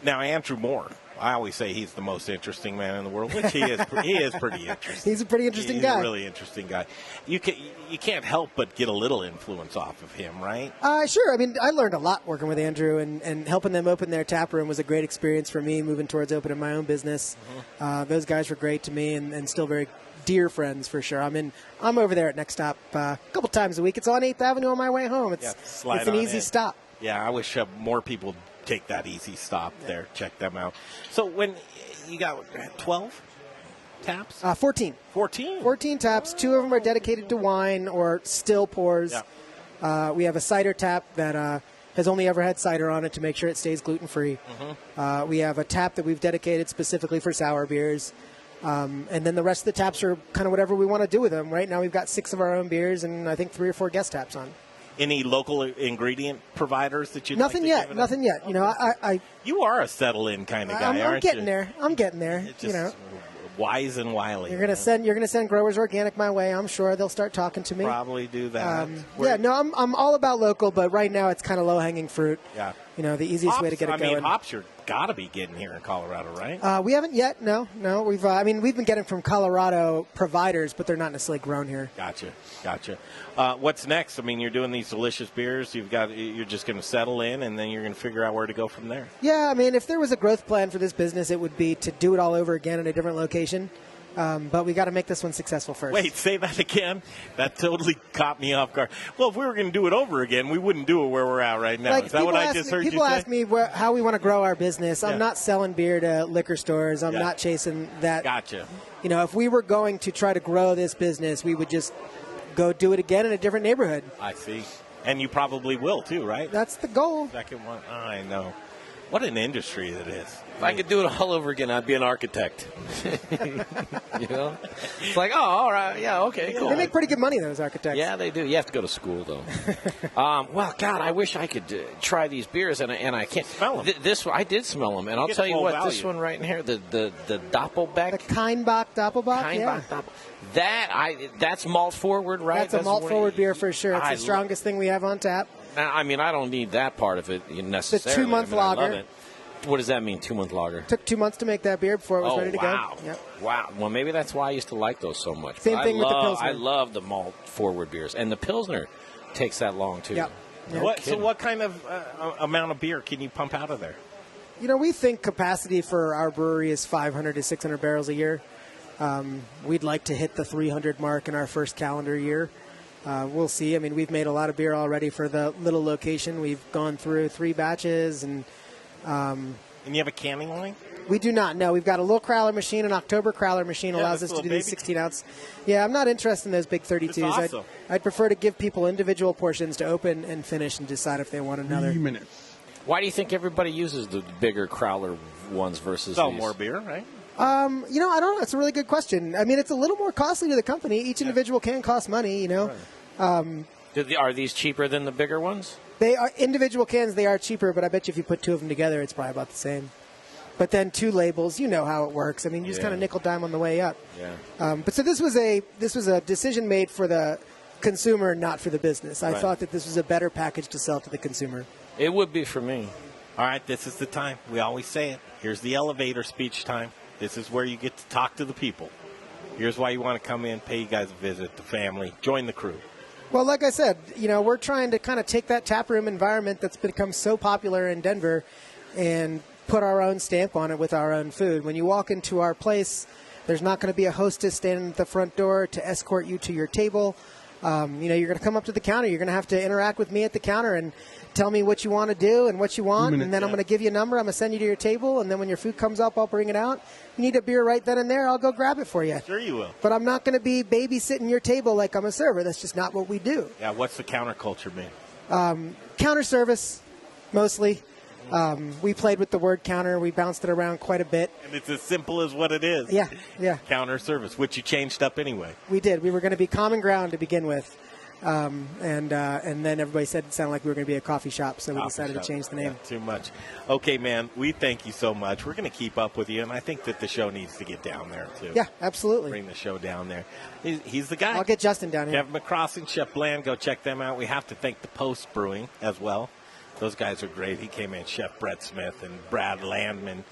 Now, Andrew Moore. I always say he's the most interesting man in the world, which he is. He is pretty interesting. He's a pretty interesting He's guy. a really interesting guy. You can't help but get a little influence off of him, right? Sure. I mean, I learned a lot working with Andrew, and helping them open their tap room was a great experience for me, moving towards opening my own business. Those guys were great to me and still very dear friends for sure. I'm over there at Next Stop a couple times a week. It's on 8th Avenue on my way home. It's an easy stop. Yeah, I wish more people take that easy stop there. Check them out. So when you got 12 taps? 14. 14? 14 taps. 2 of them are dedicated to wine or still pours. Yeah. We have a cider tap that has only ever had cider on it to make sure it stays gluten-free. We have a tap that we've dedicated specifically for sour beers. And then the rest of the taps are kind of whatever we want to do with them. Right now we've got 6 of our own beers and I think 3 or 4 guest taps on. Any local ingredient providers that you? Nothing yet. Nothing yet. You know, You are a settle-in kind of guy, I'm aren't getting you? there. I'm getting there. Just you know, wise and wily. you're gonna send Growers Organic my way. I'm sure they'll start talking to me. Probably do that. I'm all about local, but right now it's kind of low-hanging fruit. Yeah. You know, the easiest way to get it going. Hops you're got to be getting here in Colorado, right? We haven't yet. No. We've been getting from Colorado providers, but they're not necessarily grown here. Gotcha. What's next? I mean, you're doing these delicious beers. You're just going to settle in, and then you're going to figure out where to go from there. Yeah, I mean, if there was a growth plan for this business, it would be to do it all over again in a different location. But we got to make this one successful first. Wait, say that again? That totally caught me off guard. Well, if we were going to do it over again, we wouldn't do it where we're at right now. Like, is that what I just heard you say? People ask me how we want to grow our business. I'm not selling beer to liquor stores. I'm not chasing that. Gotcha. You know, if we were going to try to grow this business, we would just go do it again in a different neighborhood. I see. And you probably will, too, right? That's the goal. Second one. I know. What an industry it is. If I could do it all over again, I'd be an architect. You know? It's like, oh, all right, yeah, okay, cool. They make pretty good money, those architects. Yeah, they do. You have to go to school, though. Well, God, I wish I could try these beers, and I can't. Smell them. I did smell them, and I'll tell you what, this one right in here, the Doppelbeck. The Kindbach Doppelbeck, That's malt forward, right? That's a malt forward beer for sure. It's the strongest thing we have on tap. I mean, I don't need that part of it necessarily. The 2-month lager. I love it. What does that mean, 2-month lager? Took 2 months to make that beer before it was ready to go. Yep. Wow. Well, maybe that's why I used to like those so much. Same thing with the Pilsner. I love the malt forward beers. And the Pilsner takes that long, too. Yep. So what kind of amount of beer can you pump out of there? You know, we think capacity for our brewery is 500 to 600 barrels a year. We'd like to hit the 300 mark in our first calendar year. We'll see. I mean, we've made a lot of beer already for the little location. We've gone through 3 batches. And you have a canning line? We do not. No, we've got a little crowler machine. An October crowler machine allows us to do these 16-ounce. Yeah, I'm not interested in those big 32s. That's awesome. I'd prefer to give people individual portions to open and finish and decide if they want another. Why do you think everybody uses the bigger crowler ones versus Sell these? more beer, right? You know, I don't know. It's a really good question. I mean, it's a little more costly to the company. Each individual can cost money, you know. Right. Are these cheaper than the bigger ones? They are individual cans. They are cheaper, but I bet you if you put 2 of them together, it's probably about the same. But then 2 labels, you know how it works. I mean, you just kind of nickel dime on the way up. Yeah. But so this was a decision made for the consumer, not for the business. I thought that this was a better package to sell to the consumer. It would be for me. All right, this is the time. We always say it. Here's the elevator speech time. This is where you get to talk to the people. Here's why you want to come in, pay you guys a visit, the family, join the crew. Well, like I said, you know, we're trying to kind of take that taproom environment that's become so popular in Denver and put our own stamp on it with our own food. When you walk into our place, there's not going to be a hostess standing at the front door to escort you to your table. You know, you're going to come up to the counter. You're going to have to interact with me at the counter and tell me what you want to do and what you want, and then I'm going to give you a number. I'm going to send you to your table, and then when your food comes up, I'll bring it out. You need a beer right then and there, I'll go grab it for you. Sure you will. But I'm not going to be babysitting your table like I'm a server. That's just not what we do. Yeah, what's the counterculture mean? Counter service, mostly. We played with the word counter. We bounced it around quite a bit. And it's as simple as what it is. Yeah. Counter service, which you changed up anyway. We did. We were going to be common ground to begin with. And then everybody said it sounded like we were going to be a coffee shop, so we decided to change the name. Yeah, too much. Okay, man, we thank you so much. We're going to keep up with you, and I think that the show needs to get down there, too. Yeah, absolutely. Bring the show down there. He's the guy. I'll get Justin down here. Kevin McCrossin, Chef Bland, go check them out. We have to thank the Post Brewing as well. Those guys are great. He came in, Chef Brett Smith and Brad Landman.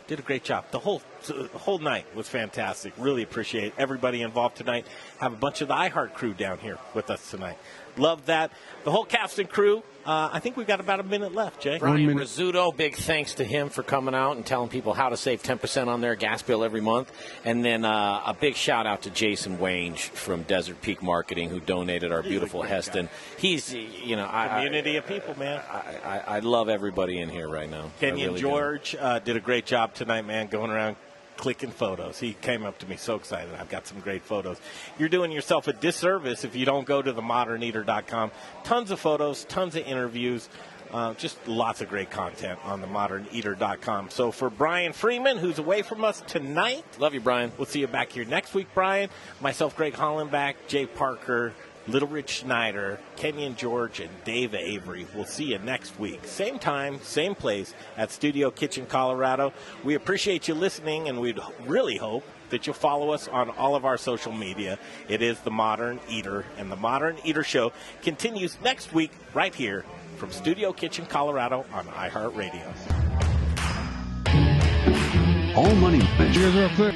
Did a great job. The whole night was fantastic. Really appreciate everybody involved tonight. Have a bunch of the iHeart crew down here with us tonight. Love that. The whole cast and crew. I think we've got about a minute left, Jay. Brian Rizzuto, big thanks to him for coming out and telling people how to save 10% on their gas bill every month. And then a big shout out to Jason Wange from Desert Peak Marketing, who donated our beautiful Heston. He's, you know, community of people, man. I love everybody in here right now. Kenyon really George did a great job tonight, man, going around clicking photos. He came up to me so excited. I've got some great photos. You're doing yourself a disservice if you don't go to themoderneater.com. Tons of photos, tons of interviews, just lots of great content on themoderneater.com. So for Brian Freeman, who's away from us tonight. Love you, Brian. We'll see you back here next week, Brian. Myself, Greg Hollenback, Jay Parker, Little Rich Schneider, Kenyon George, and Dave Avery. We'll see you next week. Same time, same place at Studio Kitchen, Colorado. We appreciate you listening, and we'd really hope that you'll follow us on all of our social media. It is The Modern Eater, and The Modern Eater Show continues next week right here from Studio Kitchen, Colorado on iHeartRadio. All money. Cheers real quick.